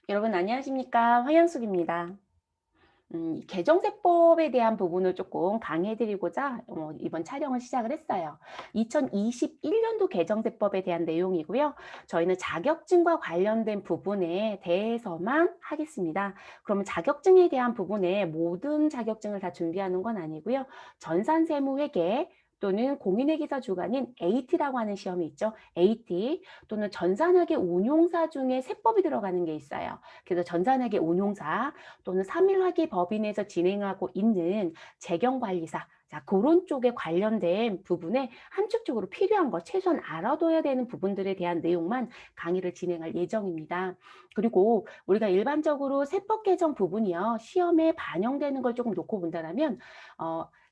여러분 안녕하십니까? 황양숙입니다. 개정세법에 대한 부분을 조금 강의해 드리고자 이번 촬영을 시작을 했어요. 2021년도 개정세법에 대한 내용이고요. 저희는 자격증과 관련된 부분에 대해서만 하겠습니다. 그러면 자격증에 대한 부분에 모든 자격증을 다 준비하는 건 아니고요. 전산세무회계 또는 공인회계사 주관인 AT라고 하는 시험이 있죠. AT 또는 전산회계 운용사 중에 세법이 들어가는 게 있어요. 그래서 전산회계 운용사 또는 3일 법인에서 진행하고 있는 재경관리사, 자, 그런 쪽에 관련된 부분에 함축적으로 필요한 것, 최소한 알아둬야 되는 부분들에 대한 내용만 강의를 진행할 예정입니다. 그리고 우리가 일반적으로 세법 개정 부분이요, 시험에 반영되는 걸 조금 놓고 본다면,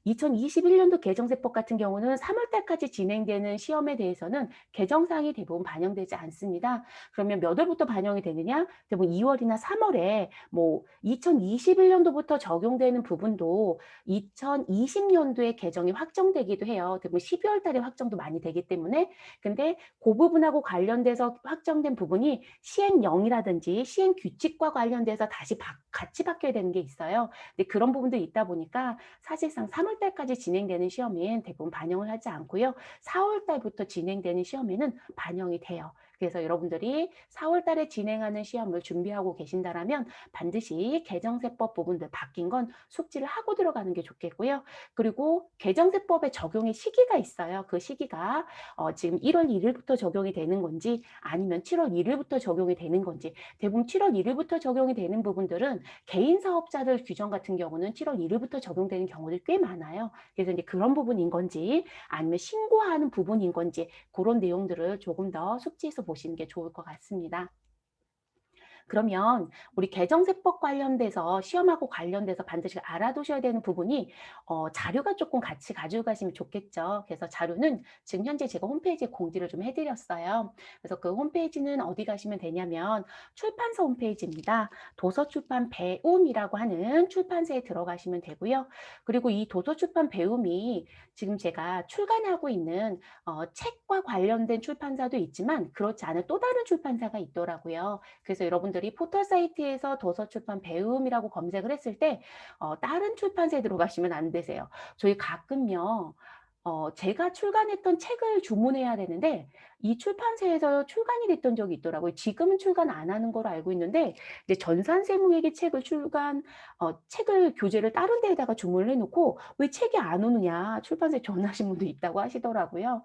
2021년도 개정세법 같은 경우는 3월 달까지 진행되는 시험에 대해서는 개정사항이 대부분 반영되지 않습니다. 그러면 몇 월부터 반영이 되느냐? 대부분 2월이나 3월에 뭐 2021년도부터 적용되는 부분도 2020년도에 개정이 확정되기도 해요. 대부분 12월 달에 확정도 많이 되기 때문에. 근데 그 부분하고 관련돼서 확정된 부분이 시행령이라든지 시행규칙과 관련돼서 다시 같이 바뀌어야 되는 게 있어요. 근데 그런 부분들이 있다 보니까 사실상 3월 달까지 진행되는 시험엔 대부분 반영을 하지 않고요. 4월 달부터 진행되는 시험에는 반영이 돼요. 그래서 여러분들이 4월 달에 진행하는 시험을 준비하고 계신다라면 반드시 개정세법 부분들 바뀐 건 숙지를 하고 들어가는 게 좋겠고요. 그리고 개정세법의 적용의 시기가 있어요. 그 시기가 지금 1월 1일부터 적용이 되는 건지 아니면 7월 1일부터 적용이 되는 건지 대부분 7월 1일부터 적용이 되는 부분들은 개인 사업자들 규정 같은 경우는 7월 1일부터 적용되는 경우들이 꽤 많아요. 그래서 이제 그런 부분인 건지 아니면 신고하는 부분인 건지 그런 내용들을 조금 더 숙지해서 보시는 게 좋을 것 같습니다. 그러면 우리 개정세법 관련돼서 시험하고 관련돼서 반드시 알아두셔야 되는 부분이 자료가 조금 같이 가지고 가시면 좋겠죠. 그래서 자료는 지금 현재 제가 홈페이지에 공지를 좀 해드렸어요. 그래서 그 홈페이지는 어디 가시면 되냐면 출판사 홈페이지입니다. 도서출판 배움이라고 하는 출판사에 들어가시면 되고요. 그리고 이 도서출판 배움이 지금 제가 출간하고 있는 책과 관련된 출판사도 있지만 그렇지 않은 또 다른 출판사가 있더라고요. 그래서 여러분들이 포털 사이트에서 도서출판 배움이라고 검색을 했을 때 다른 출판사에 들어가시면 안 되세요. 저희 가끔요. 제가 출간했던 책을 주문해야 되는데 이 출판사에서 출간이 됐던 적이 있더라고요. 지금은 출간 안 하는 걸로 알고 있는데 이제 전산세무회계 책을 책을 교재를 다른 데에다가 주문을 해놓고 왜 책이 안 오느냐 출판사에 전화하신 분도 있다고 하시더라고요.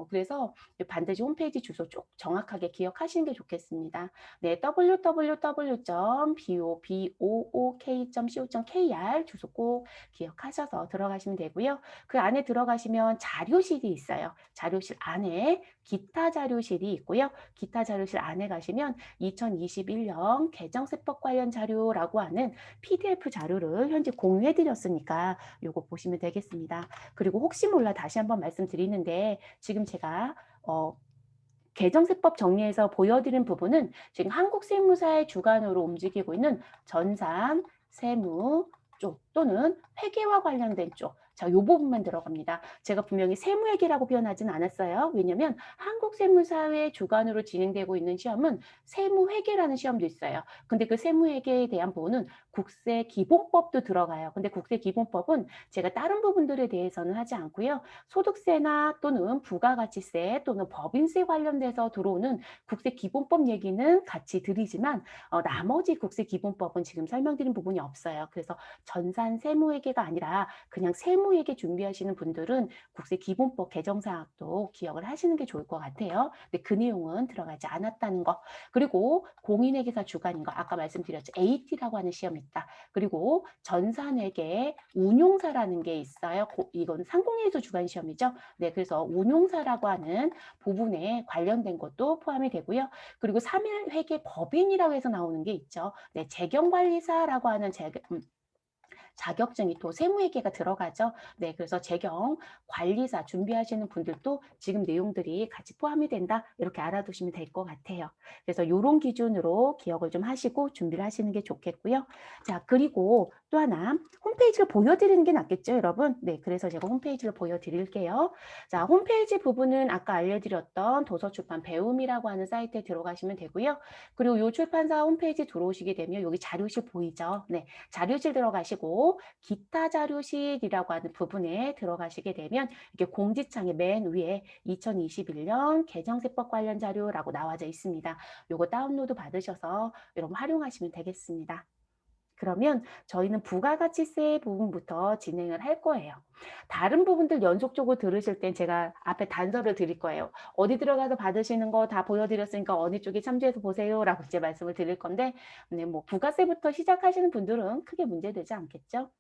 그래서 반드시 홈페이지 주소 쭉 정확하게 기억하시는 게 좋겠습니다. 네, www.book.co.kr 주소 꼭 기억하셔서 들어가시면 되고요. 그 안에 들어가시면 자료실이 있어요. 자료실 안에 기타 자료실이 있고요. 기타 자료실 안에 가시면 2021년 개정세법 관련 자료라고 하는 PDF 자료를 현재 공유해 드렸으니까 요거 보시면 되겠습니다. 그리고 혹시 몰라 다시 한번 말씀드리는데 지금 제가 개정세법 정리해서 보여드린 부분은 지금 한국세무사의 주관으로 움직이고 있는 전산, 세무 쪽 또는 회계와 관련된 쪽. 자, 요 부분만 들어갑니다. 제가 분명히 세무회계라고 표현하진 않았어요. 왜냐면 한국세무사의 주관으로 진행되고 있는 시험은 세무회계라는 시험도 있어요. 근데 그 세무회계에 대한 부분은 국세기본법도 들어가요. 근데 국세기본법은 제가 다른 부분들에 대해서는 하지 않고요. 소득세나 또는 부가가치세 또는 법인세 관련돼서 들어오는 국세기본법 얘기는 같이 드리지만 나머지 국세기본법은 지금 설명드린 부분이 없어요. 그래서 전산 세무회계가 아니라 그냥 세무회계 준비하시는 분들은 국세기본법 개정사항도 기억을 하시는 게 좋을 것 같아요. 근데 그 내용은 들어가지 않았다는 거. 그리고 공인회계사 주관인 거 아까 말씀드렸죠. AT라고 하는 시험이 있다. 그리고 전산회계 운용사라는 게 있어요. 이건 상공회의소 주관 시험이죠. 네, 그래서 운용사라고 하는 부분에 관련된 것도 포함이 되고요. 그리고 3일 회계 법인이라고 해서 나오는 게 있죠. 네, 재경관리사라고 하는 자격증이 또 세무회계가 들어가죠. 네, 그래서 재경 관리사 준비하시는 분들도 지금 내용들이 같이 포함이 된다. 이렇게 알아두시면 될 것 같아요. 그래서 이런 기준으로 기억을 좀 하시고 준비를 하시는 게 좋겠고요. 자, 그리고 또 하나 홈페이지를 보여드리는 게 낫겠죠, 여러분? 네, 그래서 제가 홈페이지를 보여드릴게요. 자, 홈페이지 부분은 아까 알려드렸던 도서출판 배움이라고 하는 사이트에 들어가시면 되고요. 그리고 이 출판사 홈페이지 들어오시게 되면 여기 자료실 보이죠? 네, 자료실 들어가시고 기타 자료실이라고 하는 부분에 들어가시게 되면 이렇게 공지창의 맨 위에 2021년 개정세법 관련 자료라고 나와져 있습니다. 요거 다운로드 받으셔서 여러분 활용하시면 되겠습니다. 그러면 저희는 부가가치세 부분부터 진행을 할 거예요. 다른 부분들 연속적으로 들으실 땐 제가 앞에 단서를 드릴 거예요. 어디 들어가서 받으시는 거 다 보여드렸으니까 어느 쪽에 참조해서 보세요 라고 이제 말씀을 드릴 건데, 네, 뭐 부가세부터 시작하시는 분들은 크게 문제되지 않겠죠?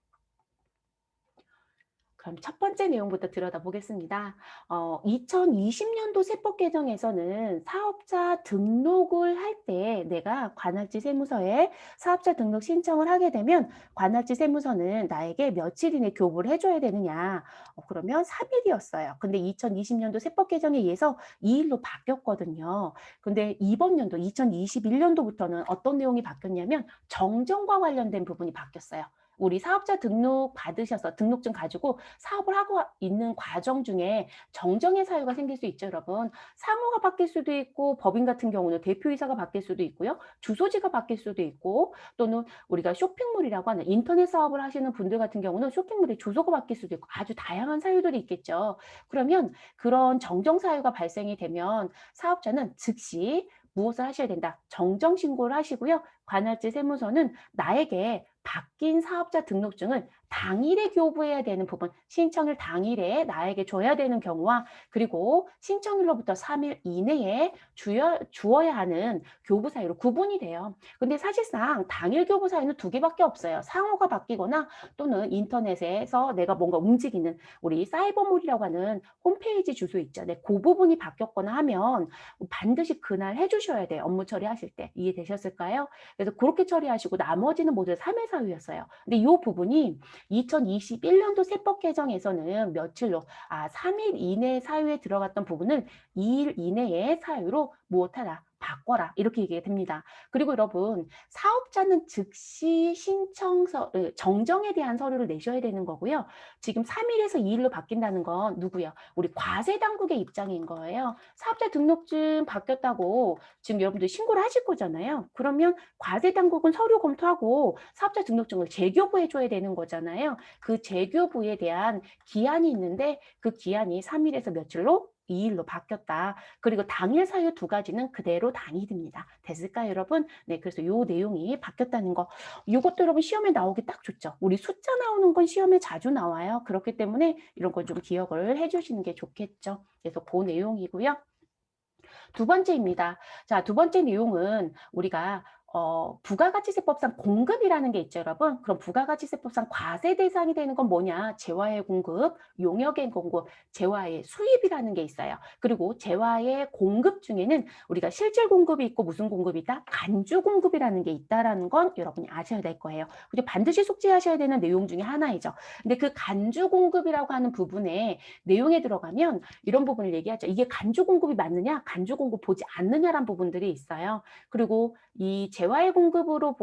그럼 첫 번째 내용부터 들여다보겠습니다. 2020년도 세법 개정에서는 사업자 등록을 할 때 내가 관할지 세무서에 사업자 등록 신청을 하게 되면 관할지 세무서는 나에게 며칠 이내 교부를 해줘야 되느냐. 그러면 3일이었어요. 근데 2020년도 세법 개정에 의해서 2일로 바뀌었거든요. 근데 이번 연도 2021년도부터는 어떤 내용이 바뀌었냐면 정정과 관련된 부분이 바뀌었어요. 우리 사업자 등록 받으셔서 등록증 가지고 사업을 하고 있는 과정 중에 정정의 사유가 생길 수 있죠, 여러분. 상호가 바뀔 수도 있고 법인 같은 경우는 대표이사가 바뀔 수도 있고요. 주소지가 바뀔 수도 있고 또는 우리가 쇼핑몰이라고 하는 인터넷 사업을 하시는 분들 같은 경우는 쇼핑몰의 주소가 바뀔 수도 있고 아주 다양한 사유들이 있겠죠. 그러면 그런 정정 사유가 발생이 되면 사업자는 즉시 무엇을 하셔야 된다? 정정 신고를 하시고요. 관할지 세무서는 나에게 바뀐 사업자 등록증을 당일에 교부해야 되는 부분, 신청일 당일에 나에게 줘야 되는 경우와 그리고 신청일로부터 3일 이내에 주어야 하는 교부 사유로 구분이 돼요. 근데 사실상 당일 교부 사유는 두 개밖에 없어요. 상호가 바뀌거나 또는 인터넷에서 내가 뭔가 움직이는 우리 사이버몰이라고 하는 홈페이지 주소 있죠. 네, 그 부분이 바뀌었거나 하면 반드시 그날 해주셔야 돼요. 업무 처리하실 때. 이해되셨을까요? 그래서 그렇게 처리하시고 나머지는 모두 3회 사유였어요. 근데 이 부분이 2021년도 세법 개정에서는 며칠로 3일 이내 사유에 들어갔던 부분을 2일 이내의 사유로 무엇하라 바꿔라 이렇게 얘기가 됩니다. 그리고 여러분 사업자는 즉시 신청서 정정에 대한 서류를 내셔야 되는 거고요. 지금 3일에서 2일로 바뀐다는 건 누구요? 우리 과세 당국의 입장인 거예요. 사업자 등록증 바뀌었다고 지금 여러분들 신고를 하실 거잖아요. 그러면 과세 당국은 서류 검토하고 사업자 등록증을 재교부해 줘야 되는 거잖아요. 그 재교부에 대한 기한이 있는데 그 기한이 3일에서 며칠로 2일로 바뀌었다. 그리고 당일 사유 두 가지는 그대로 당일입니다. 됐을까요, 여러분? 네, 그래서 이 내용이 바뀌었다는 거. 이것도 여러분 시험에 나오기 딱 좋죠. 우리 숫자 나오는 건 시험에 자주 나와요. 그렇기 때문에 이런 걸 좀 기억을 해주시는 게 좋겠죠. 그래서 그 내용이고요. 두 번째입니다. 자, 두 번째 내용은 우리가 부가가치세법상 공급이라는 게 있죠, 여러분. 그럼 부가가치세법상 과세 대상이 되는 건 뭐냐? 재화의 공급, 용역의 공급, 재화의 수입이라는 게 있어요. 그리고 재화의 공급 중에는 우리가 실질 공급이 있고 무슨 공급이 있다? 간주 공급이라는 게 있다라는 건 여러분이 아셔야 될 거예요. 그리고 반드시 숙지하셔야 되는 내용 중에 하나이죠. 근데 그 간주 공급이라고 하는 부분에 내용에 들어가면 이런 부분을 얘기하죠. 이게 간주 공급이 맞느냐? 간주 공급 보지 않느냐라는 부분들이 있어요. 그리고 이 재화의 공급으로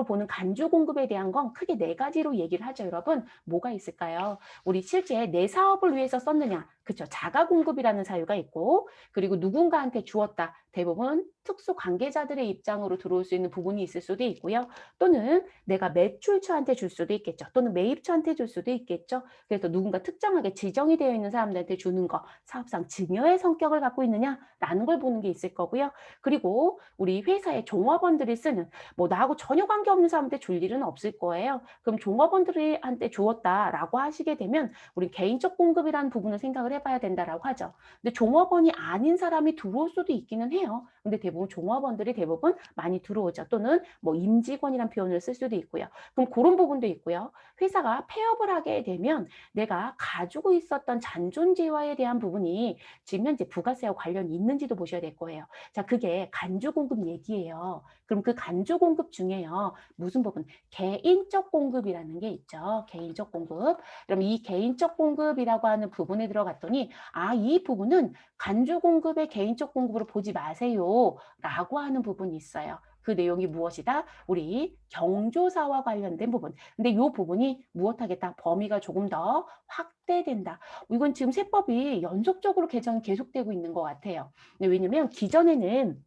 보는 간주 공급에 대한 건 크게 네 가지로 얘기를 하죠, 여러분. 뭐가 있을까요? 우리 실제 내 사업을 위해서 썼느냐? 그렇죠. 자가 공급이라는 사유가 있고, 그리고 누군가한테 주었다. 대부분 특수 관계자들의 입장으로 들어올 수 있는 부분이 있을 수도 있고요. 또는 내가 매출처한테 줄 수도 있겠죠. 또는 매입처한테 줄 수도 있겠죠. 그래서 누군가 특정하게 지정이 되어 있는 사람들한테 주는 거, 사업상 증여의 성격을 갖고 있느냐라는 걸 보는 게 있을 거고요. 그리고 우리 회사의 종업원들이 쓰는 뭐 나하고 전혀 관계없는 사람한테 줄 일은 없을 거예요. 그럼 종업원들한테 주었다라고 하시게 되면 우리 개인적 공급이라는 부분을 생각을 해봐야 된다라고 하죠. 근데 종업원이 아닌 사람이 들어올 수도 있기는 해요. 근데 대부분 종업원들이 대부분 많이 들어오죠. 또는 뭐 임직원이란 표현을 쓸 수도 있고요. 그럼 그런 부분도 있고요. 회사가 폐업을 하게 되면 내가 가지고 있었던 잔존재화에 대한 부분이 지금 현재 부가세와 관련이 있는지도 보셔야 될 거예요. 자, 그게 간주공급 얘기예요. 그럼 그 간주공급 중에요. 무슨 부분? 개인적 공급이라는 게 있죠. 개인적 공급. 그럼 이 개인적 공급이라고 하는 부분에 들어갔더니 이 부분은 간주 공급의 개인적 공급으로 보지 마세요. 라고 하는 부분이 있어요. 그 내용이 무엇이다? 우리 경조사와 관련된 부분. 근데 이 부분이 무엇하겠다? 범위가 조금 더 확대된다. 이건 지금 세법이 연속적으로 개정이 계속되고 있는 것 같아요. 왜냐면 기존에는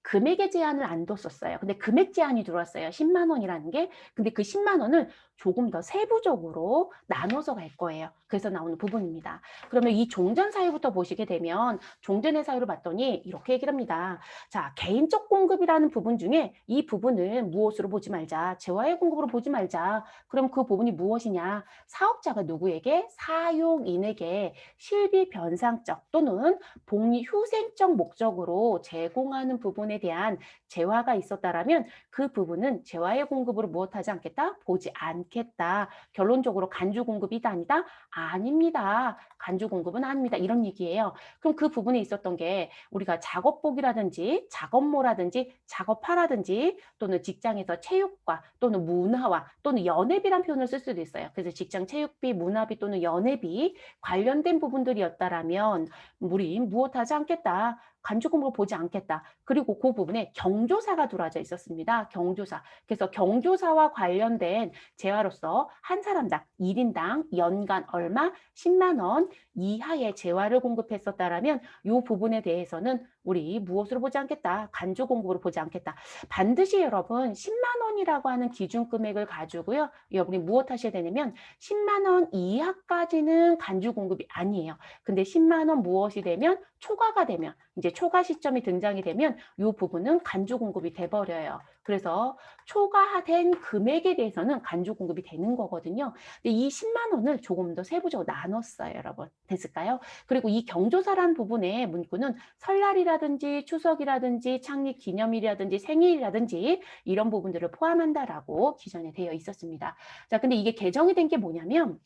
금액의 제한을 안 뒀었어요. 근데 금액 제한이 들어왔어요. 10만 원이라는 게. 근데 그 10만 원을 조금 더 세부적으로 나눠서 갈 거예요. 그래서 나오는 부분입니다. 그러면 이 종전 사유부터 보시게 되면 종전의 사유를 봤더니 이렇게 얘기를 합니다. 자, 개인적 공급이라는 부분 중에 이 부분은 무엇으로 보지 말자. 재화의 공급으로 보지 말자. 그럼 그 부분이 무엇이냐? 사업자가 누구에게? 사용인에게 실비 변상적 또는 복리 휴생적 목적으로 제공하는 부분에 대한 재화가 있었다라면 그 부분은 재화의 공급으로 무엇하지 않겠다? 보지 않겠다. 결론적으로 간주 공급이다 아니다? 아닙니다. 간주 공급은 아닙니다. 이런 얘기예요. 그럼 그 부분에 있었던 게 우리가 작업복이라든지 작업모라든지 작업화라든지 또는 직장에서 체육과 또는 문화와 또는 연회비란 표현을 쓸 수도 있어요. 그래서 직장 체육비, 문화비 또는 연회비 관련된 부분들이었다라면 우리 무엇하지 않겠다. 간주공급을 보지 않겠다. 그리고 그 부분에 경조사가 들어와져 있었습니다. 경조사. 그래서 경조사와 관련된 재화로서 한 사람당 1인당 연간 얼마? 10만 원 이하의 재화를 공급했었다라면 이 부분에 대해서는 우리 무엇으로 보지 않겠다. 간주공급으로 보지 않겠다. 반드시 여러분 10만 원이라고 하는 기준 금액을 가지고요. 여러분이 무엇 하셔야 되냐면 10만 원 이하까지는 간주공급이 아니에요. 근데 10만 원 무엇이 되면 초과가 되면 이제 초과 시점이 등장이 되면 이 부분은 간주 공급이 돼버려요. 그래서 초과된 금액에 대해서는 간주 공급이 되는 거거든요. 근데 이 10만 원을 조금 더 세부적으로 나눴어요, 여러분. 됐을까요? 그리고 이 경조사란 부분의 문구는 설날이라든지 추석이라든지 창립 기념일이라든지 생일이라든지 이런 부분들을 포함한다라고 기존에 되어 있었습니다. 자, 근데 이게 개정이 된 게 뭐냐면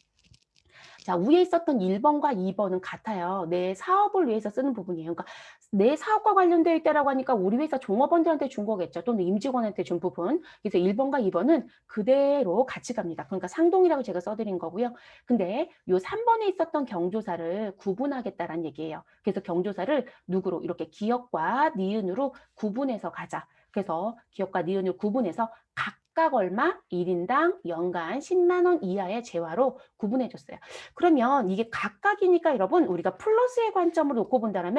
자, 위에 있었던 1번과 2번은 같아요. 내 사업을 위해서 쓰는 부분이에요. 그러니까 내 사업과 관련되어 있다라고 하니까 우리 회사 종업원들한테 준 거겠죠. 또는 임직원한테 준 부분. 그래서 1번과 2번은 그대로 같이 갑니다. 그러니까 상동이라고 제가 써드린 거고요. 근데 요 3번에 있었던 경조사를 구분하겠다라는 얘기예요. 그래서 경조사를 누구로 이렇게 기역과 니은으로 구분해서 가자. 그래서 기역과 니은을 구분해서 각각 얼마? 1인당 연간 10만 원 이하의 재화로 구분해 줬어요. 그러면 이게 각각이니까 여러분 우리가 플러스의 관점으로 놓고 본다면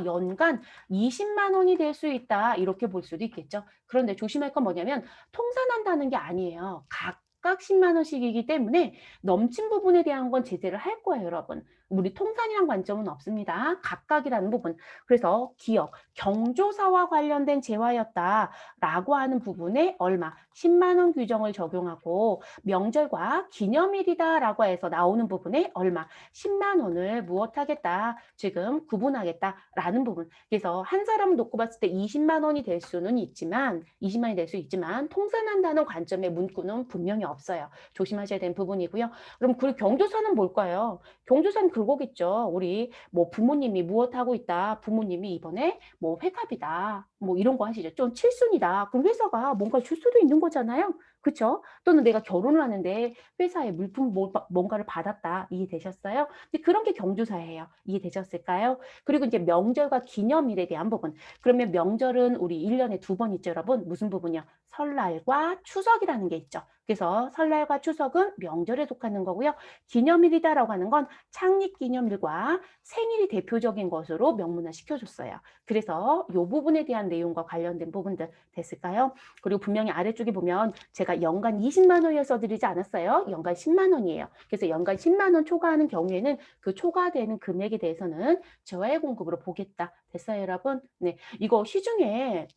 연간 20만 원이 될 수 있다 이렇게 볼 수도 있겠죠. 그런데 조심할 건 뭐냐면 통산한다는 게 아니에요. 각각 10만 원씩이기 때문에 넘친 부분에 대한 건 제재를 할 거예요, 여러분. 우리 통산이란 관점은 없습니다. 각각이라는 부분. 그래서 기억, 경조사와 관련된 재화였다라고 하는 부분에 얼마? 10만 원 규정을 적용하고 명절과 기념일이다라고 해서 나오는 부분에 얼마? 10만 원을 무엇하겠다? 지금 구분하겠다라는 부분. 그래서 한 사람을 놓고 봤을 때 20만 원이 될 수는 있지만 20만 원이 될 수 있지만 통산한다는 관점의 문구는 분명히 없어요. 조심하셔야 되는 부분이고요. 그럼 그 경조사는 뭘까요? 경조사는 그거겠죠. 우리 뭐 부모님이 무엇하고 있다. 부모님이 이번에 뭐 회갑이다. 뭐 이런 거 하시죠. 좀 칠순이다. 그럼 회사가 뭔가 줄 수도 있는 거잖아요. 그렇죠? 또는 내가 결혼을 하는데 회사에 물품 뭔가를 받았다. 이해되셨어요? 근데 그런 게 경조사예요. 이해되셨을까요? 그리고 이제 명절과 기념일에 대한 부분. 그러면 명절은 우리 1년에 2번 있죠, 여러분. 무슨 부분이요? 설날과 추석이라는 게 있죠. 그래서 설날과 추석은 명절에 속하는 거고요. 기념일이다라고 하는 건 창립기념일과 생일이 대표적인 것으로 명문화 시켜줬어요. 그래서 이 부분에 대한 내용과 관련된 부분들 됐을까요? 그리고 분명히 아래쪽에 보면 제가 연간 20만 원을 써드리지 않았어요. 연간 10만 원이에요. 그래서 연간 10만 원 초과하는 경우에는 그 초과되는 금액에 대해서는 재화의 공급으로 보겠다. 됐어요, 여러분? 네, 이거 시중에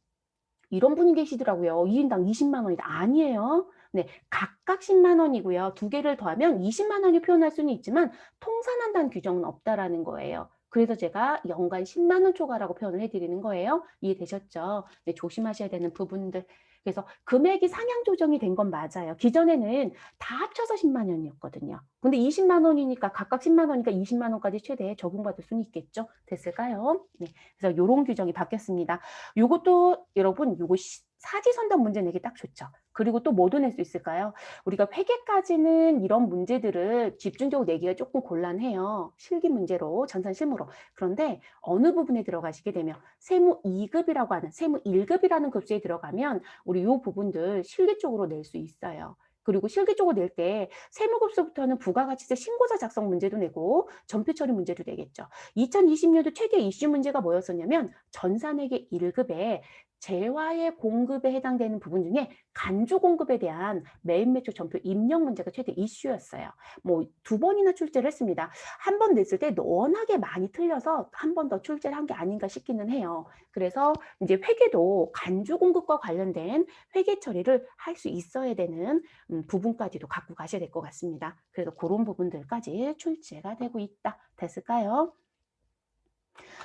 이런 분이 계시더라고요. 1인당 20만 원이다. 아니에요. 네, 각각 10만 원이고요. 두 개를 더하면 20만 원이 표현할 수는 있지만 통산한다는 규정은 없다라는 거예요. 그래서 제가 연간 10만 원 초과라고 표현을 해드리는 거예요. 이해되셨죠? 네, 조심하셔야 되는 부분들. 그래서 금액이 상향 조정이 된 건 맞아요. 기존에는 다 합쳐서 10만 원이었거든요. 근데 20만 원이니까 각각 10만 원이니까 20만 원까지 최대 적용받을 수는 있겠죠. 됐을까요? 네. 그래서 요런 규정이 바뀌었습니다. 요것도 여러분 요거 사지선답 문제 내기 딱 좋죠. 그리고 또 뭐도 낼 수 있을까요? 우리가 회계까지는 이런 문제들을 집중적으로 내기가 조금 곤란해요. 실기 문제로, 전산 실무로. 그런데 어느 부분에 들어가시게 되면 세무 2급이라고 하는 세무 1급이라는 급수에 들어가면 우리 요 부분들 실기 쪽으로 낼 수 있어요. 그리고 실기 쪽으로 낼 때 세무급수부터는 부가가치세 신고서 작성 문제도 내고 전표 처리 문제도 내겠죠. 2020년도 최대 이슈 문제가 뭐였었냐면 전산회계 1급에 재화의 공급에 해당되는 부분 중에 간주 공급에 대한 매입 매출 전표 입력 문제가 최대 이슈였어요. 뭐 두 번이나 출제를 했습니다. 한 번 냈을 때 워낙에 많이 틀려서 한 번 더 출제를 한 게 아닌가 싶기는 해요. 그래서 이제 회계도 간주 공급과 관련된 회계 처리를 할 수 있어야 되는 부분까지도 갖고 가셔야 될 것 같습니다. 그래서 그런 부분들까지 출제가 되고 있다. 됐을까요?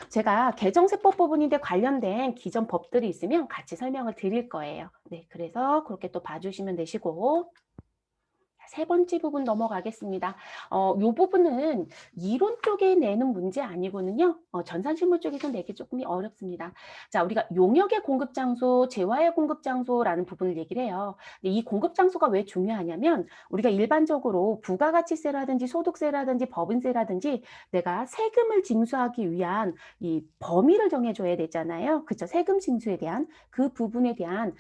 제가 개정세법 부분인데 관련된 기존 법들이 있으면 같이 설명을 드릴 거예요. 네, 그래서 그렇게 또 봐주시면 되시고 세 번째 부분 넘어가겠습니다. 요 부분은 이론 쪽에 내는 문제 아니고는요. 전산실무 쪽에서 내기 조금 어렵습니다. 자, 우리가 용역의 공급 장소, 재화의 공급 장소라는 부분을 얘기를 해요. 근데 이 공급 장소가 왜 중요하냐면 우리가 일반적으로 부가가치세라든지 소득세라든지 법인세라든지 내가 세금을 징수하기 위한 이 범위를 정해줘야 되잖아요. 그렇죠? 세금 징수에 대한 그 부분에 대한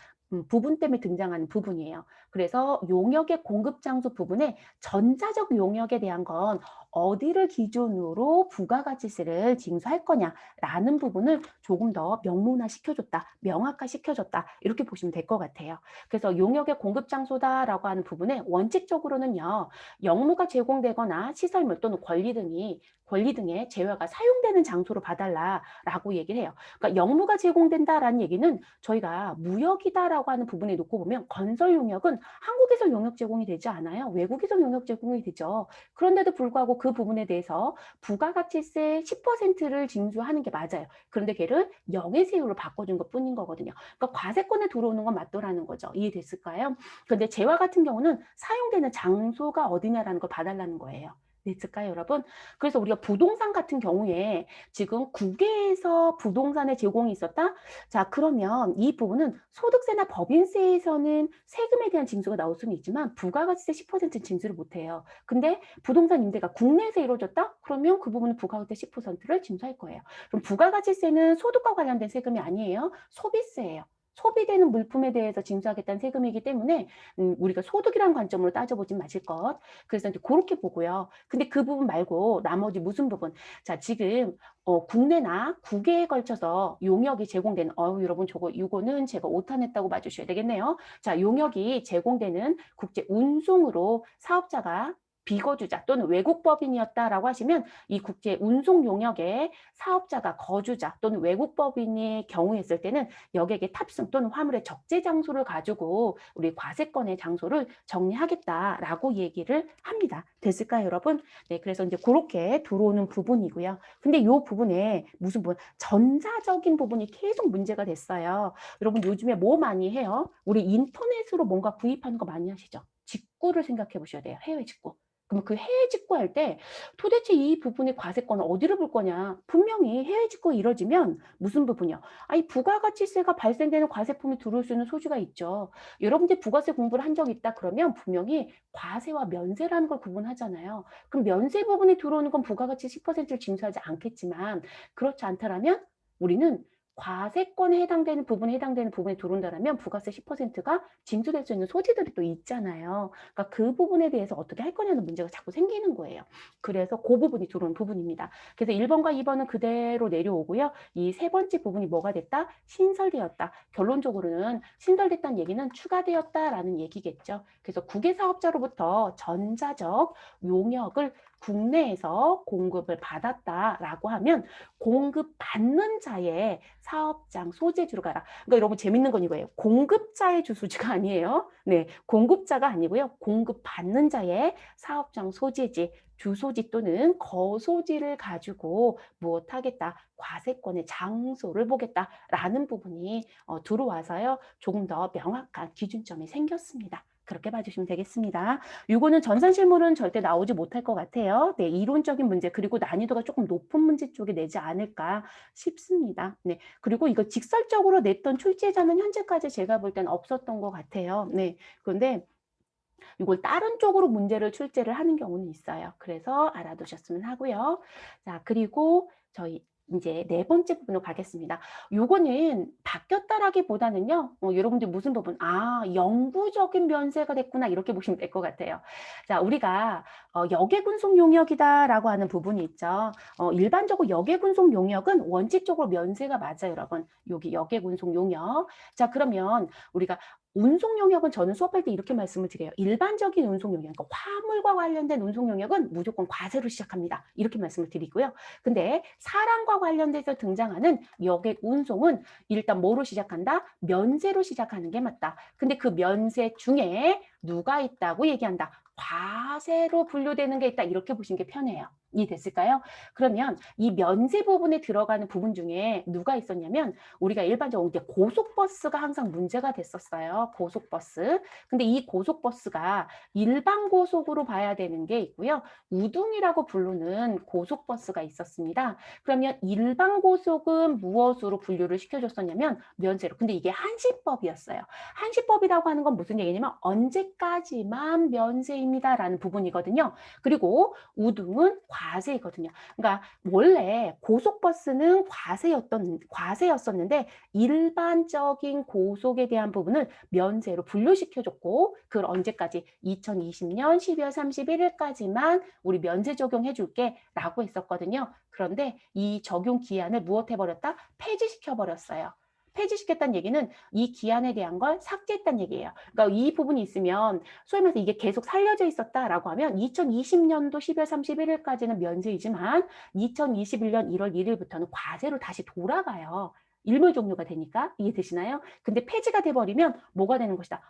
부분 때문에 등장하는 부분이에요. 그래서 용역의 공급 장소 부분에 전자적 용역에 대한 건 어디를 기준으로 부가가치세를 징수할 거냐라는 부분을 조금 더 명문화 시켜줬다, 명확화 시켜줬다 이렇게 보시면 될 것 같아요. 그래서 용역의 공급 장소다라고 하는 부분에 원칙적으로는요, 영무가 제공되거나 시설물 또는 권리 등의 재화가 사용되는 장소로 봐달라라고 얘기를 해요. 그러니까 영무가 제공된다라는 얘기는 저희가 무역이다라고 하는 부분에 놓고 보면 건설 용역은 한국에서 용역 제공이 되지 않아요. 외국에서 용역 제공이 되죠. 그런데도 불구하고 그 부분에 대해서 부가가치세 10%를 징수하는 게 맞아요. 그런데 걔를 영해세율로 바꿔준 것 뿐인 거거든요. 그러니까 과세권에 들어오는 건 맞더라는 거죠. 이해됐을까요? 그런데 재화 같은 경우는 사용되는 장소가 어디냐라는 걸 봐달라는 거예요. 됐을까요, 여러분? 그래서 우리가 부동산 같은 경우에 지금 국외에서 부동산의 제공이 있었다? 자, 그러면 이 부분은 소득세나 법인세에서는 세금에 대한 징수가 나올 수는 있지만 부가가치세 10%는 징수를 못해요. 근데 부동산 임대가 국내에서 이루어졌다? 그러면 그 부분은 부가가치세 10%를 징수할 거예요. 그럼 부가가치세는 소득과 관련된 세금이 아니에요. 소비세예요. 소비되는 물품에 대해서 징수하겠다는 세금이기 때문에 우리가 소득이라는 관점으로 따져보지 마실 것. 그래서 이제 그렇게 보고요. 근데 그 부분 말고 나머지 무슨 부분? 자, 지금 국내나 국외에 걸쳐서 용역이 제공되는 여러분 이거는 제가 오탄했다고 봐주셔야 되겠네요. 자, 용역이 제공되는 국제 운송으로 사업자가 비거주자 또는 외국 법인이었다라고 하시면 이 국제 운송 용역에 사업자가 거주자 또는 외국 법인이 경우였을 때는 여객의 탑승 또는 화물의 적재 장소를 가지고 우리 과세권의 장소를 정리하겠다라고 얘기를 합니다. 됐을까요, 여러분? 네, 그래서 이제 그렇게 들어오는 부분이고요. 근데 이 부분에 무슨 부분? 전자적인 부분이 계속 문제가 됐어요. 여러분 요즘에 뭐 많이 해요? 우리 인터넷으로 뭔가 구입하는 거 많이 하시죠? 직구를 생각해 보셔야 돼요. 해외 직구. 그러면 그 해외 직구할 때 도대체 이 부분의 과세권을 어디를 볼 거냐? 분명히 해외 직구가 이뤄지면 무슨 부분이요? 아니 부가가치세가 발생되는 과세품이 들어올 수 있는 소지가 있죠. 여러분들 부가세 공부를 한 적 있다 그러면 분명히 과세와 면세라는 걸 구분하잖아요. 그럼 면세 부분에 들어오는 건 부가가치 10%를 징수하지 않겠지만 그렇지 않다라면 우리는 과세권에 해당되는 부분에 들어온다면 부가세 10%가 징수될 수 있는 소지들이 또 있잖아요. 그러니까 그 부분에 대해서 어떻게 할 거냐는 문제가 자꾸 생기는 거예요. 그래서 그 부분이 들어오는 부분입니다. 그래서 1번과 2번은 그대로 내려오고요. 이 세 번째 부분이 뭐가 됐다? 신설되었다. 결론적으로는 신설됐다는 얘기는 추가되었다라는 얘기겠죠. 그래서 국외 사업자로부터 전자적 용역을 국내에서 공급을 받았다라고 하면 공급받는 자의 사업장 소재지로 가라. 그러니까 여러분 재밌는 건 이거예요. 공급자의 주소지가 아니에요. 네, 공급자가 아니고요. 공급받는 자의 사업장 소재지, 주소지 또는 거소지를 가지고 무엇하겠다, 과세권의 장소를 보겠다라는 부분이 들어와서요. 조금 더 명확한 기준점이 생겼습니다. 그렇게 봐주시면 되겠습니다. 이거는 전산실물은 절대 나오지 못할 것 같아요. 네, 이론적인 문제 그리고 난이도가 조금 높은 문제 쪽에 내지 않을까 싶습니다. 네, 그리고 이거 직설적으로 냈던 출제자는 현재까지 제가 볼 땐 없었던 것 같아요. 네, 그런데 이걸 다른 쪽으로 문제를 출제를 하는 경우는 있어요. 그래서 알아두셨으면 하고요. 자, 그리고 저희 이제 네 번째 부분으로 가겠습니다. 요거는 바뀌었다라기보다는요. 여러분들 무슨 부분? 아, 영구적인 면세가 됐구나. 이렇게 보시면 될 것 같아요. 자, 우리가 역외군속 용역이다라고 하는 부분이 있죠. 일반적으로 역외군속 용역은 원칙적으로 면세가 맞아요, 여러분. 여기 역외군속 용역. 자, 그러면 우리가 운송 용역은 저는 수업할 때 이렇게 말씀을 드려요. 일반적인 운송 용역, 그러니까 화물과 관련된 운송 용역은 무조건 과세로 시작합니다. 이렇게 말씀을 드리고요. 근데 사람과 관련돼서 등장하는 역액 운송은 일단 뭐로 시작한다? 면세로 시작하는 게 맞다. 근데 그 면세 중에 누가 있다고 얘기한다? 과세로 분류되는 게 있다. 이렇게 보시는 게 편해요. 이해됐을까요? 그러면 이 면세 부분에 들어가는 부분 중에 누가 있었냐면 우리가 일반적으로 이제 고속버스가 항상 문제가 됐었어요. 고속버스. 근데 이 고속버스가 일반 고속으로 봐야 되는 게 있고요. 우등이라고 부르는 고속버스가 있었습니다. 그러면 일반 고속은 무엇으로 분류를 시켜줬었냐면 면세로. 근데 이게 한시법이었어요. 한시법이라고 하는 건 무슨 얘기냐면 언제까지만 면세입니다라는 부분이거든요. 그리고 우등은 과세이거든요. 그러니까 원래 고속버스는 과세였었는데 일반적인 고속에 대한 부분을 면세로 분류시켜줬고 그걸 언제까지 2020년 12월 31일까지만 우리 면세 적용해 줄게 라고 했었거든요. 그런데 이 적용 기한을 무엇해버렸다? 폐지시켜버렸어요. 폐지시켰다는 얘기는 이 기한에 대한 걸 삭제했다는 얘기예요. 그러니까 이 부분이 있으면 소위 말해서 이게 계속 살려져 있었다라고 하면 2020년도 12월 31일까지는 면세이지만 2021년 1월 1일부터는 과세로 다시 돌아가요. 일몰 종료가 되니까 이해되시나요? 근데 폐지가 돼버리면 뭐가 되는 것이다.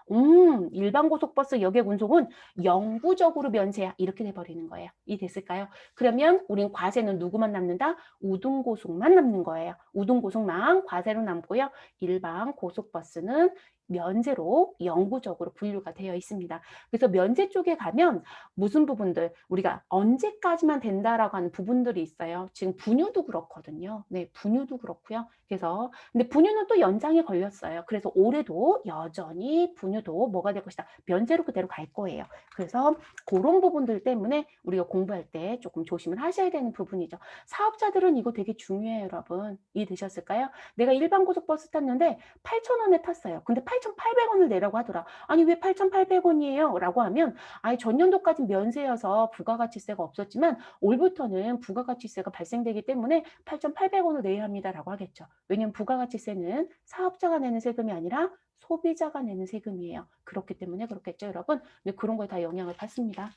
일반 고속버스 여객 운송은 영구적으로 면세야 이렇게 돼버리는 거예요. 이해됐을까요? 그러면 우린 과세는 누구만 남는다? 우등고속만 남는 거예요. 우등고속만 과세로 남고요. 일반 고속버스는 면세로 영구적으로 분류가 되어 있습니다. 그래서 면세 쪽에 가면 무슨 부분들 우리가 언제까지만 된다라고 하는 부분들이 있어요. 지금 분유도 그렇거든요. 네, 분유도 그렇고요. 그래서 근데 분유는 또 연장이 걸렸어요. 그래서 올해도 여전히 분유도 뭐가 될 것이다. 면세로 그대로 갈 거예요. 그래서 그런 부분들 때문에 우리가 공부할 때 조금 조심을 하셔야 되는 부분이죠. 사업자들은 이거 되게 중요해요, 여러분. 이해되셨을까요? 내가 일반 고속버스 탔는데 8,000원에 탔어요. 근데 8,800원을 내라고 하더라. 아니 왜 8,800원이에요? 라고 하면 아니 전년도까지 면세여서 부가가치세가 없었지만 올부터는 부가가치세가 발생되기 때문에 8,800원을 내야 합니다라고 하겠죠. 왜냐하면 부가가치세는 사업자가 내는 세금이 아니라 소비자가 내는 세금이에요. 그렇기 때문에 그렇겠죠, 여러분? 근데 그런 거에 다 영향을 받습니다.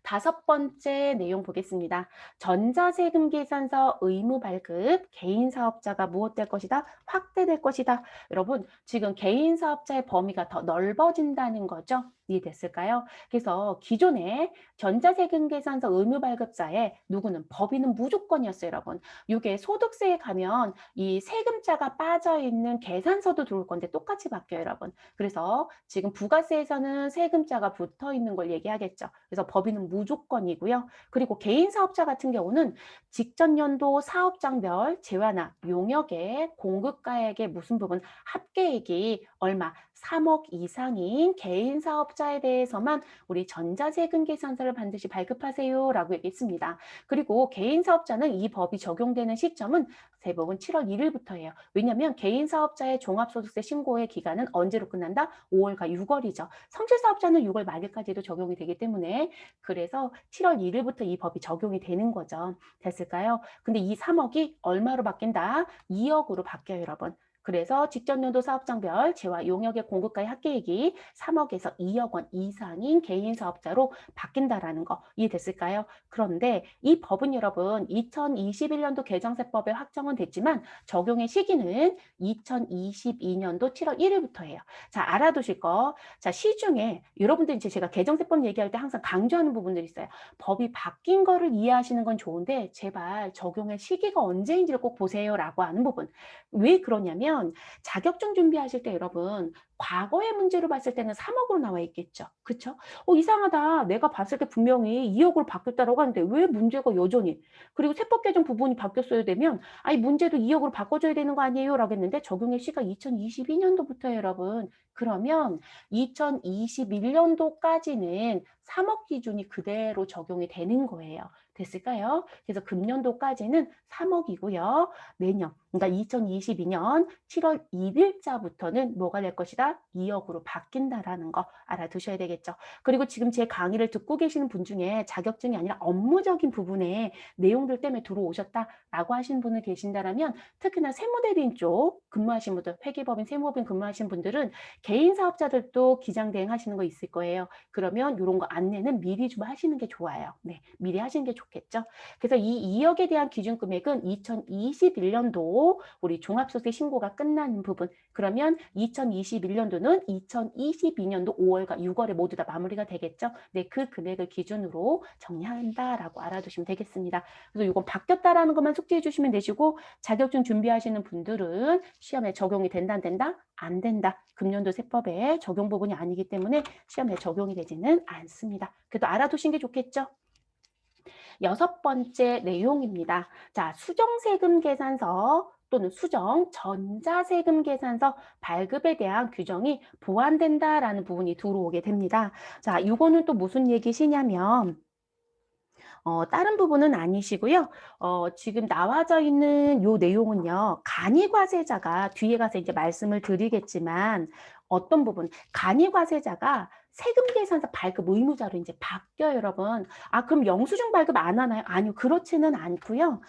다섯 번째 내용 보겠습니다. 전자세금 계산서 의무 발급, 개인 사업자가 무엇될 것이다? 확대될 것이다. 여러분, 지금 개인 사업자의 범위가 더 넓어진다는 거죠. 이해됐을까요? 그래서 기존에 전자세금 계산서 의무 발급자에 누구는 법인은 무조건이었어요, 여러분. 이게 소득세에 가면 이 세금자가 빠져 있는 계산서도 들어올 건데 똑같이 바뀌어요, 여러분. 그래서 지금 부가세에서는 세금자가 붙어 있는 걸 얘기하겠죠. 그래서 법인은 무조건이고요. 그리고 개인 사업자 같은 경우는 직전 연도 사업장별 재화나 용역의 공급가액의 무슨 부분 합계액이 얼마 3억 이상인 개인 사업자에 대해서만 우리 전자세금 계산서를 반드시 발급하세요라고 얘기했습니다. 그리고 개인 사업자는 이 법이 적용되는 시점은 대부분 7월 1일부터예요. 왜냐하면 개인 사업자의 종합소득세 신고의 기간은 언제로 끝난다? 5월과 6월이죠. 성실사업자는 6월 말일까지도 적용이 되기 때문에 그래서 7월 1일부터 이 법이 적용이 되는 거죠. 됐을까요? 근데 이 3억이 얼마로 바뀐다? 2억으로 바뀌어요, 여러분. 그래서 직전년도 사업장별 재화 용역의 공급가의 합계액이 3억에서 2억 원 이상인 개인 사업자로 바뀐다라는 거 이해됐을까요? 그런데 이 법은 여러분 2021년도 개정세법에 확정은 됐지만 적용의 시기는 2022년도 7월 1일부터예요. 자, 알아두실 거. 자, 시중에 여러분들 이제 제가 개정세법 얘기할 때 항상 강조하는 부분들이 있어요. 법이 바뀐 거를 이해하시는 건 좋은데 제발 적용의 시기가 언제인지를 꼭 보세요라고 하는 부분. 왜 그러냐면 자격증 준비하실 때 여러분 과거의 문제로 봤을 때는 3억으로 나와 있겠죠. 그쵸? 이상하다. 내가 봤을 때 분명히 2억으로 바뀌었다라고 하는데 왜 문제가 여전히. 그리고 세법 개정 부분이 바뀌었어야 되면 아니 문제도 2억으로 바꿔줘야 되는 거 아니에요? 라고 했는데 적용의 시가 2022년도부터예요, 여러분. 그러면 2021년도까지는 3억 기준이 그대로 적용이 되는 거예요. 됐을까요? 그래서 금년도까지는 3억이고요. 내년, 그러니까 2022년 7월 1일자부터는 뭐가 될 것이다? 2억으로 바뀐다라는 거 알아두셔야 되겠죠. 그리고 지금 제 강의를 듣고 계시는 분 중에 자격증이 아니라 업무적인 부분에 내용들 때문에 들어오셨다라고 하시는 분을 계신다라면 특히나 세무대리인 쪽 근무하신 분들, 회계법인, 세무법인 근무하신 분들은 개인 사업자들도 기장대행 하시는 거 있을 거예요. 그러면 이런 거 안내는 미리 좀 하시는 게 좋아요. 네, 미리 하시는 게 좋겠죠. 그래서 이 2억에 대한 기준 금액은 2021년도 우리 종합소득 신고가 끝나는 부분. 그러면 2021년도는 2022년도 5월과 6월에 모두 다 마무리가 되겠죠. 네, 그 금액을 기준으로 정리한다라고 알아두시면 되겠습니다. 그래서 이건 바뀌었다라는 것만 숙지해 주시면 되시고 자격증 준비하시는 분들은 시험에 적용이 된다 안 된다? 안 된다. 금년도 세법에 적용 부분이 아니기 때문에 시험에 적용이 되지는 않습니다. 그래도 알아두신 게 좋겠죠? 여섯 번째 내용입니다. 자, 수정세금 계산서 또는 수정 전자세금 계산서 발급에 대한 규정이 보완된다라는 부분이 들어오게 됩니다. 자, 이거는 또 무슨 얘기시냐면 다른 부분은 아니시고요. 지금 나와져 있는 요 내용은요. 간이과세자가 뒤에 가서 이제 말씀을 드리겠지만 어떤 부분, 간이과세자가 세금 계산서 발급 의무자로 이제 바뀌어요, 여러분. 아, 그럼 영수증 발급 안 하나요? 아니요, 그렇지는 않고요.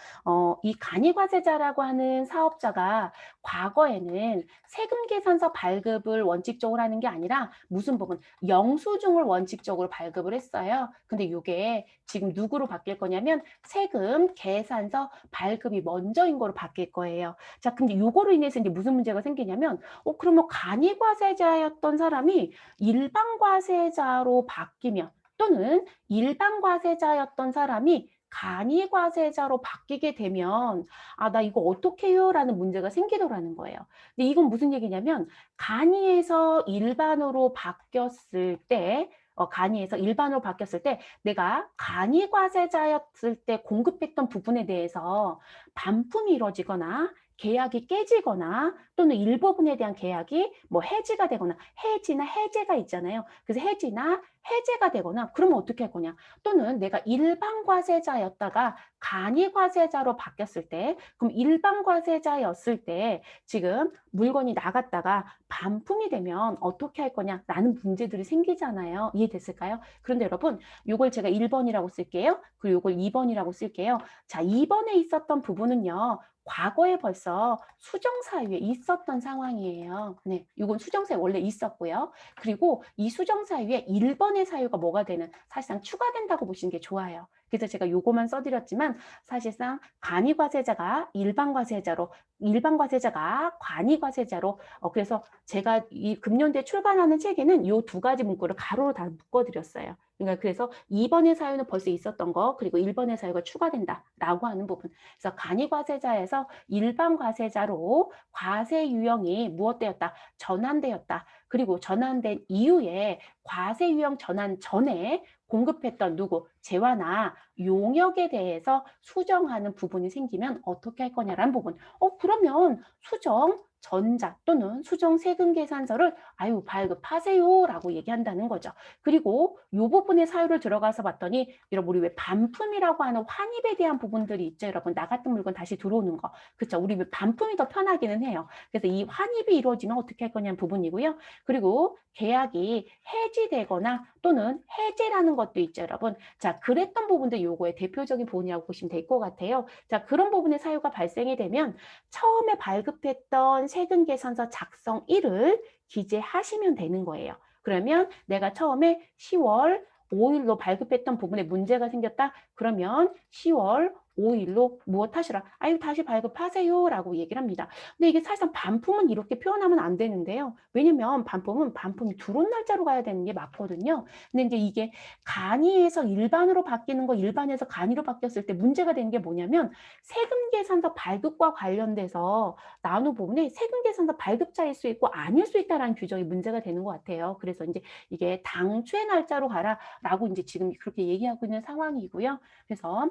이 간이과세자라고 하는 사업자가 과거에는 세금 계산서 발급을 원칙적으로 하는 게 아니라 무슨 부분, 영수증을 원칙적으로 발급을 했어요. 근데 이게 지금 누구로 바뀔 거냐면 세금 계산서 발급이 먼저인 거로 바뀔 거예요. 자, 근데 요거로 인해서 이제 무슨 문제가 생기냐면 그러면 간이과세자였던 사람이 일반과세자로 바뀌면 또는 일반과세자였던 사람이 간이과세자로 바뀌게 되면 아, 나 이거 어떻게 해요? 라는 문제가 생기더라는 거예요. 근데 이건 무슨 얘기냐면 간이에서 일반으로 바뀌었을 때 간이에서 일반으로 바뀌었을 때 내가 간이과세자였을 때 공급했던 부분에 대해서 반품이 이루어지거나 계약이 깨지거나 또는 일부분에 대한 계약이 뭐 해지가 되거나 해지나 해제가 있잖아요. 그래서 해지나 해제가 되거나 그러면 어떻게 할 거냐. 또는 내가 일반 과세자였다가 간이 과세자로 바뀌었을 때 그럼 일반 과세자였을 때 지금 물건이 나갔다가 반품이 되면 어떻게 할 거냐라는 문제들이 생기잖아요. 이해됐을까요? 그런데 여러분 이걸 제가 1번이라고 쓸게요. 그리고 이걸 2번이라고 쓸게요. 자, 2번에 있었던 부분은요. 과거에 벌써 수정사유에 있었던 상황이에요. 네, 이건 수정사유 원래 있었고요. 그리고 이 수정사유에 1번의 사유가 뭐가 되는 사실상 추가된다고 보시는 게 좋아요. 그래서 제가 요거만 써드렸지만 사실상 간이과세자가 일반과세자로 일반과세자가 관이과세자로 그래서 제가 이 금년도에 출간하는 책에는 요 두 가지 문구를 가로로 다 묶어드렸어요. 그러니까 그래서 2번의 사유는 벌써 있었던 거 그리고 1번의 사유가 추가된다라고 하는 부분. 그래서 간이과세자에서 일반과세자로 과세 유형이 무엇되었다? 전환되었다. 그리고 전환된 이후에 과세 유형 전환 전에 공급했던 누구 재화나 용역에 대해서 수정하는 부분이 생기면 어떻게 할 거냐라는 부분. 그러면 수정 전자 또는 수정 세금 계산서를 아유 발급하세요라고 얘기한다는 거죠. 그리고 이 부분의 사유를 들어가서 봤더니 여러분 우리 왜 반품이라고 하는 환입에 대한 부분들이 있죠. 여러분 나갔던 물건 다시 들어오는 거. 그렇죠. 우리 왜 반품이 더 편하기는 해요. 그래서 이 환입이 이루어지면 어떻게 할 거냐는 부분이고요. 그리고 계약이 해지되거나 또는 해제라는 것도 있죠, 여러분. 자, 그랬던 부분들 요거의 대표적인 부분이라고 보시면 될 것 같아요. 자, 그런 부분의 사유가 발생이 되면 처음에 발급했던 세금계산서 작성일을 기재하시면 되는 거예요. 그러면 내가 처음에 10월 5일로 발급했던 부분에 문제가 생겼다. 그러면 10월 5일로 무엇 하시라. 아유, 다시 발급하세요. 라고 얘기를 합니다. 근데 이게 사실상 반품은 이렇게 표현하면 안 되는데요. 왜냐면 반품이 들어온 날짜로 가야 되는 게 맞거든요. 근데 이제 이게 간이에서 일반으로 바뀌는 거, 일반에서 간이로 바뀌었을 때 문제가 되는 게 뭐냐면 세금계산서 발급과 관련돼서 나누 부분에 세금계산서 발급자일 수 있고 아닐 수 있다라는 규정이 문제가 되는 것 같아요. 그래서 이제 이게 당초의 날짜로 가라라고 이제 지금 그렇게 얘기하고 있는 상황이고요. 그래서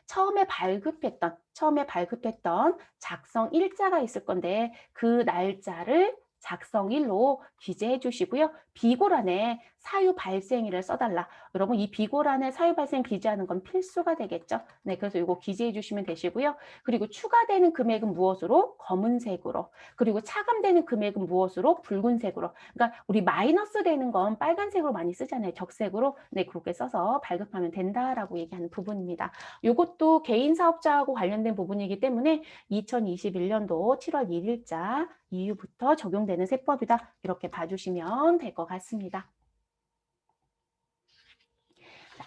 처음에 발급했던 작성 일자가 있을 건데 그 날짜를 작성일로 기재해 주시고요. 비고란에 사유 발생일을 써달라. 여러분 이 비고란에 사유 발생 기재하는 건 필수가 되겠죠. 네, 그래서 이거 기재해 주시면 되시고요. 그리고 추가되는 금액은 무엇으로? 검은색으로. 그리고 차감되는 금액은 무엇으로? 붉은색으로. 그러니까 우리 마이너스 되는 건 빨간색으로 많이 쓰잖아요. 적색으로. 네, 그렇게 써서 발급하면 된다라고 얘기하는 부분입니다. 이것도 개인 사업자하고 관련된 부분이기 때문에 2021년도 7월 1일자 이후부터 적용되는 세법이다. 이렇게 봐주시면 될 것 같습니다.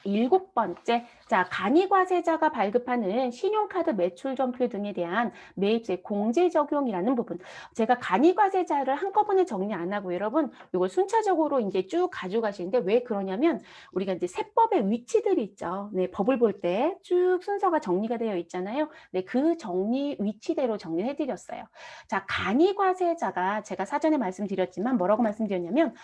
7번째, 자, 간이과세자가 발급하는 신용카드 매출 전표 등에 대한 매입세 공제 적용이라는 부분. 제가 간이과세자를 한꺼번에 정리 안 하고 여러분, 이걸 순차적으로 이제 쭉 가져가시는데 왜 그러냐면 우리가 이제 세법의 위치들이 있죠. 네, 법을 볼 때 쭉 순서가 정리가 되어 있잖아요. 네, 그 정리 위치대로 정리해 드렸어요. 자, 간이과세자가 제가 사전에 말씀드렸지만 뭐라고 말씀드렸냐면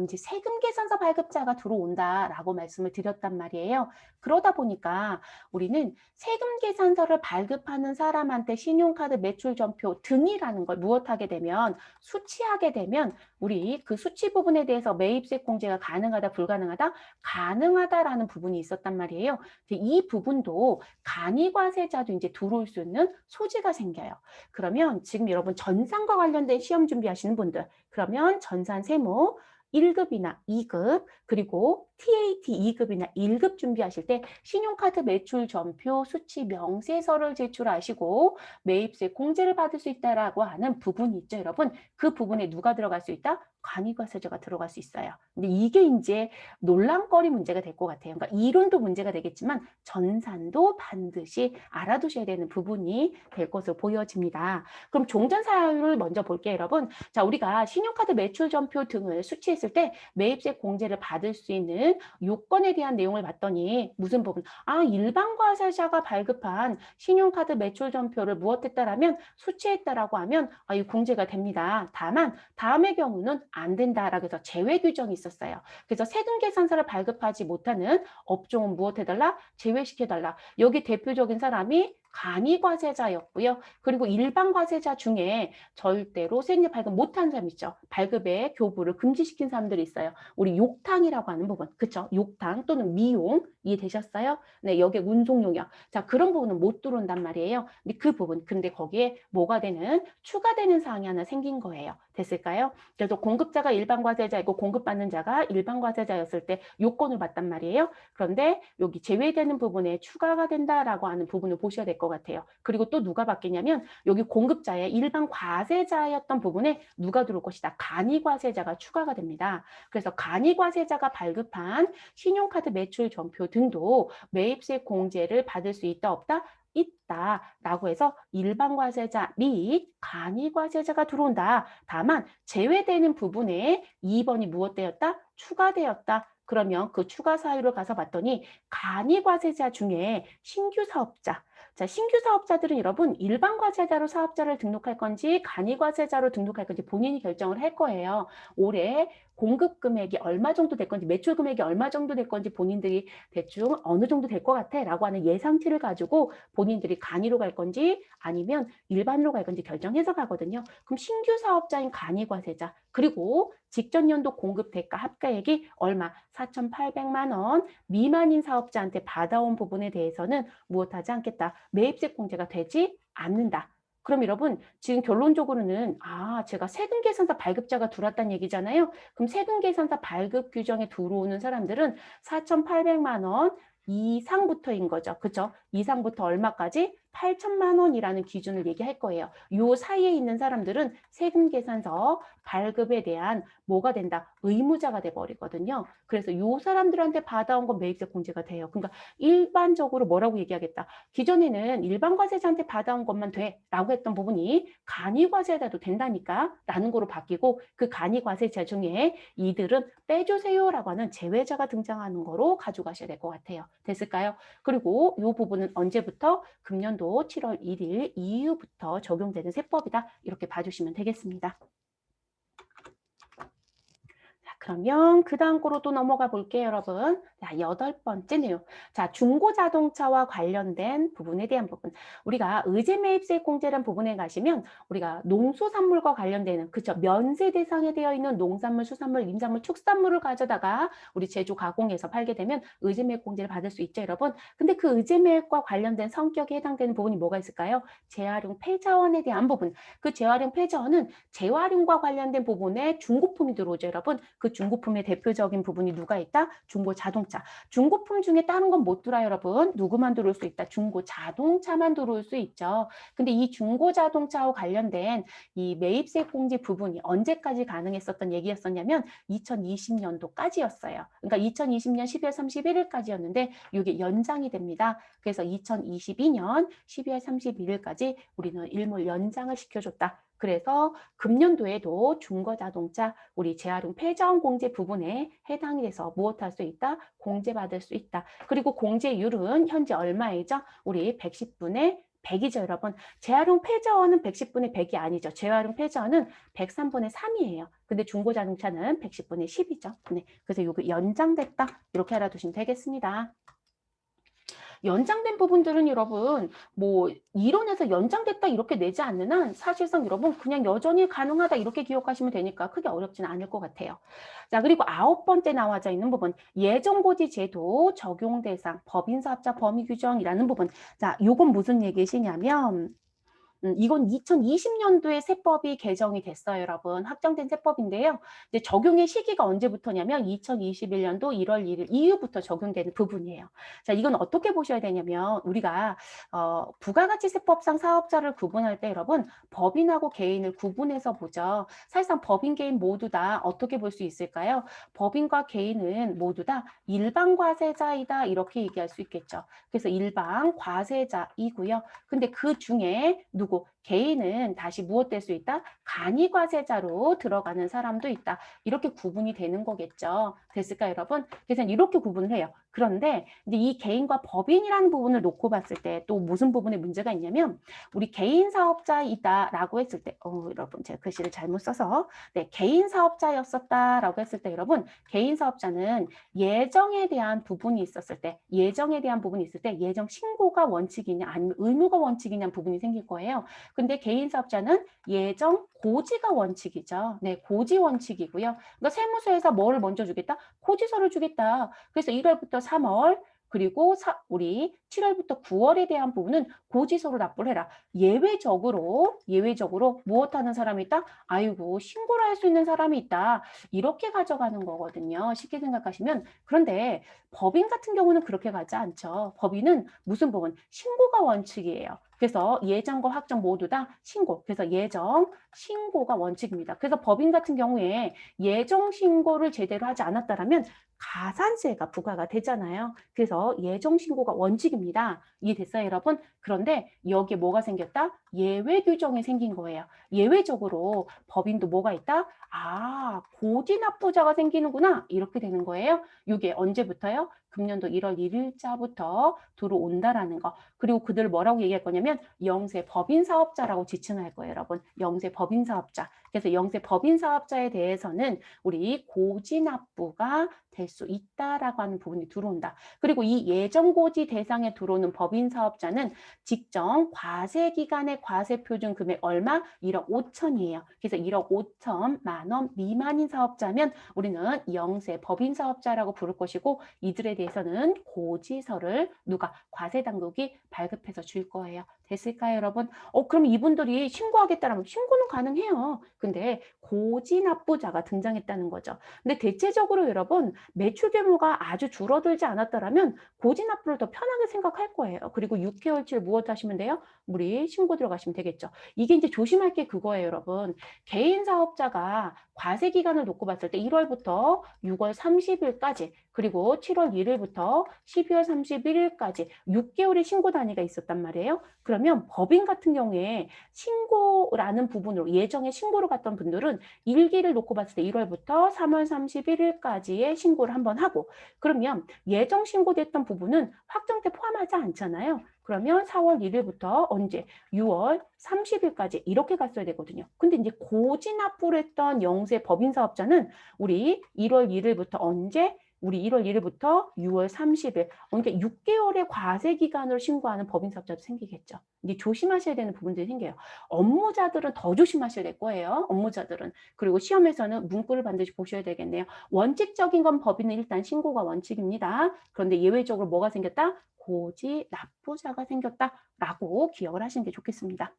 이제 세금계산서 발급자가 들어온다라고 말씀을 드렸단 말이에요. 그러다 보니까 우리는 세금계산서를 발급하는 사람한테 신용카드 매출전표 등이라는 걸 무엇하게 되면 수취하게 되면 우리 그 수취 부분에 대해서 매입세 공제가 가능하다, 불가능하다? 가능하다라는 부분이 있었단 말이에요. 이 부분도 간이과세자도 이제 들어올 수 있는 소지가 생겨요. 그러면 지금 여러분 전산과 관련된 시험 준비하시는 분들 그러면 전산세무 1급이나 2급 그리고 TAT 2급이나 1급 준비하실 때 신용카드 매출 전표 수취 명세서를 제출하시고 매입세 공제를 받을 수 있다라고 하는 부분이 있죠, 여러분. 그 부분에 누가 들어갈 수 있다? 간이과세자가 들어갈 수 있어요. 근데 이게 이제 논란거리 문제가 될 것 같아요. 그러니까 이론도 문제가 되겠지만 전산도 반드시 알아두셔야 되는 부분이 될 것으로 보여집니다. 그럼 종전사유를 먼저 볼게요, 여러분. 자, 우리가 신용카드 매출 전표 등을 수취했을 때 매입세 공제를 받을 수 있는 요건에 대한 내용을 봤더니 무슨 부분? 일반 과세자가 발급한 신용카드 매출 전표를 무엇했다라면 수취했다라고 하면 이 공제가 됩니다. 다만 다음의 경우는 안 된다라고 해서 제외 규정이 있었어요. 그래서 세금 계산서를 발급하지 못하는 업종은 무엇해달라? 제외시켜달라. 여기 대표적인 사람이 간이과세자였고요. 그리고 일반 과세자 중에 절대로 세금 발급 못한 사람 있죠. 발급의 교부를 금지시킨 사람들이 있어요. 우리 욕탕이라고 하는 부분. 그쵸? 욕탕 또는 미용 이해되셨어요? 네, 여기에 운송용역. 자, 그런 부분은 못 들어온단 말이에요. 근데 그 부분. 근데 거기에 뭐가 되는 추가되는 사항이 하나 생긴 거예요. 됐을까요? 그래서 공급자가 일반 과세자이고 공급받는 자가 일반 과세자였을 때 요건을 받단 말이에요. 그런데 여기 제외되는 부분에 추가가 된다라고 하는 부분을 보셔야 될 것 같아요. 그리고 또 누가 바뀌냐면 여기 공급자의 일반 과세자였던 부분에 누가 들어올 것이다. 간이과세자가 추가가 됩니다. 그래서 간이과세자가 발급한 신용카드 매출 전표 등도 매입세 공제를 받을 수 있다 없다? 있다라고 해서 일반 과세자 및 간이 과세자가 들어온다. 다만 제외되는 부분에 2번이 무엇되었다? 추가되었다. 그러면 그 추가 사유를 가서 봤더니 간이 과세자 중에 신규 사업자 자, 신규 사업자들은 여러분 일반 과세자로 사업자를 등록할 건지 간이 과세자로 등록할 건지 본인이 결정을 할 거예요. 올해 공급 금액이 얼마 정도 될 건지 매출 금액이 얼마 정도 될 건지 본인들이 대충 어느 정도 될 것 같아 라고 하는 예상치를 가지고 본인들이 간이로 갈 건지 아니면 일반으로 갈 건지 결정해서 가거든요. 그럼 신규 사업자인 간이 과세자 그리고 직전 연도 공급 대가 합가액이 얼마 4,800만 원 미만인 사업자한테 받아온 부분에 대해서는 무엇하지 않겠다. 매입세 공제가 되지 않는다. 그럼 여러분 지금 결론적으로는 제가 세금계산서 발급자가 들어왔다는 얘기잖아요. 그럼 세금계산서 발급 규정에 들어오는 사람들은 4,800만 원 이상부터인 거죠. 그렇죠? 이상부터 얼마까지? 8천만 원이라는 기준을 얘기할 거예요. 요 사이에 있는 사람들은 세금 계산서 발급에 대한 뭐가 된다? 의무자가 돼 버리거든요. 그래서 요 사람들한테 받아온 건 매입세 공제가 돼요. 그러니까 일반적으로 뭐라고 얘기하겠다. 기존에는 일반 과세자한테 받아온 것만 돼라고 했던 부분이 간이 과세자도 된다니까 라는 거로 바뀌고 그 간이 과세자 중에 이들은 빼주세요라고 하는 제외자가 등장하는 거로 가져가셔야 될 것 같아요. 됐을까요? 그리고 이 부분은 언제부터? 금년도 7월 1일 이후부터 적용되는 세법이다. 이렇게 봐주시면 되겠습니다. 그러면 그 다음 거로 또 넘어가 볼게요, 여러분. 자, 8번째 내용. 자, 중고자동차와 관련된 부분에 대한 부분. 우리가 의제매입세 공제란 부분에 가시면 우리가 농수산물과 관련되는, 그쵸, 면세 대상에 되어 있는 농산물, 수산물, 임산물, 축산물을 가져다가 우리 제조 가공해서 팔게 되면 의제매입 공제를 받을 수 있죠, 여러분. 근데 그 의제매입과 관련된 성격에 해당되는 부분이 뭐가 있을까요? 재활용 폐자원에 대한 부분. 그 재활용 폐자원은 재활용과 관련된 부분에 중고품이 들어오죠, 여러분. 그 중고품의 대표적인 부분이 누가 있다? 중고 자동차. 중고품 중에 다른 건 못 들어요, 여러분. 누구만 들어올 수 있다? 중고 자동차만 들어올 수 있죠. 근데 이 중고 자동차와 관련된 이 매입세 공제 부분이 언제까지 가능했었던 얘기였었냐면 2020년도까지였어요. 그러니까 2020년 12월 31일까지였는데 이게 연장이 됩니다. 그래서 2022년 12월 31일까지 우리는 일몰 연장을 시켜줬다. 그래서 금년도에도 중고자동차 우리 재활용 폐자원 공제 부분에 해당이 돼서 무엇할 수 있다? 공제받을 수 있다. 그리고 공제율은 현재 얼마이죠? 우리 110분의 100이죠, 여러분. 재활용 폐자원은 110분의 100이 아니죠. 재활용 폐자원은 103분의 3이에요. 근데 중고자동차는 110분의 10이죠. 네. 그래서 이거 연장됐다. 이렇게 알아두시면 되겠습니다. 연장된 부분들은 여러분 뭐 이론에서 연장됐다 이렇게 내지 않는 한 사실상 여러분 그냥 여전히 가능하다 이렇게 기억하시면 되니까 크게 어렵지는 않을 것 같아요. 자, 그리고 9번째 나와져 있는 부분 예정고지 제도 적용 대상 법인사업자 범위 규정이라는 부분. 자, 요건 무슨 얘기시냐면 이건 2020년도에 세법이 개정이 됐어요, 여러분. 확정된 세법인데요. 이제 적용의 시기가 언제부터냐면 2021년도 1월 1일 이후부터 적용되는 부분이에요. 자, 이건 어떻게 보셔야 되냐면 우리가 부가가치세법상 사업자를 구분할 때 여러분 법인하고 개인을 구분해서 보죠. 사실상 법인, 개인 모두 다 어떻게 볼 수 있을까요? 법인과 개인은 모두 다 일반 과세자이다 이렇게 얘기할 수 있겠죠. 그래서 일반 과세자이고요. 근데 그 중에 누구 개인은 다시 무엇 될 수 있다? 간이과세자로 들어가는 사람도 있다. 이렇게 구분이 되는 거겠죠. 됐을까요, 여러분? 그래서 이렇게 구분을 해요. 그런데 이제 이 개인과 법인이라는 부분을 놓고 봤을 때 또 무슨 부분에 문제가 있냐면 우리 개인 사업자이다라고 했을 때 여러분 제가 글씨를 잘못 써서 네, 개인 사업자였었다라고 했을 때 여러분 개인 사업자는 예정에 대한 부분이 있었을 때 예정에 대한 부분이 있을 때 예정 신고가 원칙이냐 아니면 의무가 원칙이냐 부분이 생길 거예요. 근데 개인 사업자는 예정 고지가 원칙이죠. 네, 고지 원칙이고요. 그러니까 세무서에서 뭐를 먼저 주겠다? 고지서를 주겠다. 그래서 1월부터 3월 그리고 우리 7월부터 9월에 대한 부분은 고지서로 납부를 해라. 예외적으로 무엇하는 사람이 있다? 아이고 신고를 할 수 있는 사람이 있다. 이렇게 가져가는 거거든요. 쉽게 생각하시면. 그런데 법인 같은 경우는 그렇게 가지 않죠. 법인은 무슨 부분? 신고가 원칙이에요. 그래서 예정과 확정 모두 다 신고. 그래서 예정, 신고가 원칙입니다. 그래서 법인 같은 경우에 예정 신고를 제대로 하지 않았다면 가산세가 부과가 되잖아요. 그래서 예정 신고가 원칙입니다. 이해됐어요, 여러분? 그런데 여기에 뭐가 생겼다? 예외 규정이 생긴 거예요. 예외적으로 법인도 뭐가 있다? 아, 고지납부자가 생기는구나. 이렇게 되는 거예요. 이게 언제부터요? 금년도 1월 1일자부터 들어온다라는 거. 그리고 그들 뭐라고 얘기할 거냐면 영세 법인 사업자라고 지칭할 거예요, 여러분. 영세 법인 사업자. 그래서 영세 법인 사업자에 대해서는 우리 고지납부가 될 수 있다라고 하는 부분이 들어온다. 그리고 이 예정고지 대상에 들어오는 법인 사업자는 직정 과세 기간의 과세 표준 금액 얼마? 1억 5천이에요. 그래서 1억 5천만 원 미만인 사업자면 우리는 영세 법인 사업자라고 부를 것이고 이들에 대해서는 고지서를 누가 과세 당국이 발급해서 줄 거예요. 됐을까요, 여러분? 그럼 이분들이 신고하겠다라면 신고는 가능해요. 근데 고지납부자가 등장했다는 거죠. 근데 대체적으로 여러분 매출 규모가 아주 줄어들지 않았더라면 고지납부를 더 편하게 생각할 거예요. 그리고 6개월치를 무엇 하시면 돼요? 우리 신고 들어가시면 되겠죠. 이게 이제 조심할 게 그거예요, 여러분. 개인 사업자가 과세 기간을 놓고 봤을 때 1월부터 6월 30일까지 그리고 7월 1일부터 12월 31일까지 6개월의 신고 단위가 있었단 말이에요. 그러면 법인 같은 경우에 신고라는 부분으로 예정에 신고를 갔던 분들은 일기를 놓고 봤을 때 1월부터 3월 31일까지의 신고를 한번 하고 그러면 예정 신고됐던 부분은 확정세 포함하지 않잖아요. 그러면 4월 1일부터 언제? 6월 30일까지 이렇게 갔어야 되거든요. 근데 이제 고지납부를 했던 영세 법인 사업자는 우리 1월 1일부터 언제? 우리 1월 1일부터 6월 30일, 그러니까 6개월의 과세 기간으로 신고하는 법인 사업자도 생기겠죠. 이제 조심하셔야 되는 부분들이 생겨요. 업무자들은 더 조심하셔야 될 거예요. 업무자들은. 그리고 시험에서는 문구를 반드시 보셔야 되겠네요. 원칙적인 건 법인은 일단 신고가 원칙입니다. 그런데 예외적으로 뭐가 생겼다? 고지 납부자가 생겼다라고 기억을 하시는 게 좋겠습니다.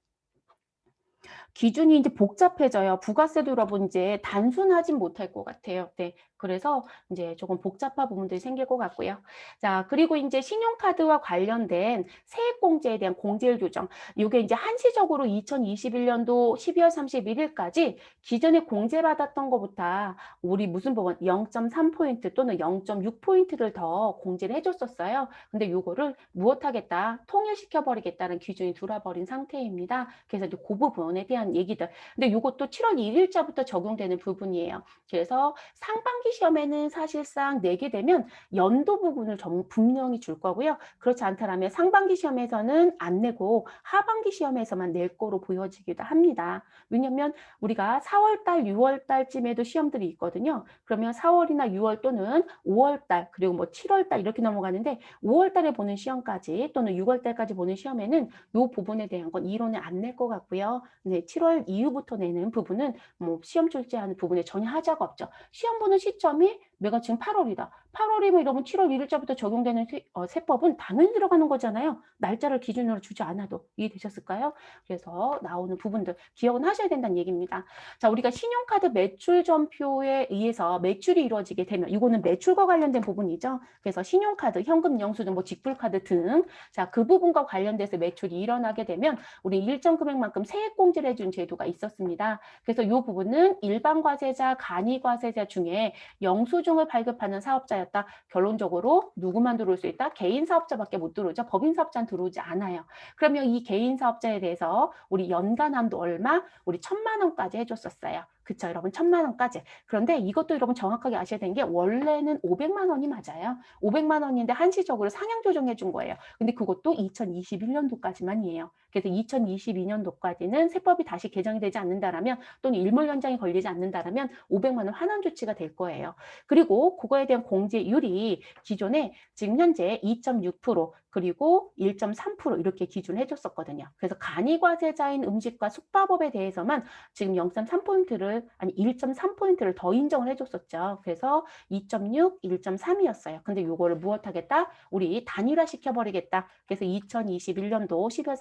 기준이 이제 복잡해져요. 부가세도 여러분 이제 단순하진 못할 것 같아요. 네. 그래서 이제 조금 복잡한 부분들이 생길 것 같고요. 자, 그리고 이제 신용카드와 관련된 세액공제에 대한 공제율 조정. 이게 이제 한시적으로 2021년도 12월 31일까지 기존에 공제받았던 것보다 우리 무슨 부분 0.3포인트 또는 0.6포인트를 더 공제를 해줬었어요. 근데 요거를 무엇하겠다? 통일시켜버리겠다는 기준이 들어버린 상태입니다. 그래서 이제 그 부분에 대한 얘기들. 근데 요것도 7월 1일자부터 적용되는 부분이에요. 그래서 상반기 시험에는 사실상 내게 되면 연도 부분을 분명히 줄 거고요. 그렇지 않다면 상반기 시험에서는 안 내고 하반기 시험에서만 낼 거로 보여지기도 합니다. 왜냐면 우리가 4월달, 6월달쯤에도 시험들이 있거든요. 그러면 4월이나 6월 또는 5월달 그리고 뭐 7월달 이렇게 넘어가는데 5월달에 보는 시험까지 또는 6월달까지 보는 시험에는 이 부분에 대한 건 이론에 안 낼 것 같고요. 네, 7월 이후부터 내는 부분은 뭐 시험 출제하는 부분에 전혀 하자가 없죠. 시험 보는 시점이 내가 지금 8월이다. 8월이면 이러면 7월 1일자부터 적용되는 세법은 당연히 들어가는 거잖아요. 날짜를 기준으로 주지 않아도. 이해되셨을까요? 그래서 나오는 부분들 기억은 하셔야 된다는 얘기입니다. 자, 우리가 신용카드 매출 전표에 의해서 매출이 이루어지게 되면 이거는 매출과 관련된 부분이죠. 그래서 신용카드, 현금 영수증, 뭐 직불카드 등 자, 그 부분과 관련돼서 매출이 일어나게 되면 우리 일정 금액만큼 세액공제를 해준 제도가 있었습니다. 그래서 이 부분은 일반 과세자, 간이 과세자 중에 영수증을 발급하는 사업자였다. 결론적으로 누구만 들어올 수 있다? 개인 사업자밖에 못 들어오죠. 법인 사업자는 들어오지 않아요. 그러면 이 개인 사업자에 대해서 우리 연간 한도 얼마? 우리 1,000만 원까지 해줬었어요. 그쵸, 여러분 1,000만 원까지. 그런데 이것도 여러분 정확하게 아셔야 되는 게 원래는 500만 원이 맞아요. 500만 원인데 한시적으로 상향 조정해 준 거예요. 근데 그것도 2021년도까지만이에요. 그래서 2022년도까지는 세법이 다시 개정이 되지 않는다라면 또는 일몰 연장이 걸리지 않는다라면 500만 원 환원 조치가 될 거예요. 그리고 그거에 대한 공제율이 기존에 지금 현재 2.6% 그리고 1.3% 이렇게 기준해 줬었거든요. 그래서 간이과세자인 음식과 숙박업에 대해서만 지금 0.3포인트를 아니 1.3포인트를 더 인정을 해줬었죠. 그래서 2.6, 1.3이었어요. 근데 요거를 무엇하겠다? 우리 단일화 시켜버리겠다. 그래서 2021년도 12월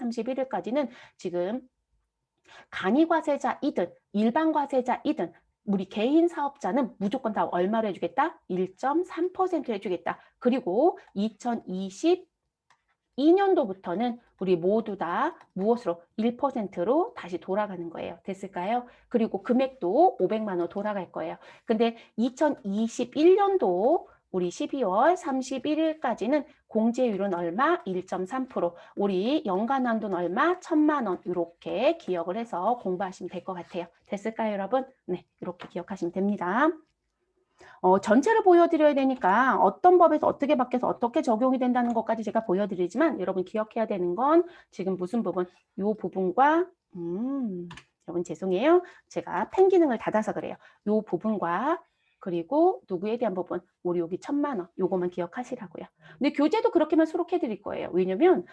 31일까지는 지금 간이과세자이든 일반 과세자이든 우리 개인 사업자는 무조건 다 얼마로 해주겠다? 1.3% 해주겠다. 그리고 2022년도부터는 우리 모두 다 무엇으로? 1%로 다시 돌아가는 거예요. 됐을까요? 그리고 금액도 500만 원 돌아갈 거예요. 근데 2021년도 우리 12월 31일까지는 공제율은 얼마? 1.3%. 우리 연간 한도는 얼마? 1,000만 원. 이렇게 기억을 해서 공부하시면 될 것 같아요. 됐을까요, 여러분? 네, 이렇게 기억하시면 됩니다. 전체를 보여드려야 되니까 어떤 법에서 어떻게 바뀌어서 어떻게 적용이 된다는 것까지 제가 보여드리지만 여러분 기억해야 되는 건 지금 무슨 부분? 이 부분과 여러분 죄송해요. 제가 펜 기능을 닫아서 그래요. 이 부분과 그리고 누구에 대한 부분? 우리 여기 1,000만 원. 요거만 기억하시라고요. 근데 교재도 그렇게만 수록해 드릴 거예요. 왜냐면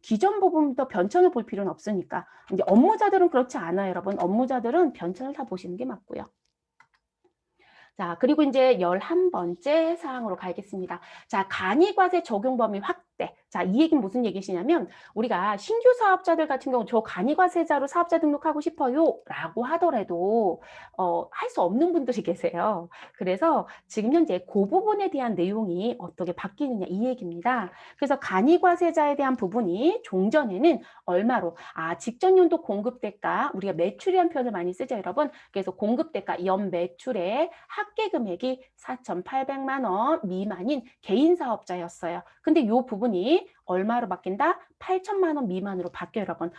기존 부분부터 변천을 볼 필요는 없으니까. 이제 업무자들은 그렇지 않아요, 여러분. 업무자들은 변천을 다 보시는 게 맞고요. 자, 그리고 이제 11번째 사항으로 가겠습니다. 자, 간이과세 적용 범위 확대. 자, 이 얘기는 무슨 얘기시냐면 우리가 신규 사업자들 같은 경우 저 간이과세자로 사업자 등록하고 싶어요 라고 하더라도 할 수 없는 분들이 계세요. 그래서 지금 현재 그 부분에 대한 내용이 어떻게 바뀌느냐 이 얘기입니다. 그래서 간이과세자에 대한 부분이 종전에는 얼마로 직전 연도 공급대가 우리가 매출이라는 표현을 많이 쓰죠 여러분. 그래서 공급대가 연 매출의 합계 금액이 4,800만 원 미만인 개인 사업자였어요. 근데 이 부분이 얼마로 바뀐다? 8천만 원 미만으로 바뀌어요, 여러분.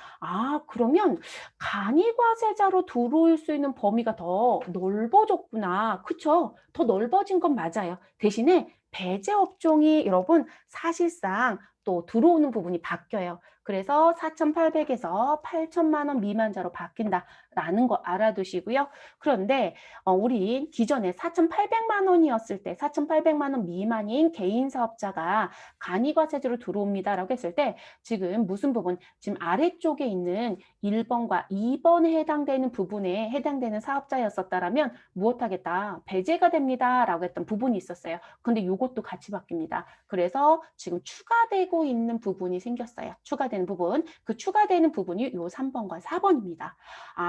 그러면 간이과세자로 들어올 수 있는 범위가 더 넓어졌구나. 그쵸? 더 넓어진 건 맞아요. 대신에 배제 업종이 여러분 사실상 또 들어오는 부분이 바뀌어요. 그래서 4,800에서 8천만 원 미만자로 바뀐다라는 거 알아두시고요. 그런데 우리 기존에 4,800만 원이었을 때 4,800만 원 미만인 개인 사업자가 간이과세제로 들어옵니다라고 했을 때 지금 무슨 부분? 지금 아래쪽에 있는 1번과 2번에 해당되는 부분에 해당되는 사업자였었다라면 무엇하겠다? 배제가 됩니다라고 했던 부분이 있었어요. 근데 이것도 같이 바뀝니다. 그래서 지금 추가되고 있는 부분이 생겼어요. 추가되는 부분. 그 추가되는 부분이 요 3번과 4번입니다.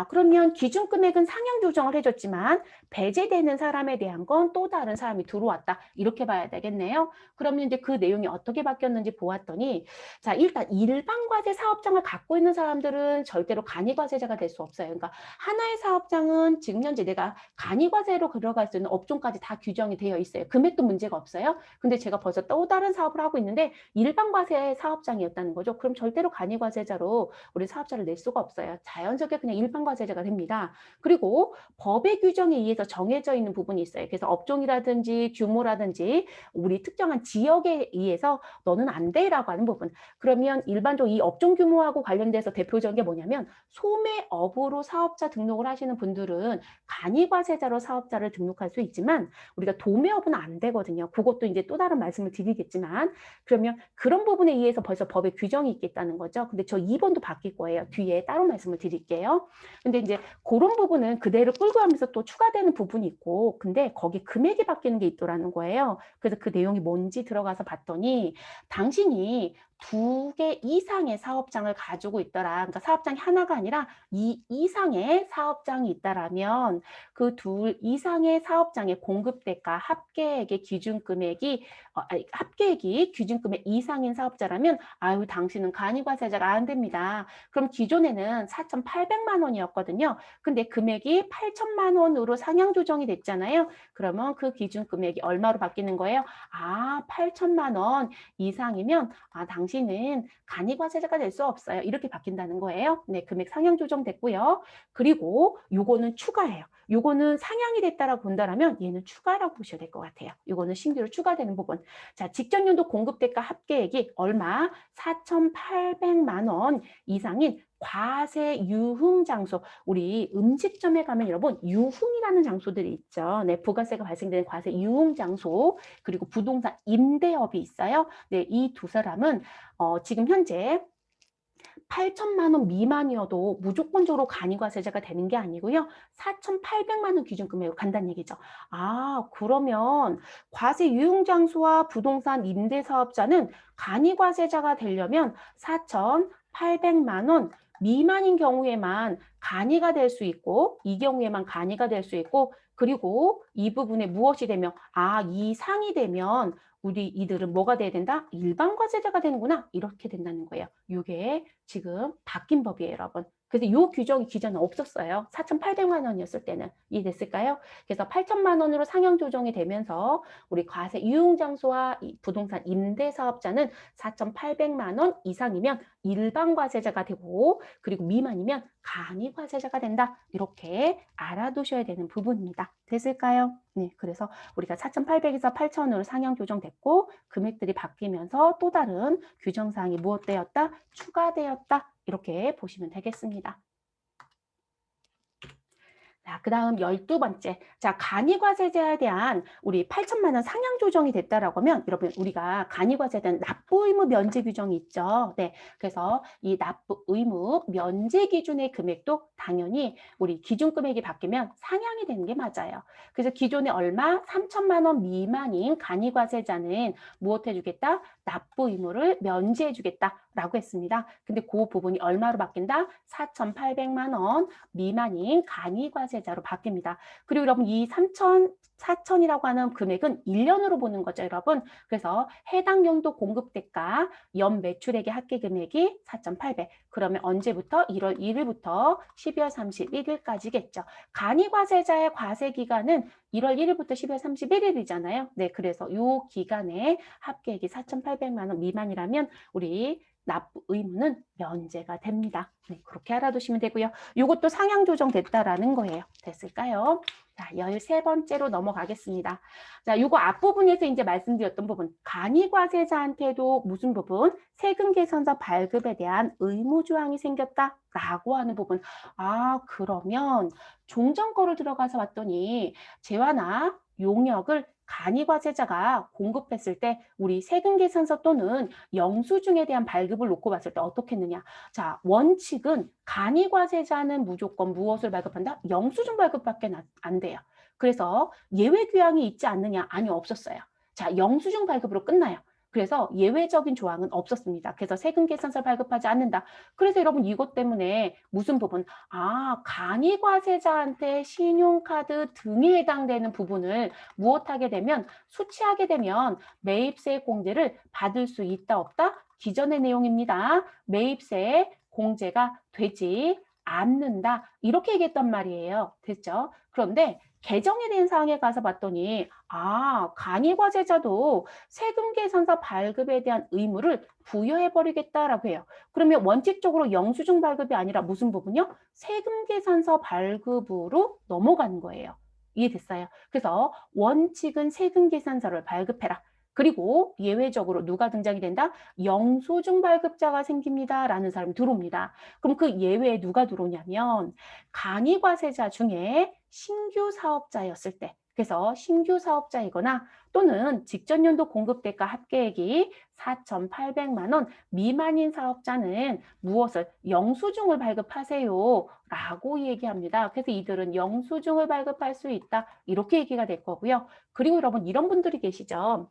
그러면 기준 금액은 상향 조정을 해줬지만 배제되는 사람에 대한 건 또 다른 사람이 들어왔다. 이렇게 봐야 되겠네요. 그러면 이제 그 내용이 어떻게 바뀌었는지 보았더니 자, 일단 일반과세 사업장을 갖고 있는 사람들은 절대로 간이과세자가 될 수 없어요. 그러니까 하나의 사업장은 지금 현재 내가 간이과세로 들어갈 수 있는 업종까지 다 규정이 되어 있어요. 금액도 문제가 없어요. 근데 제가 벌써 또 다른 사업을 하고 있는데 일반과세 사업장이었다는 거죠. 그럼 절대로 간이과세자로 우리 사업자를 낼 수가 없어요. 자연스럽게 그냥 일반과세자가 됩니다. 그리고 법의 규정에 의해서 정해져 있는 부분이 있어요. 그래서 업종이라든지 규모라든지 우리 특정한 지역에 의해서 너는 안 돼라고 하는 부분. 그러면 일반적으로 이 업종 규모하고 관련돼서 대표적인 게 뭐냐면 소매업으로 사업자 등록을 하시는 분들은 간이과세자로 사업자를 등록할 수 있지만 우리가 도매업은 안 되거든요. 그것도 이제 또 다른 말씀을 드리겠지만 그러면 그런 부분에 의해서 벌써 법에 규정이 있겠다는 거죠. 근데 저 2번도 바뀔 거예요. 뒤에 따로 말씀을 드릴게요. 근데 이제 그런 부분은 그대로 끌고 가면서 또 추가되는 부분이 있고 근데 거기 금액이 바뀌는 게 있더라는 거예요. 그래서 그 내용이 뭔지 들어가서 봤더니 당신이 2개 이상의 사업장을 가지고 있더라. 그러니까 사업장이 하나가 아니라 2 이상의 사업장이 있다라면 그 2 이상의 사업장의 공급대가 합계액의 기준 금액이 합계액이 기준 금액 이상인 사업자라면 아유 당신은 간이과세자가 안 됩니다. 그럼 기존에는 4,800만 원이었거든요. 근데 금액이 8천만 원으로 상향 조정이 됐잖아요. 그러면 그 기준 금액이 얼마로 바뀌는 거예요? 8천만 원 이상이면 당신은 간이과세자가 될 수 없어요. 이렇게 바뀐다는 거예요. 네, 금액 상향 조정됐고요. 그리고 요거는 추가예요. 요거는 상향이 됐다라고 본다라면 얘는 추가라고 보셔야 될 것 같아요. 요거는 신규로 추가되는 부분. 자, 직전 연도 공급대가 합계액이 얼마? 4,800만 원 이상인 과세 유흥 장소. 우리 음식점에 가면 여러분 유흥이라는 장소들이 있죠. 네, 부가세가 발생되는 과세 유흥 장소 그리고 부동산 임대업이 있어요. 네, 이 두 사람은 지금 현재 8천만 원 미만이어도 무조건적으로 간이과세자가 되는 게 아니고요. 4,800만 원 기준 금액으로 간다는 얘기죠. 그러면 과세 유흥장소와 부동산 임대사업자는 간이과세자가 되려면 4,800만 원 미만인 경우에만 간이가 될 수 있고 이 경우에만 간이가 될 수 있고 그리고 이 부분에 무엇이 되면 이상이 되면 우리 이들은 뭐가 돼야 된다? 일반 과세자가 되는구나. 이렇게 된다는 거예요. 이게 지금 바뀐 법이에요, 여러분. 그래서 이 규정이 기존에 없었어요. 4,800만 원이었을 때는. 이해됐을까요? 그래서 8천만 원으로 상향 조정이 되면서 우리 과세 유흥장소와 부동산 임대사업자는 4,800만 원 이상이면 일반 과세자가 되고 그리고 미만이면 간이 과세자가 된다. 이렇게 알아두셔야 되는 부분입니다. 됐을까요? 네, 그래서 우리가 4,800에서 8,000으로 상향 조정됐고 금액들이 바뀌면서 또 다른 규정사항이 무엇되었다? 추가되었다. 이렇게 보시면 되겠습니다. 자, 그다음 12번째. 자, 간이과세자에 대한 우리 8천만 원 상향 조정이 됐다라고 하면 여러분 우리가 간이과세에 대한 납부 의무 면제 규정이 있죠. 네. 그래서 이 납부 의무 면제 기준의 금액도 당연히 우리 기준 금액이 바뀌면 상향이 되는 게 맞아요. 그래서 기존에 얼마 3천만 원 미만인 간이과세자는 무엇 해주겠다? 납부 의무를 면제해 주겠다라고 했습니다. 근데 그 부분이 얼마로 바뀐다? 4,800만 원 미만인 간이과세자로 바뀝니다. 그리고 여러분 이 4천이라고 하는 금액은 1년으로 보는 거죠, 여러분. 그래서 해당 연도 공급대가 연 매출액의 합계 금액이 4,800. 그러면 언제부터? 1월 1일부터 12월 31일까지겠죠. 간이과세자의 과세 기간은 1월 1일부터 12월 31일이잖아요. 네, 그래서 이 기간에 합계액이 4,800만 원 미만이라면 우리 납부 의무는 면제가 됩니다. 네, 그렇게 알아두시면 되고요. 이것도 상향 조정됐다라는 거예요. 됐을까요? 자, 13번째로 넘어가겠습니다. 자, 이거 앞부분에서 이제 말씀드렸던 부분. 간이과세자한테도 무슨 부분? 세금 계산서 발급에 대한 의무 조항이 생겼다라고 하는 부분. 아, 그러면 종전거를 들어가서 봤더니 재화나 용역을 간이과세자가 공급했을 때 우리 세금 계산서 또는 영수증에 대한 발급을 놓고 봤을 때 어떻게 했느냐. 자, 원칙은 간이과세자는 무조건 무엇을 발급한다? 영수증 발급밖에 안 돼요. 그래서 예외 규양이 있지 않느냐? 아니, 없었어요. 자, 영수증 발급으로 끝나요. 그래서 예외적인 조항은 없었습니다. 그래서 세금 계산서 발급하지 않는다. 그래서 여러분 이것 때문에 무슨 부분? 아, 간이과세자한테 신용카드 등에 해당되는 부분을 무엇하게 되면 수취하게 되면 매입세 공제를 받을 수 있다 없다? 기존의 내용입니다. 매입세 공제가 되지 않는다. 이렇게 얘기했단 말이에요. 됐죠? 그런데 개정에 대한 사항에 가서 봤더니 아, 간이과세자도 세금 계산서 발급에 대한 의무를 부여해버리겠다라고 해요. 그러면 원칙적으로 영수증 발급이 아니라 무슨 부분이요? 세금 계산서 발급으로 넘어가는 거예요. 이해됐어요? 그래서 원칙은 세금 계산서를 발급해라. 그리고 예외적으로 누가 등장이 된다? 영수증 발급자가 생깁니다. 라는 사람이 들어옵니다. 그럼 그 예외에 누가 들어오냐면 간이과세자 중에 신규 사업자였을 때 그래서 신규 사업자이거나 또는 직전 연도 공급대가 합계액이 4,800만 원 미만인 사업자는 무엇을? 영수증을 발급하세요. 라고 얘기합니다. 그래서 이들은 영수증을 발급할 수 있다. 이렇게 얘기가 될 거고요. 그리고 여러분 이런 분들이 계시죠.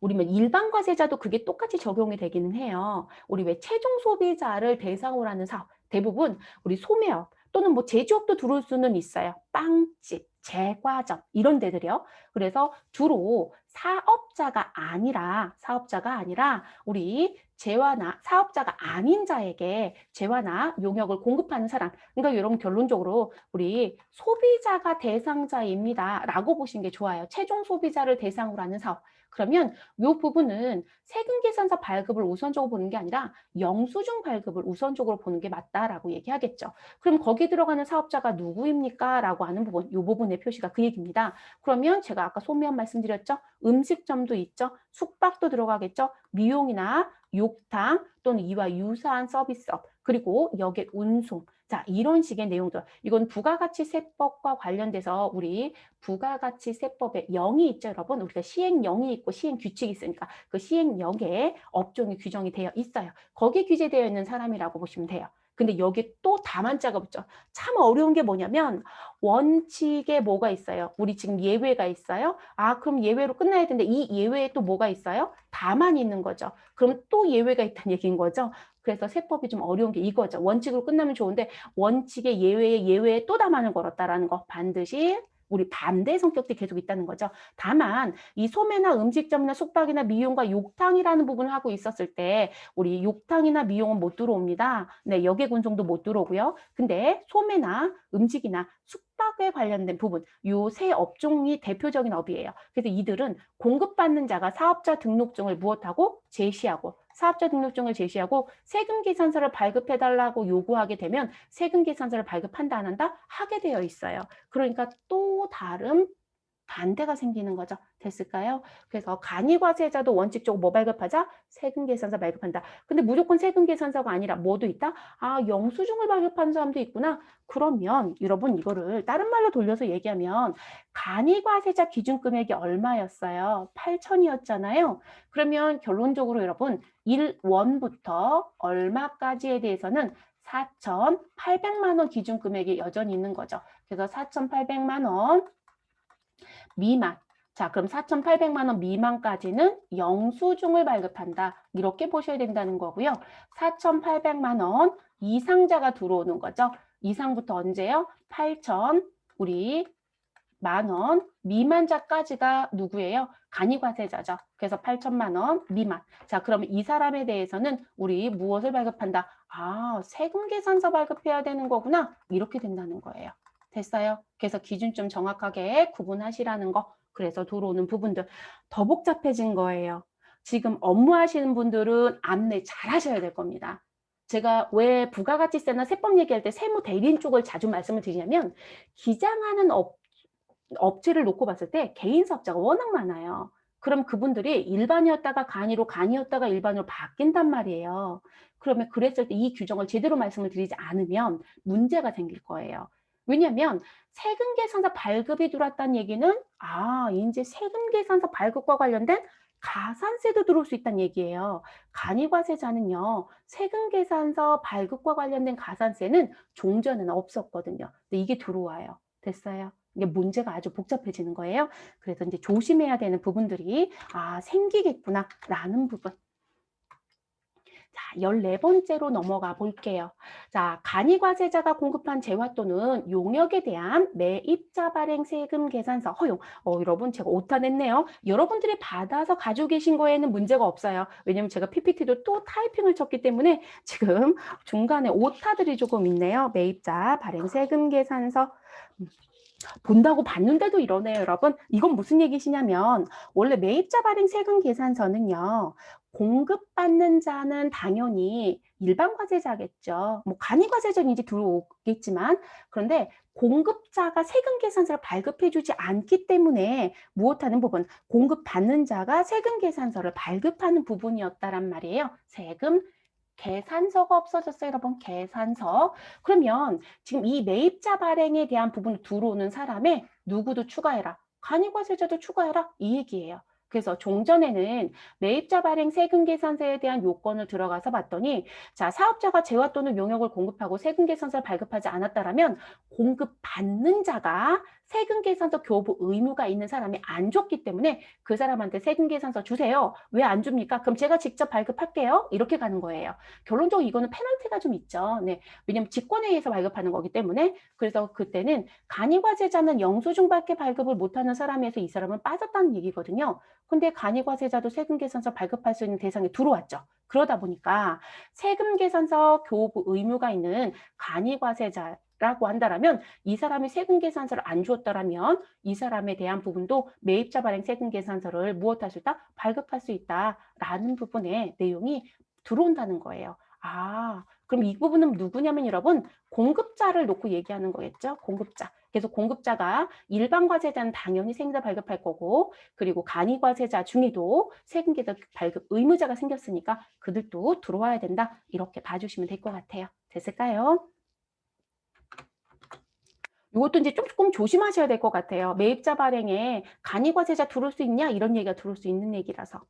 우리 뭐 일반 과세자도 그게 똑같이 적용이 되기는 해요. 우리 왜 최종 소비자를 대상으로 하는 사업 대부분 우리 소매업 또는 뭐 제조업도 들어올 수는 있어요. 빵집, 제과점 이런 데들이요. 그래서 주로 사업자가 아니라 우리 재화나 사업자가 아닌 자에게 재화나 용역을 공급하는 사람. 그러니까 여러분 결론적으로 우리 소비자가 대상자입니다라고 보시는 게 좋아요. 최종 소비자를 대상으로 하는 사업. 그러면 이 부분은 세금 계산서 발급을 우선적으로 보는 게 아니라 영수증 발급을 우선적으로 보는 게 맞다라고 얘기하겠죠. 그럼 거기 들어가는 사업자가 누구입니까? 라고 하는 부분, 이 부분의 표시가 그 얘기입니다. 그러면 제가 아까 소매업 말씀드렸죠? 음식점도 있죠? 숙박도 들어가겠죠? 미용이나 욕탕 또는 이와 유사한 서비스업, 그리고 여객 운송. 자, 이런 식의 내용들. 이건 부가가치세법과 관련돼서 우리 부가가치세법에 영이 있죠, 여러분. 우리가 시행령이 있고 시행규칙이 있으니까 그 시행령에 업종이 규정이 되어 있어요. 거기에 규제되어 있는 사람이라고 보시면 돼요. 근데 여기 또 다만자가 붙죠. 참 어려운 게 뭐냐면 원칙에 뭐가 있어요? 우리 지금 예외가 있어요? 아, 그럼 예외로 끝나야 되는데 이 예외에 또 뭐가 있어요? 다만 있는 거죠. 그럼 또 예외가 있다는 얘기인 거죠. 그래서 세법이 좀 어려운 게 이거죠. 원칙으로 끝나면 좋은데 원칙의 예외에 또 다만을 걸었다라는 거 반드시 우리 반대 성격들이 계속 있다는 거죠. 다만 이 소매나 음식점이나 숙박이나 미용과 욕탕이라는 부분을 하고 있었을 때 우리 욕탕이나 미용은 못 들어옵니다. 네, 여객운송도 못 들어오고요. 근데 소매나 음식이나 숙박에 관련된 부분, 요 세 업종이 대표적인 업이에요. 그래서 이들은 공급받는 자가 사업자 등록증을 무엇하고 제시하고 사업자 등록증을 제시하고 세금 계산서를 발급해달라고 요구하게 되면 세금 계산서를 발급한다 안 한다? 하게 되어 있어요. 그러니까 또 다른 반대가 생기는 거죠. 됐을까요? 그래서 간이과세자도 원칙적으로 뭐 발급하자? 세금계산서 발급한다. 근데 무조건 세금계산서가 아니라 뭐도 있다? 아, 영수증을 발급하는 사람도 있구나. 그러면 여러분 이거를 다른 말로 돌려서 얘기하면 간이과세자 기준금액이 얼마였어요? 8천이었잖아요. 그러면 결론적으로 여러분 1원부터 얼마까지에 대해서는 4,800만 원 기준금액이 여전히 있는 거죠. 그래서 4,800만 원 미만. 자, 그럼 4,800만 원 미만까지는 영수증을 발급한다. 이렇게 보셔야 된다는 거고요. 4,800만 원 이상자가 들어오는 거죠. 이상부터 언제요? 8,000 우리 만원 미만자까지가 누구예요? 간이과세자죠. 그래서 8천만 원 미만. 자, 그러면 이 사람에 대해서는 우리 무엇을 발급한다? 아, 세금계산서 발급해야 되는 거구나. 이렇게 된다는 거예요. 됐어요? 그래서 기준 좀 정확하게 구분하시라는 거. 그래서 들어오는 부분들 더 복잡해진 거예요. 지금 업무하시는 분들은 안내 잘 하셔야 될 겁니다. 제가 왜 부가가치세나 세법 얘기할 때 세무 대리인 쪽을 자주 말씀을 드리냐면 기장하는 업체를 놓고 봤을 때 개인 사업자가 워낙 많아요. 그럼 그분들이 일반이었다가 간이로, 간이었다가 일반으로 바뀐단 말이에요. 그러면 그랬을 때 이 규정을 제대로 말씀을 드리지 않으면 문제가 생길 거예요. 왜냐하면 세금계산서 발급이 들어왔다는 얘기는 이제 세금계산서 발급과 관련된 가산세도 들어올 수 있다는 얘기예요. 간이과세자는요. 세금계산서 발급과 관련된 가산세는 종전에는 없었거든요. 근데 이게 들어와요. 됐어요? 이게 문제가 아주 복잡해지는 거예요. 그래서 이제 조심해야 되는 부분들이 생기겠구나라는 부분. 자, 14번째로 넘어가 볼게요. 자, 간이과세자가 공급한 재화 또는 용역에 대한 매입자 발행 세금 계산서 허용. 여러분 제가 오타 냈네요. 여러분들이 받아서 가지고 계신 거에는 문제가 없어요. 왜냐면 제가 PPT도 또 타이핑을 쳤기 때문에 지금 중간에 오타들이 조금 있네요. 매입자 발행 세금 계산서. 본다고 봤는데도 이러네요, 여러분. 이건 무슨 얘기시냐면 원래 매입자 발행 세금 계산서는요. 공급받는 자는 당연히 일반 과세자겠죠. 뭐 간이 과세자는 이제 들어오겠지만 그런데 공급자가 세금 계산서를 발급해 주지 않기 때문에 무엇하는 부분, 공급받는 자가 세금 계산서를 발급하는 부분이었다란 말이에요. 세금 계산서가 없어졌어요, 여러분. 계산서. 그러면 지금 이 매입자 발행에 대한 부분을 들어오는 사람에 누구도 추가해라. 간이과세자도 추가해라. 이 얘기예요. 그래서 종전에는 매입자 발행 세금 계산서에 대한 요건을 들어가서 봤더니 자, 사업자가 재화 또는 용역을 공급하고 세금 계산서를 발급하지 않았다라면 공급받는 자가 세금 계산서 교부 의무가 있는 사람이 안 줬기 때문에 그 사람한테 세금 계산서 주세요. 왜 안 줍니까? 그럼 제가 직접 발급할게요. 이렇게 가는 거예요. 결론적으로 이거는 페널티가 좀 있죠. 네. 왜냐면 직권에 의해서 발급하는 거기 때문에 그래서 그때는 간이과세자는 영수증밖에 발급을 못하는 사람에서 이 사람은 빠졌다는 얘기거든요. 근데 간이과세자도 세금계산서 발급할 수 있는 대상에 들어왔죠. 그러다 보니까 세금계산서 교부 의무가 있는 간이과세자라고 한다면 이 사람이 세금계산서를 안 주었다면 이 사람에 대한 부분도 매입자 발행 세금계산서를 무엇할 수 있다? 발급할 수 있다라는 부분의 내용이 들어온다는 거예요. 그럼 이 부분은 누구냐면 여러분 공급자를 놓고 얘기하는 거겠죠. 공급자. 그래서 공급자가 일반 과세자는 당연히 세금자 발급할 거고 그리고 간이 과세자 중에도 세금계산 발급 의무자가 생겼으니까 그들도 들어와야 된다. 이렇게 봐주시면 될 것 같아요. 됐을까요? 이것도 이제 조금 조심하셔야 될 것 같아요. 매입자 발행에 간이과세자 들어올 수 있냐? 이런 얘기가 들어올 수 있는 얘기라서.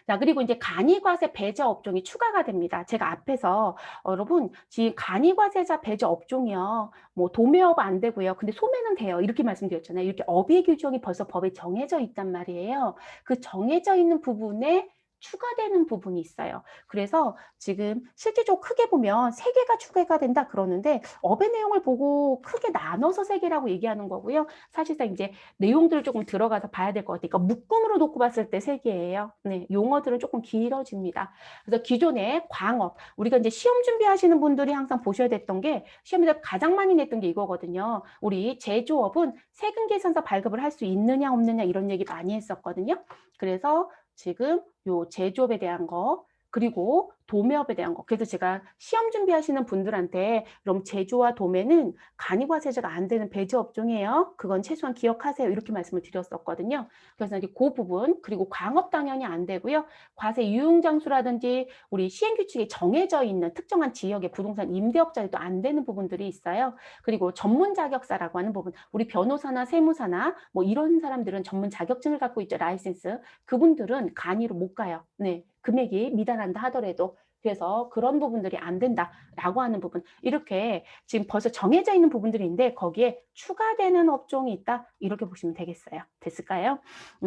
자, 그리고 이제 간이과세 배제 업종이 추가가 됩니다. 제가 앞에서 여러분 지금 간이과세자 배제 업종이요. 뭐 도매업 안 되고요. 근데 소매는 돼요. 이렇게 말씀드렸잖아요. 이렇게 업의 규정이 벌써 법에 정해져 있단 말이에요. 그 정해져 있는 부분에 추가되는 부분이 있어요. 그래서 지금 실질적으로 크게 보면 3개가 추가가 된다 그러는데 업의 내용을 보고 크게 나눠서 3개라고 얘기하는 거고요. 사실상 이제 내용들을 조금 들어가서 봐야 될 것 같아요. 그러니까 묶음으로 놓고 봤을 때 3개예요. 네, 용어들은 조금 길어집니다. 그래서 기존의 광업, 우리가 이제 시험 준비하시는 분들이 항상 보셔야 됐던 게 시험에서 가장 많이 냈던 게 이거거든요. 우리 제조업은 세금 계산서 발급을 할 수 있느냐 없느냐 이런 얘기 많이 했었거든요. 그래서 지금 요 제조업에 대한 거 그리고 도매업에 대한 거. 그래서 제가 시험 준비하시는 분들한테 그럼 제조와 도매는 간이과세자가 안 되는 배제 업종이에요. 그건 최소한 기억하세요. 이렇게 말씀을 드렸었거든요. 그래서 이제 그 부분, 그리고 광업 당연히 안 되고요. 과세 유흥장수라든지 우리 시행규칙에 정해져 있는 특정한 지역의 부동산 임대업자들도 안 되는 부분들이 있어요. 그리고 전문 자격사라고 하는 부분, 우리 변호사나 세무사나 뭐 이런 사람들은 전문 자격증을 갖고 있죠. 라이센스. 그분들은 간이로 못 가요. 네. 금액이 미달한다 하더라도. 그래서 그런 부분들이 안 된다라고 하는 부분. 이렇게 지금 벌써 정해져 있는 부분들인데 거기에 추가되는 업종이 있다. 이렇게 보시면 되겠어요. 됐을까요?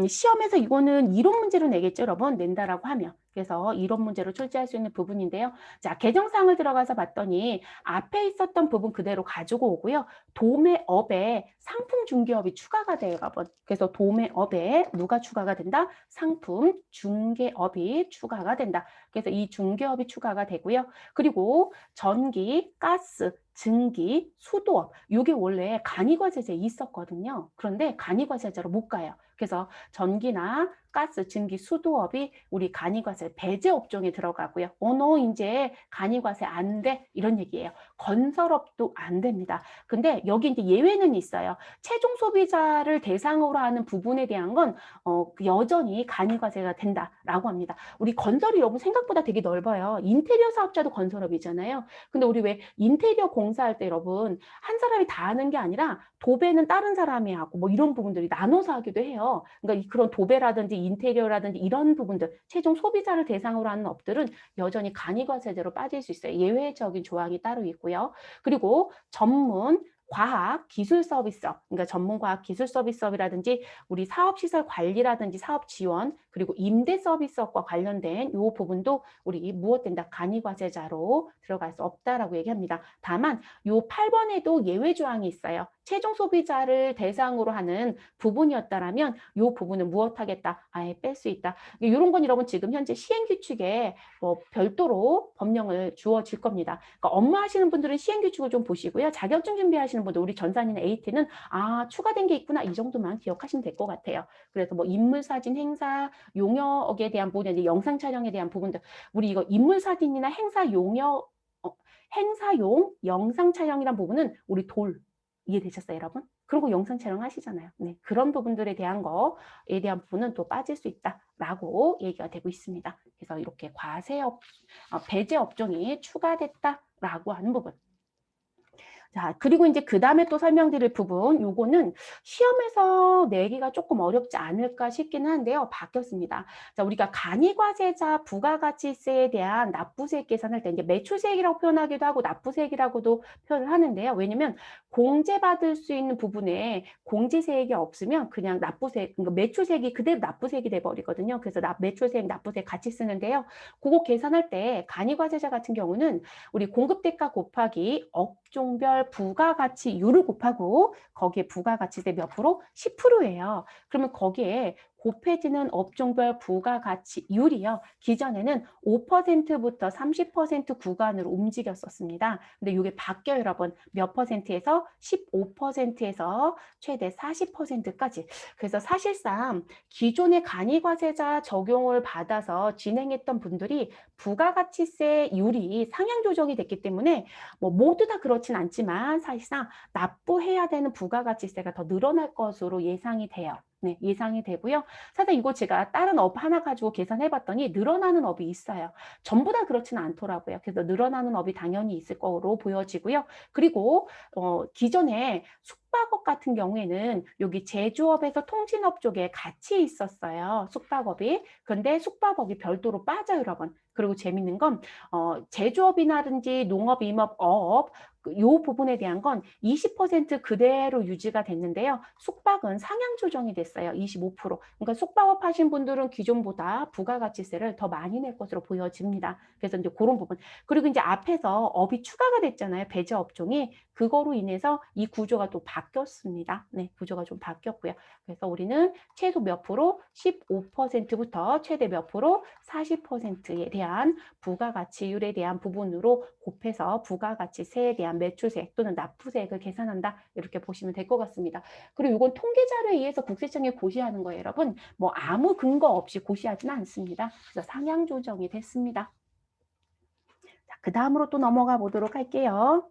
시험에서 이거는 이론 문제로 내겠죠, 여러분. 낸다라고 하면. 그래서 이론 문제로 출제할 수 있는 부분인데요. 자, 개정사항을 들어가서 봤더니 앞에 있었던 부분 그대로 가지고 오고요. 도매업에 상품 중개업이 추가가 돼요, 여러분. 그래서 도매업에 누가 추가가 된다? 상품 중개업이 추가가 된다. 그래서 이 중개업이 추가가 되고요. 그리고 전기, 가스, 증기, 수도업. 이게 원래 간이과세제에 있었거든요. 그런데 간이과세제로 못 가요. 그래서 전기나 가스, 증기, 수도업이 우리 간이과세 배제 업종에 들어가고요. 너 이제 간이과세 안 돼? 이런 얘기예요. 건설업도 안 됩니다. 근데 여기 이제 예외는 있어요. 최종 소비자를 대상으로 하는 부분에 대한 건 여전히 간이과세가 된다라고 합니다. 우리 건설이 여러분 생각보다 되게 넓어요. 인테리어 사업자도 건설업이잖아요. 근데 우리 왜 인테리어 공사할 때 여러분 한 사람이 다 하는 게 아니라 도배는 다른 사람이 하고 뭐 이런 부분들이 나눠서 하기도 해요. 그러니까 그런 도배라든지 인테리어라든지 이런 부분들 최종 소비자를 대상으로 하는 업들은 여전히 간이과세제로 빠질 수 있어요. 예외적인 조항이 따로 있고요. 그리고 전문 과학 기술 서비스업, 그러니까 전문 과학 기술 서비스업이라든지 우리 사업시설 관리라든지 사업 지원, 그리고 임대 서비스업과 관련된 이 부분도 우리 무엇 된다? 간이과세자로 들어갈 수 없다라고 얘기합니다. 다만 요 8번에도 예외 조항이 있어요. 최종 소비자를 대상으로 하는 부분이었다라면 이 부분은 무엇하겠다? 아예 뺄 수 있다. 이런 건 여러분 지금 현재 시행규칙에 뭐 별도로 법령을 주어질 겁니다. 그러니까 업무 하시는 분들은 시행규칙을 좀 보시고요. 자격증 준비하시는 분들 우리 전산이나 AT는 추가된 게 있구나 이 정도만 기억하시면 될 것 같아요. 그래서 뭐 인물사진 행사 용역에 대한 부분, 영상 촬영에 대한 부분들 우리 이거 인물사진이나 행사 용역 행사용 영상 촬영이란 부분은 우리 이해되셨어요, 여러분? 그런 거 영상 촬영하시잖아요. 네, 그런 부분들에 대한 거에 대한 부분은 또 빠질 수 있다라고 얘기가 되고 있습니다. 그래서 이렇게 배제 업종이 추가됐다라고 하는 부분. 자, 그리고 이제 그 다음에 또 설명드릴 부분, 요거는 시험에서 내기가 조금 어렵지 않을까 싶기는 한데요. 바뀌었습니다. 자, 우리가 간이과세자 부가가치세에 대한 납부세액 계산할 때 이제 매출세액이라고 표현하기도 하고 납부세액이라고도 표현을 하는데요. 왜냐면 공제받을 수 있는 부분에 공제세액이 없으면 그냥 그러니까 매출세액이 그대로 납부세액이 돼버리거든요. 그래서 매출세액, 납부세액 같이 쓰는데요. 그거 계산할 때 간이과세자 같은 경우는 우리 공급대가 곱하기 업종별 부가가치율을 곱하고 거기에 부가가치세 몇 프로? 10%예요. 그러면 거기에 곱해지는 업종별 부가가치율이요. 기존에는 5%부터 30% 구간으로 움직였었습니다. 근데 이게 바뀌어요, 여러분. 몇 퍼센트에서 15%에서 최대 40%까지. 그래서 사실상 기존의 간이과세자 적용을 받아서 진행했던 분들이 부가가치세율이 상향 조정이 됐기 때문에 뭐 모두 다 그렇진 않지만 사실상 납부해야 되는 부가가치세가 더 늘어날 것으로 예상이 돼요. 네, 예상이 되고요. 사실 이거 제가 다른 업 하나 가지고 계산해 봤더니 늘어나는 업이 있어요. 전부 다 그렇지는 않더라고요. 그래서 늘어나는 업이 당연히 있을 거로 보여지고요. 그리고 기존에 숙박업 같은 경우에는 여기 제조업에서 통신업 쪽에 같이 있었어요. 숙박업이. 그런데 숙박업이 별도로 빠져요, 여러분. 그리고 재밌는 건 제조업이라든지 농업, 임업, 어업 요 부분에 대한 건 20% 그대로 유지가 됐는데요. 숙박은 상향 조정이 됐어요. 25%. 그러니까 숙박업 하신 분들은 기존보다 부가가치세를 더 많이 낼 것으로 보여집니다. 그래서 이제 그런 부분. 그리고 이제 앞에서 업이 추가가 됐잖아요. 배제 업종이. 그거로 인해서 이 구조가 또 바뀌었습니다. 네, 구조가 좀 바뀌었고요. 그래서 우리는 최소 몇 프로? 15%부터 최대 몇 프로? 40%에 대한 부가가치율에 대한 부분으로 곱해서 부가가치세에 대한 매출세액 또는 납부세액을 계산한다. 이렇게 보시면 될 것 같습니다. 그리고 이건 통계자료에 의해서 국세청에 고시하는 거예요, 여러분. 뭐 아무 근거 없이 고시하지는 않습니다. 그래서 상향 조정이 됐습니다. 그 다음으로 또 넘어가 보도록 할게요.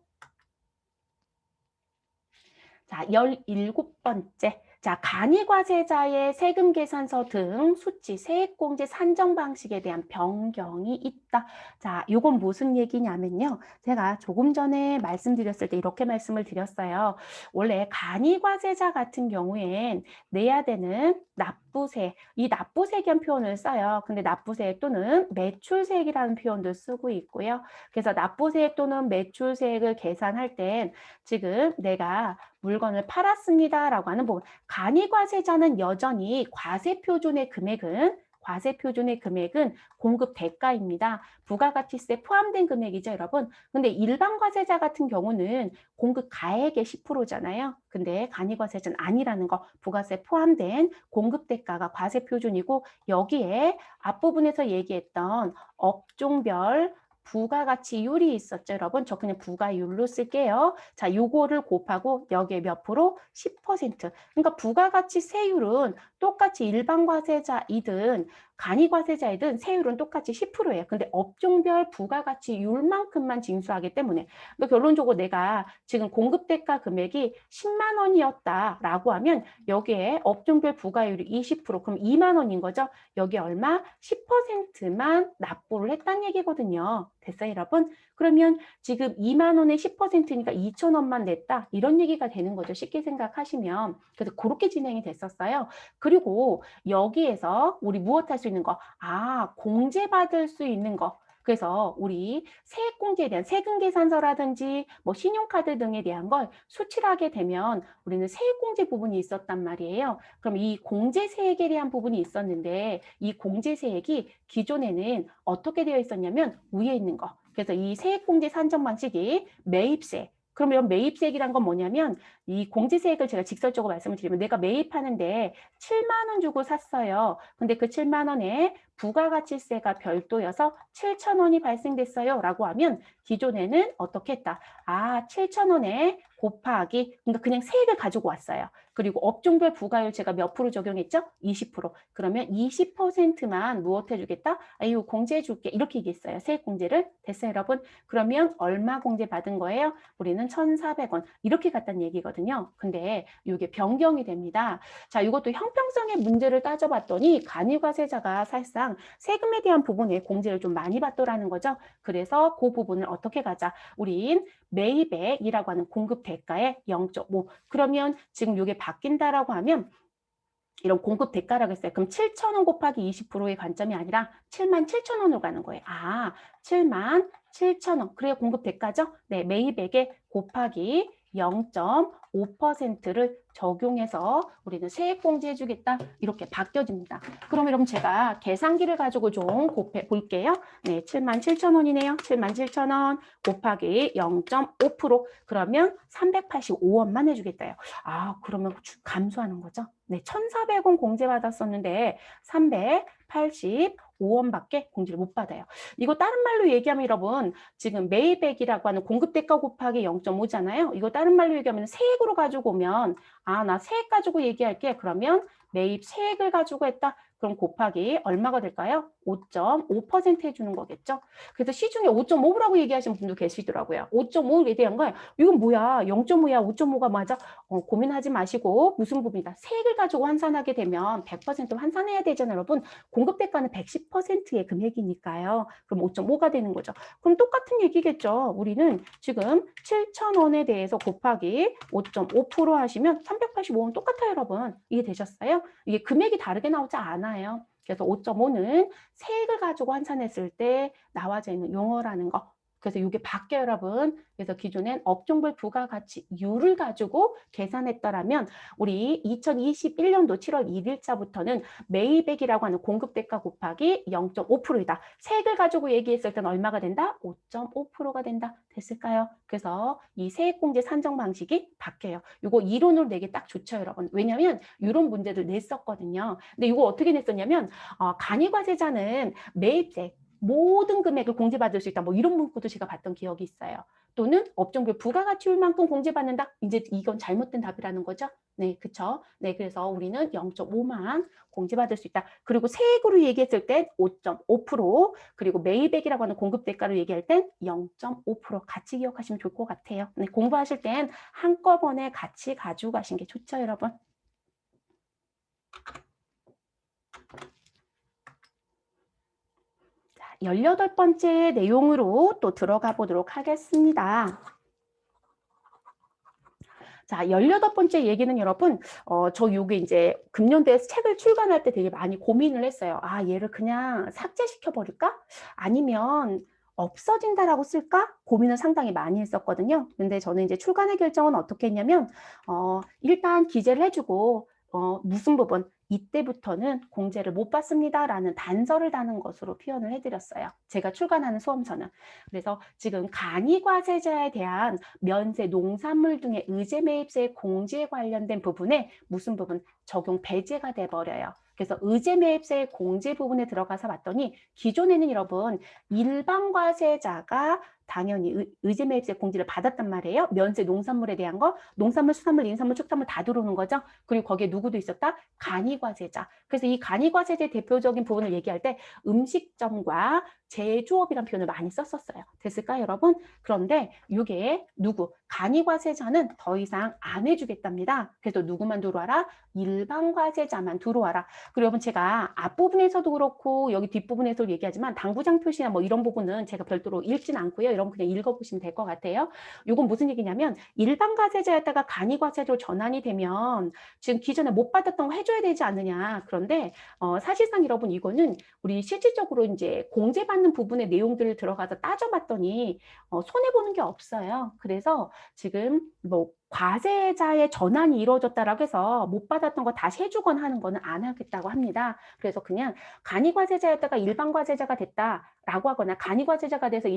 자, 17번째. 자, 간이과세자의 세금 계산서 등 수치, 세액공제 산정 방식에 대한 변경이 있다. 자, 이건 무슨 얘기냐면요. 제가 조금 전에 말씀드렸을 때 이렇게 말씀을 드렸어요. 원래 간이과세자 같은 경우엔 내야 되는 납부세, 이 납부세액이라는 표현을 써요. 근데 납부세액 또는 매출세액이라는 표현도 쓰고 있고요. 그래서 납부세액 또는 매출세액을 계산할 땐 지금 내가 물건을 팔았습니다라고 하는 부분. 간이과세자는 여전히 과세표준의 금액은 공급 대가입니다. 부가가치세 포함된 금액이죠, 여러분. 근데 일반 과세자 같은 경우는 공급 가액의 10%잖아요. 근데 간이과세자는 아니라는 거, 부가세 포함된 공급 대가가 과세표준이고 여기에 앞부분에서 얘기했던 업종별 부가가치율이 있었죠, 여러분. 저 그냥 부가율로 쓸게요. 자, 요거를 곱하고 여기에 몇 프로? 10%. 그러니까 부가가치세율은 똑같이 일반 과세자이든 간이과세자이든 세율은 똑같이 10%예요. 근데 업종별 부가가치율만큼만 징수하기 때문에 그러니까 결론적으로 내가 지금 공급대가 금액이 10만 원이었다라고 하면 여기에 업종별 부가율이 20%, 그럼 2만 원인 거죠. 여기 얼마? 10%만 납부를 했다는 얘기거든요. 됐어요, 여러분? 그러면 지금 2만 원에 10%니까 2천 원만 냈다. 이런 얘기가 되는 거죠. 쉽게 생각하시면. 그래서 그렇게 진행이 됐었어요. 그리고 여기에서 우리 무엇 할 수 있는 거? 아, 공제받을 수 있는 거. 그래서 우리 세액공제에 대한 세금 계산서라든지 뭐 신용카드 등에 대한 걸 수출하게 되면 우리는 세액공제 부분이 있었단 말이에요. 그럼 이 공제세액에 대한 부분이 있었는데 이 공제세액이 기존에는 어떻게 되어 있었냐면 위에 있는 거. 그래서 이 세액공제 산정 방식이 매입세. 그러면 매입세액이란 건 뭐냐면 이 공제세액을 제가 직설적으로 말씀을 드리면 내가 매입하는데 7만 원 주고 샀어요. 근데 그 7만 원에 부가가치세가 별도여서 7천 원이 발생됐어요. 라고 하면 기존에는 어떻게 했다? 아, 7천 원에 곱하기, 그러니까 그냥 세액을 가지고 왔어요. 그리고 업종별 부가율 제가 몇 프로 적용했죠? 20%. 그러면 20%만 무엇 해주겠다? 아유, 공제해줄게. 이렇게 얘기했어요. 세액 공제를. 됐어요, 여러분? 그러면 얼마 공제 받은 거예요? 우리는 1,400원. 이렇게 갔다는 얘기거든요. 근데 이게 변경이 됩니다. 자, 이것도 형평성의 문제를 따져봤더니 간이과세자가 사실상 세금에 대한 부분에 공제를 좀 많이 받더라는 거죠. 그래서 그 부분을 어떻게 가자? 우린 매입액이라고 하는 공급 대가의 0.5. 그러면 지금 이게 바뀐다라고 하면 이런 공급 대가라고 했어요. 그럼 7천 원 곱하기 20%의 관점이 아니라 7만 7천 원으로 가는 거예요. 아, 7만 7천 원. 그래야 공급 대가죠? 네, 매입액에 곱하기 0.5%를 적용해서 우리는 세액 공제해 주겠다. 이렇게 바뀌어집니다. 그럼 여러분 제가 계산기를 가지고 좀 곱해 볼게요. 네, 7만 7천 원이네요. 7만 7천 원 곱하기 0.5%. 그러면 385원만 해주겠다요. 아, 그러면 감소하는 거죠? 네, 1,400원 공제받았었는데 385원밖에 공제를 못 받아요. 이거 다른 말로 얘기하면 여러분 지금 매입액이라고 하는 공급대가 곱하기 0.5잖아요. 이거 다른 말로 얘기하면 세액으로 가지고 오면 아, 나 세액 가지고 얘기할게. 그러면 매입 세액을 가지고 했다. 그럼 곱하기 얼마가 될까요? 5.5% 해주는 거겠죠. 그래서 시중에 5.5라고 얘기하시는 분도 계시더라고요. 5.5에 대한 거예요. 이건 뭐야? 0.5야? 5.5가 맞아? 고민하지 마시고 무슨 부분이다. 세액을 가지고 환산하게 되면 100% 환산해야 되잖아요, 여러분. 공급대가는 110%의 금액이니까요. 그럼 5.5가 되는 거죠. 그럼 똑같은 얘기겠죠. 우리는 지금 7,000원에 대해서 곱하기 5.5% 하시면 385원 똑같아요, 여러분. 이해되셨어요? 이게 금액이 다르게 나오지 않아요. 그래서 5.5는 세액을 가지고 환산했을 때 나와져 있는 용어라는 거. 그래서 이게 바뀌어요, 여러분. 그래서 기존엔 업종별 부가가치율을 가지고 계산했더라면 우리 2021년도 7월 1일자부터는 매입액이라고 하는 공급대가 곱하기 0.5%이다. 세액을 가지고 얘기했을 때는 얼마가 된다? 5.5%가 된다. 됐을까요? 그래서 이 세액공제 산정 방식이 바뀌어요. 이거 이론으로 내기 딱 좋죠, 여러분. 왜냐면 이런 문제들 냈었거든요. 근데 이거 어떻게 냈었냐면 간이과세자는 매입세 모든 금액을 공제받을 수 있다. 뭐 이런 문구도 제가 봤던 기억이 있어요. 또는 업종별 부가가치율만큼 공제받는다. 이제 이건 잘못된 답이라는 거죠. 네, 그쵸? 네, 그래서 우리는 0.5만 공제받을 수 있다. 그리고 세액으로 얘기했을 땐 5.5%, 그리고 매입액이라고 하는 공급 대가로 얘기할 땐 0.5% 같이 기억하시면 좋을 것 같아요. 네, 공부하실 땐 한꺼번에 같이 가지고 가신 게 좋죠, 여러분. 자, 18번째 내용으로 또 들어가 보도록 하겠습니다. 자, 18번째 얘기는 여러분, 저 요게 이제 금년도에 책을 출간할 때 되게 많이 고민을 했어요. 아, 얘를 그냥 삭제시켜 버릴까? 아니면 없어진다라고 쓸까? 고민을 상당히 많이 했었거든요. 근데 저는 이제 출간의 결정은 어떻게 했냐면, 일단 기재를 해주고, 무슨 부분, 이때부터는 공제를 못 받습니다라는 단서를 다는 것으로 표현을 해드렸어요. 제가 출간하는 수험서는. 그래서 지금 간이과세자에 대한 면세, 농산물 등의 의제 매입세 공제에 관련된 부분에 무슨 부분 적용 배제가 돼 버려요. 그래서 의제 매입세 공제 부분에 들어가서 봤더니 기존에는 여러분 일반 과세자가 당연히 의제 매입세 공제를 받았단 말이에요. 면세 농산물에 대한 거, 농산물, 수산물, 인산물, 축산물 다 들어오는 거죠. 그리고 거기에 누구도 있었다? 간이과세자. 그래서 이 간이과세제 대표적인 부분을 얘기할 때 음식점과 제조업이라는 표현을 많이 썼었어요. 됐을까요, 여러분? 그런데 이게 누구? 간이과세자는 더 이상 안 해주겠답니다. 그래서 누구만 들어와라? 일반 과세자만 들어와라. 그리고 여러분 제가 앞부분에서도 그렇고 여기 뒷부분에서도 얘기하지만 당구장 표시나 뭐 이런 부분은 제가 별도로 읽진 않고요. 여러분 그냥 읽어보시면 될 것 같아요. 이건 무슨 얘기냐면 일반 과세자였다가 간이과세자로 전환이 되면 지금 기존에 못 받았던 거 해줘야 되지 않느냐. 그런데 사실상 여러분 이거는 우리 실질적으로 이제 공제받는 부분의 내용들을 들어가서 따져봤더니 손해보는 게 없어요. 그래서 지금 뭐 과세자의 전환이 이루어졌다라고 해서 못 받았던 거 다시 해주거나 하는 거는 안 하겠다고 합니다. 그래서 그냥 간이과세자였다가 일반과세자가 됐다라고 하거나 간이과세자가 돼서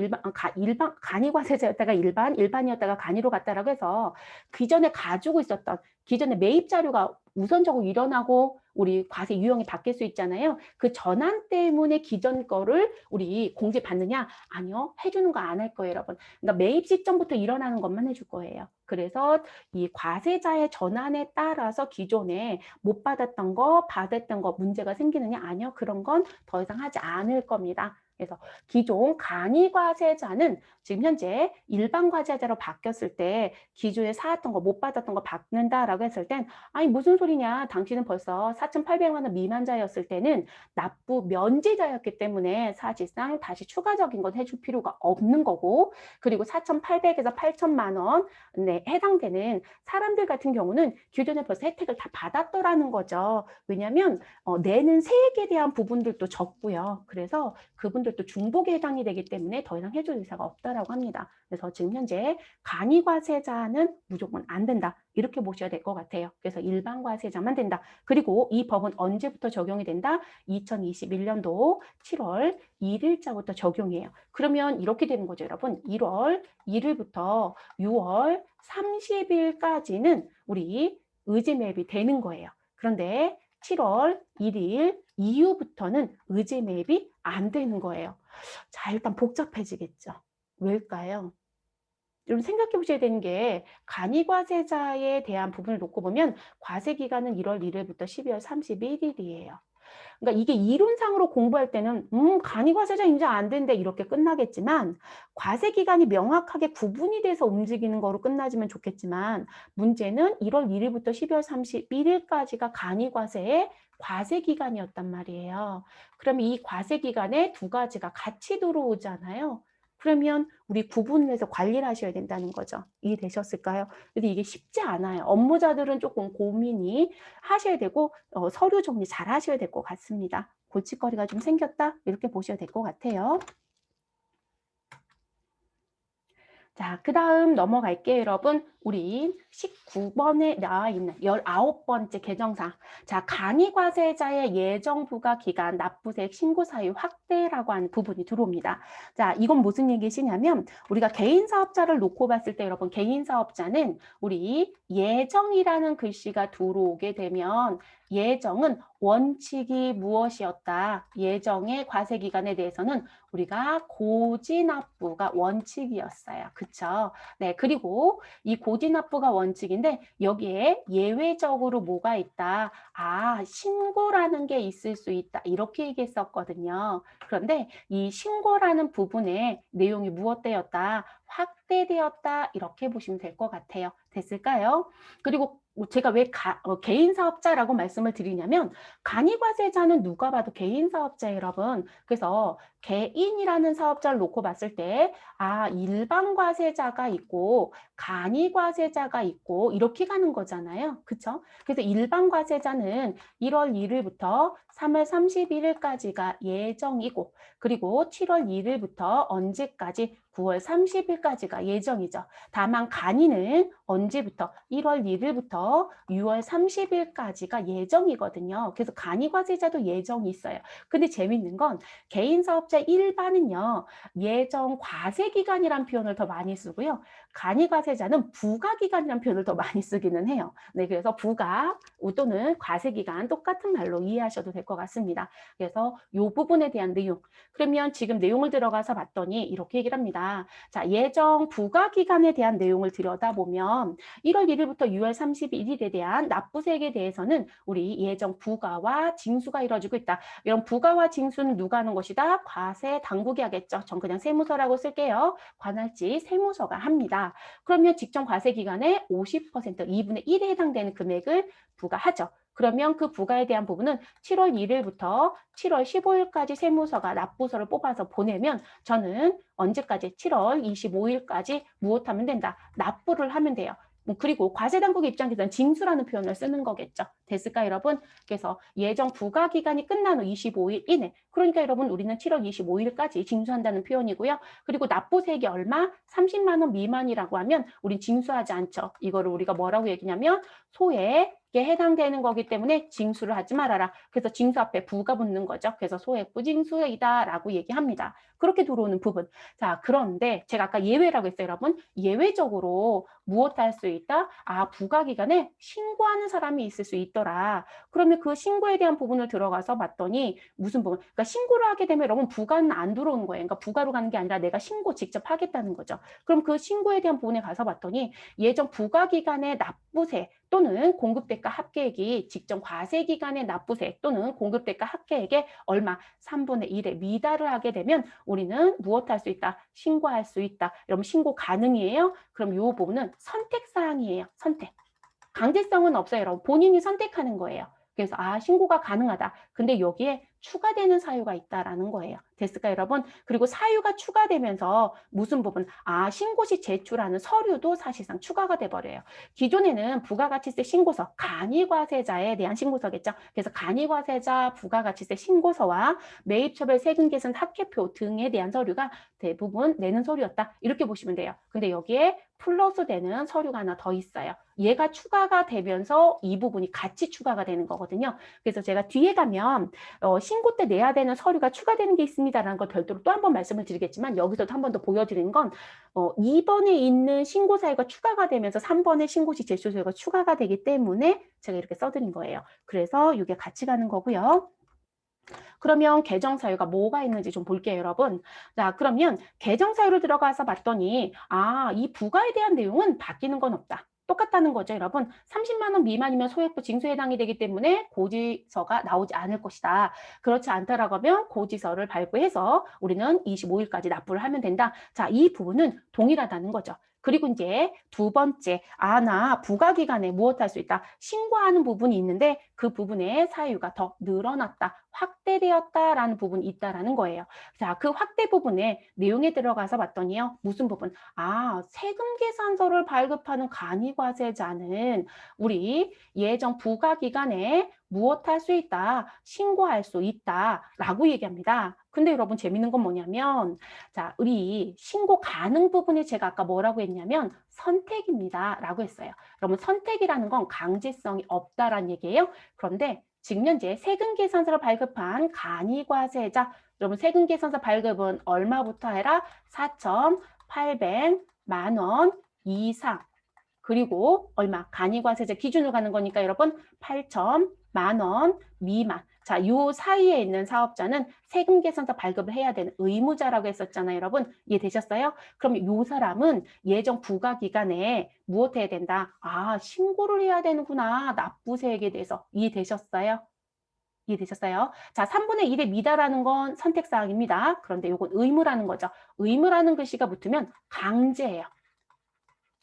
간이과세자였다가 일반이었다가 간이로 갔다라고 해서 기존에 가지고 있었던 기존의 매입 자료가 우선적으로 일어나고 우리 과세 유형이 바뀔 수 있잖아요. 그 전환 때문에 기존 거를 우리 공제 받느냐? 아니요. 해주는 거 안 할 거예요, 여러분. 그러니까 매입 시점부터 일어나는 것만 해줄 거예요. 그래서 이 과세자의 전환에 따라서 기존에 못 받았던 거, 받았던 거 문제가 생기느냐? 아니요. 그런 건 더 이상 하지 않을 겁니다. 그래서 기존 간이과세자는 지금 현재 일반과세자로 바뀌었을 때 기존에 사왔던 거 못 받았던 거 받는다라고 했을 땐 아니 무슨 소리냐 당신은 벌써 4,800만 원 미만자였을 때는 납부 면제자였기 때문에 사실상 다시 추가적인 건 해줄 필요가 없는 거고 그리고 4,800에서 8,000만 원에 해당되는 사람들 같은 경우는 기존에 벌써 혜택을 다 받았더라는 거죠. 왜냐하면 내는 세액에 대한 부분들도 적고요. 그래서 그분들도 중복에 해당이 되기 때문에 더 이상 해줄 의사가 없다라고 합니다. 그래서 지금 현재 간이과세자는 무조건 안 된다. 이렇게 보셔야 될 것 같아요. 그래서 일반과세자만 된다. 그리고 이 법은 언제부터 적용이 된다? 2021년도 7월 1일자부터 적용이에요. 그러면 이렇게 되는 거죠, 여러분. 1월 1일부터 6월 30일까지는 우리 의제 매입이 되는 거예요. 그런데 7월 1일 이후부터는 의제 매입이 안 되는 거예요. 자, 일단 복잡해지겠죠. 왜일까요? 좀 생각해 보셔야 되는 게 간이과세자에 대한 부분을 놓고 보면 과세 기간은 1월 1일부터 12월 31일이에요. 그러니까 이게 이론상으로 공부할 때는 간이과세자 인정 안 된대 이렇게 끝나겠지만 과세 기간이 명확하게 구분이 돼서 움직이는 거로 끝나지면 좋겠지만 문제는 1월 1일부터 12월 31일까지가 간이과세의 과세 기간이었단 말이에요. 그럼 이 과세 기간에 두 가지가 같이 들어오잖아요. 그러면 우리 구분을 해서 관리를 하셔야 된다는 거죠. 이해되셨을까요? 근데 이게 쉽지 않아요. 업무자들은 조금 고민이 하셔야 되고 서류 정리 잘 하셔야 될 것 같습니다. 골칫거리가 좀 생겼다? 이렇게 보셔야 될 것 같아요. 자, 그 다음 넘어갈게요, 여러분. 우리 19번에 나와 있는 19번째 개정사항. 자, 간이과세자의 예정부과 기간 납부세액 신고 사유 확대라고 하는 부분이 들어옵니다. 자, 이건 무슨 얘기시냐면 우리가 개인 사업자를 놓고 봤을 때 여러분 개인 사업자는 우리 예정이라는 글씨가 들어오게 되면 예정은 원칙이 무엇이었다. 예정의 과세 기간에 대해서는 우리가 고지납부가 원칙이었어요. 그쵸? 네, 그리고 이 고지납부가 원칙인데 여기에 예외적으로 뭐가 있다? 아, 신고라는 게 있을 수 있다. 이렇게 얘기했었거든요. 그런데 이 신고라는 부분에 내용이 무엇되었다? 확대되었다. 이렇게 보시면 될 것 같아요. 됐을까요? 그리고 제가 왜 개인 사업자라고 말씀을 드리냐면 간이과세자는 누가 봐도 개인 사업자예요, 여러분. 그래서 개인이라는 사업자를 놓고 봤을 때 아, 일반 과세자가 있고 간이과세자가 있고 이렇게 가는 거잖아요. 그렇죠? 그래서 일반 과세자는 1월 1일부터 3월 31일까지가 예정이고 그리고 7월 1일부터 언제까지 9월 30일까지가 예정이죠. 다만 간이는 언제부터 1월 1일부터 6월 30일까지가 예정이거든요. 그래서 간이과세자도 예정이 있어요. 근데 재밌는 건 개인 사업자 일반은요. 예정 과세기간이란 표현을 더 많이 쓰고요. 간이과세자는 부과기간이라는 표현을 더 많이 쓰기는 해요. 네, 그래서 부과 또는 과세기간 똑같은 말로 이해하셔도 될 것 같습니다. 그래서 이 부분에 대한 내용. 그러면 지금 내용을 들어가서 봤더니 이렇게 얘기를 합니다. 자, 예정 부과기간에 대한 내용을 들여다보면 1월 1일부터 6월 31일에 대한 납부세액에 대해서는 우리 예정 부과와 징수가 이루어지고 있다. 이런 부과와 징수는 누가 하는 것이다? 과세 당국이 하겠죠. 전 그냥 세무서라고 쓸게요. 관할지 세무서가 합니다. 그러면 직전 과세 기간의 50% 2분의 1에 해당되는 금액을 부과하죠. 그러면 그 부과에 대한 부분은 7월 1일부터 7월 15일까지 세무서가 납부서를 뽑아서 보내면 저는 언제까지? 7월 25일까지 무엇하면 된다? 납부를 하면 돼요. 그리고 과세당국 입장에서는 징수라는 표현을 쓰는 거겠죠. 됐을까 여러분? 그래서 예정 부과 기간이 끝난 후 25일 이내. 그러니까 여러분 우리는 7월 25일까지 징수한다는 표현이고요. 그리고 납부세액이 얼마? 30만 원 미만이라고 하면 우린 징수하지 않죠. 이거를 우리가 뭐라고 얘기냐면 소액에 해당되는 거기 때문에 징수를 하지 말아라. 그래서 징수 앞에 부가 붙는 거죠. 그래서 소액부 징수이다라고 얘기합니다. 그렇게 들어오는 부분. 자, 그런데 제가 아까 예외라고 했어요, 여러분. 예외적으로 무엇할 수 있다? 아, 부과기간에 신고하는 사람이 있을 수 있더라. 그러면 그 신고에 대한 부분을 들어가서 봤더니 무슨 부분? 그러니까 신고를 하게 되면 여러분 부과는 안 들어오는 거예요. 그러니까 부과로 가는 게 아니라 내가 신고 직접 하겠다는 거죠. 그럼 그 신고에 대한 부분에 가서 봤더니 예정 부과기간의 납부세 또는 공급대가 합계액이 직전 과세기간의 납부세 또는 공급대가 합계액의 얼마? 3분의 1에 미달을 하게 되면 우리는 무엇할 수 있다? 신고할 수 있다. 여러분 신고 가능이에요? 그럼 이 부분은 선택사항이에요. 선택. 강제성은 없어요. 여러분 본인이 선택하는 거예요. 그래서 아 신고가 가능하다. 근데 여기에 추가되는 사유가 있다라는 거예요. 됐을까요, 여러분? 그리고 사유가 추가되면서 무슨 부분? 아 신고 시 제출하는 서류도 사실상 추가가 돼버려요. 기존에는 부가가치세 신고서, 간이과세자에 대한 신고서겠죠. 그래서 간이과세자 부가가치세 신고서와 매입처별 세금 계산 합계표 등에 대한 서류가 대부분 내는 서류였다. 이렇게 보시면 돼요. 근데 여기에 플러스 되는 서류가 하나 더 있어요. 얘가 추가가 되면서 이 부분이 같이 추가가 되는 거거든요. 그래서 제가 뒤에 가면 신고 때 내야 되는 서류가 추가되는 게 있습니다라는 걸 별도로 또 한 번 말씀을 드리겠지만 여기서도 한 번 더 보여드리는 건 2번에 있는 신고 사유가 추가가 되면서 3번의 신고시 제출 사유가 추가가 되기 때문에 제가 이렇게 써드린 거예요. 그래서 이게 같이 가는 거고요. 그러면 계정 사유가 뭐가 있는지 좀 볼게요, 여러분. 자, 그러면 계정 사유를 들어가서 봤더니 아, 이 부가에 대한 내용은 바뀌는 건 없다. 똑같다는 거죠, 여러분. 30만 원 미만이면 소액부 징수에 해당이 되기 때문에 고지서가 나오지 않을 것이다. 그렇지 않다라고 하면 고지서를 발부해서 우리는 25일까지 납부를 하면 된다. 자, 이 부분은 동일하다는 거죠. 그리고 이제 두 번째, 아, 나 부가기간에 무엇 할 수 있다? 신고하는 부분이 있는데 그 부분의 사유가 더 늘어났다. 확대되었다라는 부분이 있다라는 거예요. 자, 그 확대 부분에 내용에 들어가서 봤더니요. 무슨 부분? 아, 세금 계산서를 발급하는 간이과세자는 우리 예정 부가 기간에 무엇 할 수 있다? 신고할 수 있다라고 얘기합니다. 근데 여러분 재밌는 건 뭐냐면 자, 우리 신고 가능 부분이 제가 아까 뭐라고 했냐면 선택입니다 라고 했어요. 그러면 선택이라는 건 강제성이 없다라는 얘기예요. 그런데 지금 현재 세금 계산서를 발급한 간이과세자, 여러분 세금 계산서 발급은 얼마부터 해라? 4,800만 원 이상. 그리고 얼마? 간이과세제 기준으로 가는 거니까 여러분 8천만 원 미만. 자, 요 사이에 있는 사업자는 세금 계산서 발급을 해야 되는 의무자라고 했었잖아요, 여러분. 이해되셨어요? 그럼 요 사람은 예정 부과 기간에 무엇 해야 된다? 아, 신고를 해야 되는구나. 납부세액에 대해서. 이해되셨어요? 이해되셨어요? 자, 3분의 1의 미다라는 건 선택사항입니다. 그런데 요건 의무라는 거죠. 의무라는 글씨가 붙으면 강제예요.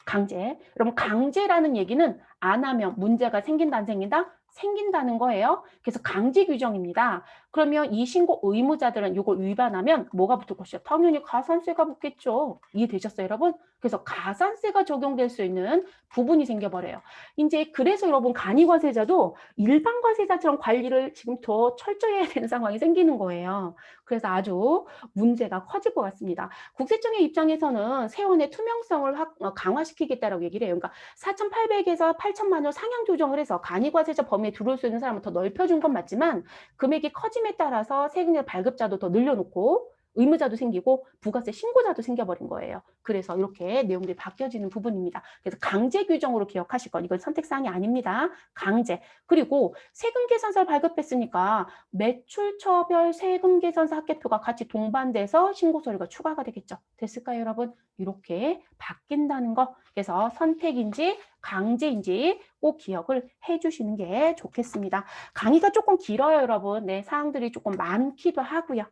강제. 그럼 강제라는 얘기는 안 하면 문제가 생긴다, 안 생긴다? 생긴다는 거예요. 그래서 강제 규정입니다. 그러면 이 신고 의무자들은 이걸 위반하면 뭐가 붙을 것이요? 당연히 가산세가 붙겠죠. 이해되셨어요, 여러분? 그래서 가산세가 적용될 수 있는 부분이 생겨버려요. 이제 그래서 여러분 간이과세자도 일반 과세자처럼 관리를 지금 더 철저히 해야 되는 상황이 생기는 거예요. 그래서 아주 문제가 커질 것 같습니다. 국세청의 입장에서는 세원의 투명성을 강화시키겠다라고 얘기를 해요. 그러니까 4,800에서 8천만 원 상향 조정을 해서 간이과세자 범위에 들어올 수 있는 사람을 더 넓혀준 건 맞지만 금액이 커짐에 따라서 세금의 발급자도 더 늘려놓고 의무자도 생기고 부가세 신고자도 생겨버린 거예요. 그래서 이렇게 내용들이 바뀌어지는 부분입니다. 그래서 강제 규정으로 기억하실 건 이건 선택사항이 아닙니다. 강제. 그리고 세금 계산서를 발급했으니까 매출처별 세금 계산서 합계표가 같이 동반돼서 신고 서류가 추가가 되겠죠. 됐을까요, 여러분? 이렇게 바뀐다는 거. 그래서 선택인지 강제인지 꼭 기억을 해주시는 게 좋겠습니다. 강의가 조금 길어요, 여러분. 네, 사항들이 조금 많기도 하고요.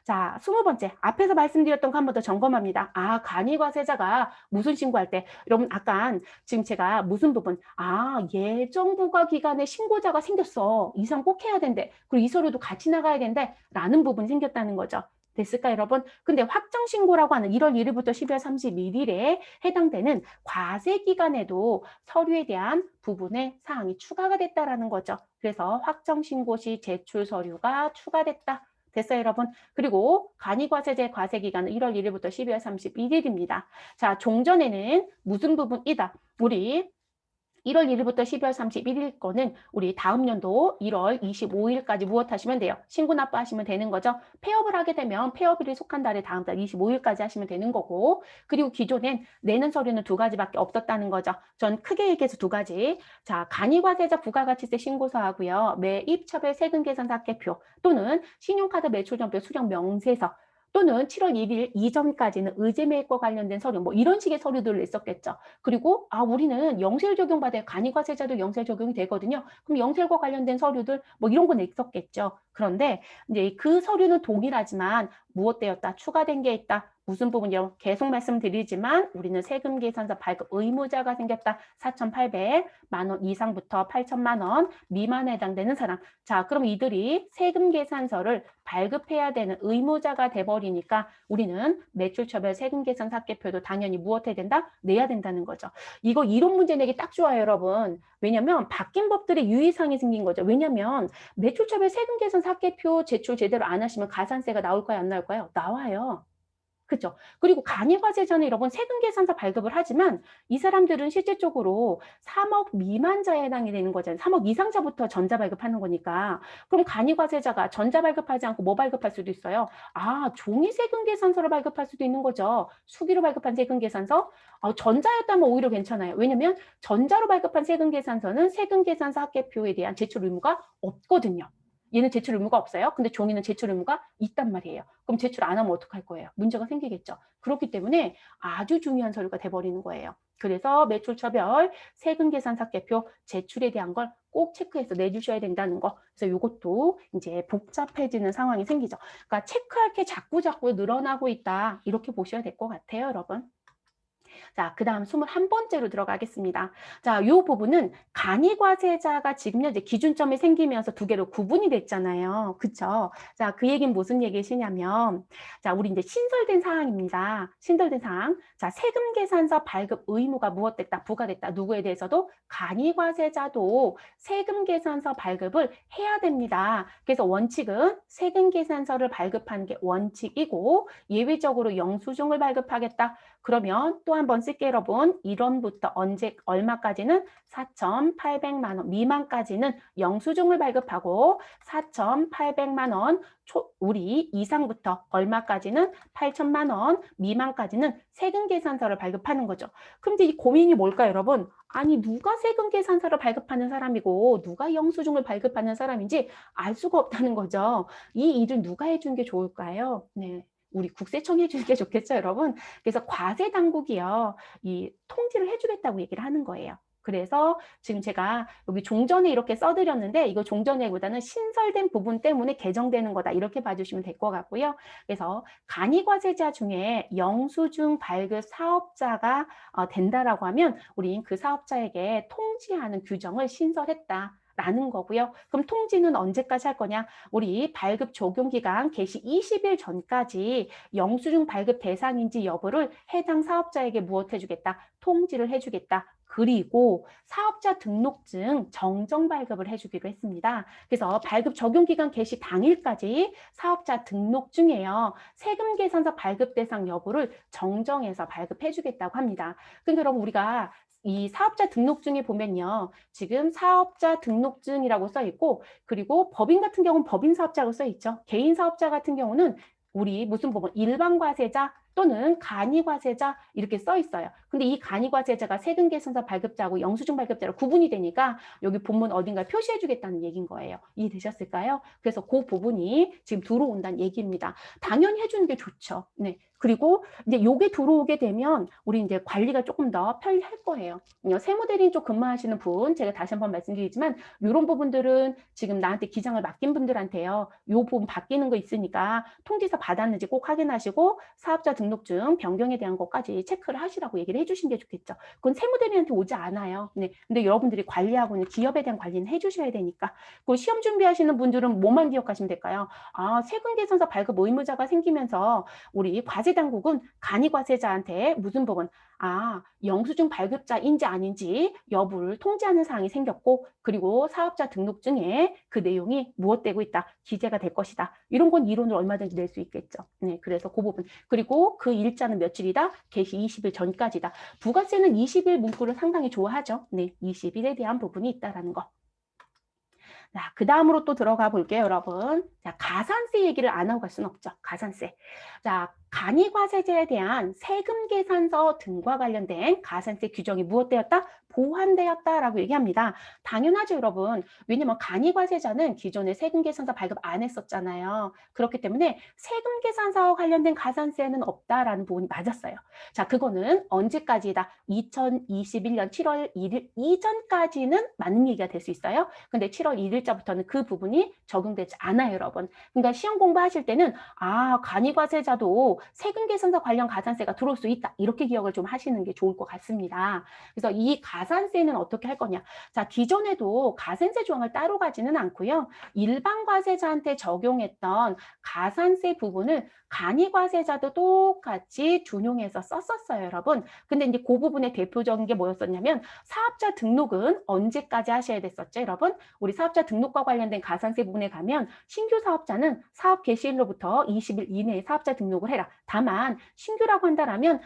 자, 20번째. 앞에서 말씀드렸던 거 한 번 더 점검합니다. 아, 간이과세자가 무슨 신고할 때, 여러분, 아까 지금 제가 무슨 부분, 아, 예정부과 기간에 신고자가 생겼어. 이 사람 꼭 해야 된대. 그리고 이 서류도 같이 나가야 된대. 라는 부분이 생겼다는 거죠. 됐을까요, 여러분? 근데 확정신고라고 하는 1월 1일부터 12월 31일에 해당되는 과세 기간에도 서류에 대한 부분의 사항이 추가가 됐다라는 거죠. 그래서 확정신고 시 제출 서류가 추가됐다. 됐어요, 여러분? 그리고 간이과세제 과세기간은 1월 1일부터 12월 31일입니다. 자, 종전에는 무슨 부분이다? 우리 1월 1일부터 12월 31일 거는 우리 다음 연도 1월 25일까지 무엇 하시면 돼요? 신고 납부하시면 되는 거죠. 폐업을 하게 되면 폐업일이 속한 달에 다음 달 25일까지 하시면 되는 거고, 그리고 기존엔 내는 서류는 두 가지밖에 없었다는 거죠. 전 크게 얘기해서 두 가지. 자, 간이과세자 부가가치세 신고서하고요. 매입처별 세금계산서 합계표 또는 신용카드 매출전표 수령 명세서 또는 7월 1일 이전까지는 의제매입과 관련된 서류, 뭐 이런 식의 서류들을 냈었겠죠. 그리고 아, 우리는 영세율 적용받아야 간이과세자도 영세율 적용이 되거든요. 그럼 영세율과 관련된 서류들 뭐 이런 거 냈었겠죠. 그런데 이제 그 서류는 동일하지만 무엇되었다? 추가된 게 있다. 무슨 부분이요? 계속 말씀드리지만 우리는 세금 계산서 발급 의무자가 생겼다. 4,800만 원 이상부터 8천만 원 미만에 해당되는 사람. 자, 그럼 이들이 세금 계산서를 발급해야 되는 의무자가 돼버리니까 우리는 매출처별 세금 계산서 합계표도 당연히 무엇 해야 된다? 내야 된다는 거죠. 이거 이론 문제 내기 딱 좋아요, 여러분. 왜냐면 바뀐 법들의 유의사항이 생긴 거죠. 왜냐면 매출처별 세금 계산서 합계표 제출 제대로 안 하시면 가산세가 나올까요? 안 나올까요? 나와요. 그죠? 그리고 간이과세자는 여러분 세금 계산서 발급을 하지만 이 사람들은 실질적으로 3억 미만자에 해당이 되는 거잖아요. 3억 이상자부터 전자 발급하는 거니까. 그럼 간이과세자가 전자 발급하지 않고 뭐 발급할 수도 있어요? 아, 종이 세금 계산서를 발급할 수도 있는 거죠. 수기로 발급한 세금 계산서? 전자였다면 오히려 괜찮아요. 왜냐면 전자로 발급한 세금 계산서는 세금 계산서 합계표에 대한 제출 의무가 없거든요. 얘는 제출 의무가 없어요. 근데 종이는 제출 의무가 있단 말이에요. 그럼 제출 안 하면 어떡할 거예요? 문제가 생기겠죠. 그렇기 때문에 아주 중요한 서류가 돼버리는 거예요. 그래서 매출처별 세금 계산 합계표 제출에 대한 걸 꼭 체크해서 내주셔야 된다는 거. 그래서 이것도 이제 복잡해지는 상황이 생기죠. 그러니까 체크할 게 자꾸 늘어나고 있다. 이렇게 보셔야 될 것 같아요, 여러분. 자, 그다음 21번째로 들어가겠습니다. 자, 요 부분은 간이과세자가 지금 현재 기준점이 생기면서 두 개로 구분이 됐잖아요. 그쵸? 자, 그 얘기는 무슨 얘기시냐면, 자, 우리 이제 신설된 사항입니다. 신설된 사항. 자, 세금 계산서 발급 의무가 무엇됐다, 부과됐다. 누구에 대해서도 간이과세자도 세금 계산서 발급을 해야 됩니다. 그래서 원칙은 세금 계산서를 발급하는 게 원칙이고, 예외적으로 영수증을 발급하겠다. 그러면 또 한 번 쓸게요, 여러분. 1원부터 언제 얼마까지는 4,800만 원 미만까지는 영수증을 발급하고 4,800만 원 우리 이상부터 얼마까지는 8천만 원 미만까지는 세금 계산서를 발급하는 거죠. 그럼 이제 이 고민이 뭘까요, 여러분? 아니, 누가 세금 계산서를 발급하는 사람이고 누가 영수증을 발급하는 사람인지 알 수가 없다는 거죠. 이 일을 누가 해주는 게 좋을까요? 네. 우리 국세청이 해주는 게 좋겠죠, 여러분? 그래서 과세 당국이요, 이 통지를 해주겠다고 얘기를 하는 거예요. 그래서 지금 제가 여기 종전에 이렇게 써드렸는데 이거 종전에보다는 신설된 부분 때문에 개정되는 거다 이렇게 봐주시면 될 것 같고요. 그래서 간이과세자 중에 영수증 발급 사업자가 된다라고 하면 우린 그 사업자에게 통지하는 규정을 신설했다. 라는 거고요. 그럼 통지는 언제까지 할 거냐? 우리 발급 적용 기간 개시 20일 전까지 영수증 발급 대상인지 여부를 해당 사업자에게 무엇 해주겠다? 통지를 해주겠다. 그리고 사업자 등록증 정정 발급을 해주기로 했습니다. 그래서 발급 적용 기간 개시 당일까지 사업자 등록증에요, 세금 계산서 발급 대상 여부를 정정해서 발급해주겠다고 합니다. 근데 여러분, 우리가 이 사업자 등록증에 보면요, 지금 사업자 등록증이라고 써 있고, 그리고 법인 같은 경우는 법인 사업자로 써 있죠. 개인 사업자 같은 경우는 우리 무슨 부분, 일반 과세자 또는 간이과세자 이렇게 써 있어요. 근데 이 간이과세자가 세금 계산서 발급자하고 영수증 발급자로 구분이 되니까 여기 본문 어딘가에 표시해 주겠다는 얘기인 거예요. 이해되셨을까요? 그래서 그 부분이 지금 들어온다는 얘기입니다. 당연히 해주는 게 좋죠. 네. 그리고 이제 요게 들어오게 되면 우리 이제 관리가 조금 더 편리할 거예요. 세무대리인 쪽 근무하시는 분, 제가 다시 한번 말씀드리지만 이런 부분들은 지금 나한테 기장을 맡긴 분들한테요, 요 부분 바뀌는 거 있으니까 통지서 받았는지 꼭 확인하시고 사업자 등록증 변경에 대한 것까지 체크를 하시라고 얘기를 해주신 게 좋겠죠. 그건 세무대리한테 오지 않아요. 네. 근데 여러분들이 관리하고 있는 기업에 대한 관리는 해주셔야 되니까. 그 시험 준비하시는 분들은 뭐만 기억하시면 될까요? 아, 세금 계산서 발급 의무자가 생기면서 우리 과세 당국은 간이과세자한테 무슨 부분, 아, 영수증 발급자인지 아닌지 여부를 통지하는 사항이 생겼고, 그리고 사업자 등록증에 그 내용이 무엇되고 있다, 기재가 될 것이다. 이런 건 이론을 얼마든지 낼 수 있겠죠. 네, 그래서 그 부분. 그리고 그 일자는 며칠이다? 개시 20일 전까지다. 부가세는 20일 문구를 상당히 좋아하죠. 네, 20일에 대한 부분이 있다라는 거. 자, 그 다음으로 또 들어가 볼게요, 여러분. 자, 가산세 얘기를 안 하고 갈 수는 없죠. 가산세. 자, 간이과세제에 대한 세금 계산서 등과 관련된 가산세 규정이 무엇되었다? 보완되었다라고 얘기합니다. 당연하죠, 여러분. 왜냐면 간이과세자는 기존에 세금 계산서 발급 안 했었잖아요. 그렇기 때문에 세금 계산서와 관련된 가산세는 없다라는 부분이 맞았어요. 자, 그거는 언제까지다? 2021년 7월 1일 이전까지는 맞는 얘기가 될 수 있어요. 근데 7월 1일자부터는 그 부분이 적용되지 않아요, 여러분. 그러니까 시험 공부하실 때는 아, 간이과세자도 세금 계산서 관련 가산세가 들어올 수 있다. 이렇게 기억을 좀 하시는 게 좋을 것 같습니다. 그래서 이 가산세는 어떻게 할 거냐. 자, 기존에도 가산세 조항을 따로 가지는 않고요. 일반 과세자한테 적용했던 가산세 부분을 간이과세자도 똑같이 준용해서 썼었어요, 여러분. 근데 이제 그 부분의 대표적인 게 뭐였었냐면 사업자 등록은 언제까지 하셔야 됐었죠, 여러분? 우리 사업자 등록과 관련된 가산세 부분에 가면 신규 사업자는 사업 개시일로부터 20일 이내에 사업자 등록을 해라. 다만 신규라고 한다면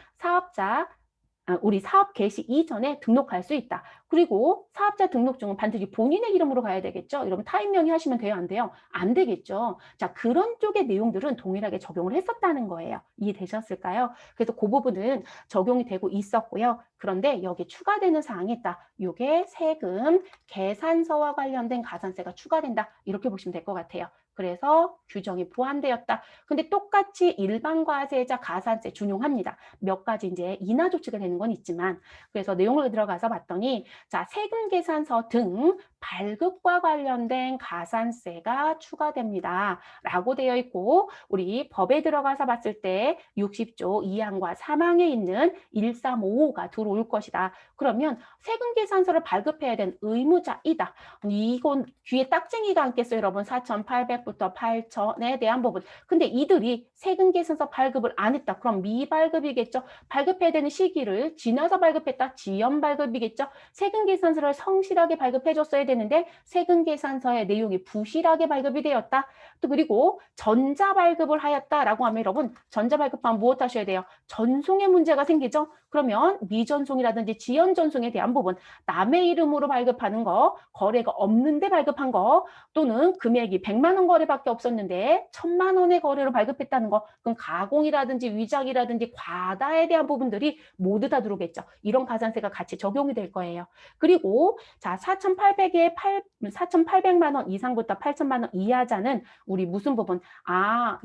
우리 사업 개시 이전에 등록할 수 있다. 그리고 사업자 등록증은 반드시 본인의 이름으로 가야 되겠죠. 여러분 타인 명의하시면 돼요, 안 돼요? 안 되겠죠. 자, 그런 쪽의 내용들은 동일하게 적용을 했었다는 거예요. 이해되셨을까요? 그래서 그 부분은 적용이 되고 있었고요. 그런데 여기 추가되는 사항이 있다. 이게 세금 계산서와 관련된 가산세가 추가된다. 이렇게 보시면 될 것 같아요. 그래서 규정이 보완되었다. 근데 똑같이 일반 과세자 가산세 준용합니다. 몇 가지 이제 인하 조치가 되는 건 있지만, 그래서 내용을 들어가서 봤더니 자, 세금 계산서 등 발급과 관련된 가산세가 추가됩니다. 라고 되어 있고 우리 법에 들어가서 봤을 때 60조 2항과 3항에 있는 1355가 들어올 것이다. 그러면 세금 계산서를 발급해야 되는 의무자이다. 이건 귀에 딱쟁이가 앉겠어요, 여러분. 4,800부터 8,000에 대한 부분. 근데 이들이 세금 계산서 발급을 안 했다. 그럼 미발급이겠죠. 발급해야 되는 시기를 지나서 발급했다. 지연 발급이겠죠. 세금 계산서를 성실하게 발급해줬어야 되는데 세금 계산서의 내용이 부실하게 발급이 되었다. 또 그리고 전자 발급을 하였다라고 하면 여러분 전자 발급하면 무엇 하셔야 돼요? 전송에 문제가 생기죠. 그러면 미전송이라든지 지연 전송에 대한 부분, 남의 이름으로 발급하는 거, 거래가 없는데 발급한 거, 또는 금액이 100만 원 거래밖에 없었는데 1000만 원의 거래로 발급했다는 거, 그럼 가공이라든지 위작이라든지 과다에 대한 부분들이 모두 다 들어오겠죠. 이런 가산세가 같이 적용이 될 거예요. 그리고 자 4,800만 원 이상부터 8천만 원 이하자는 우리 무슨 부분?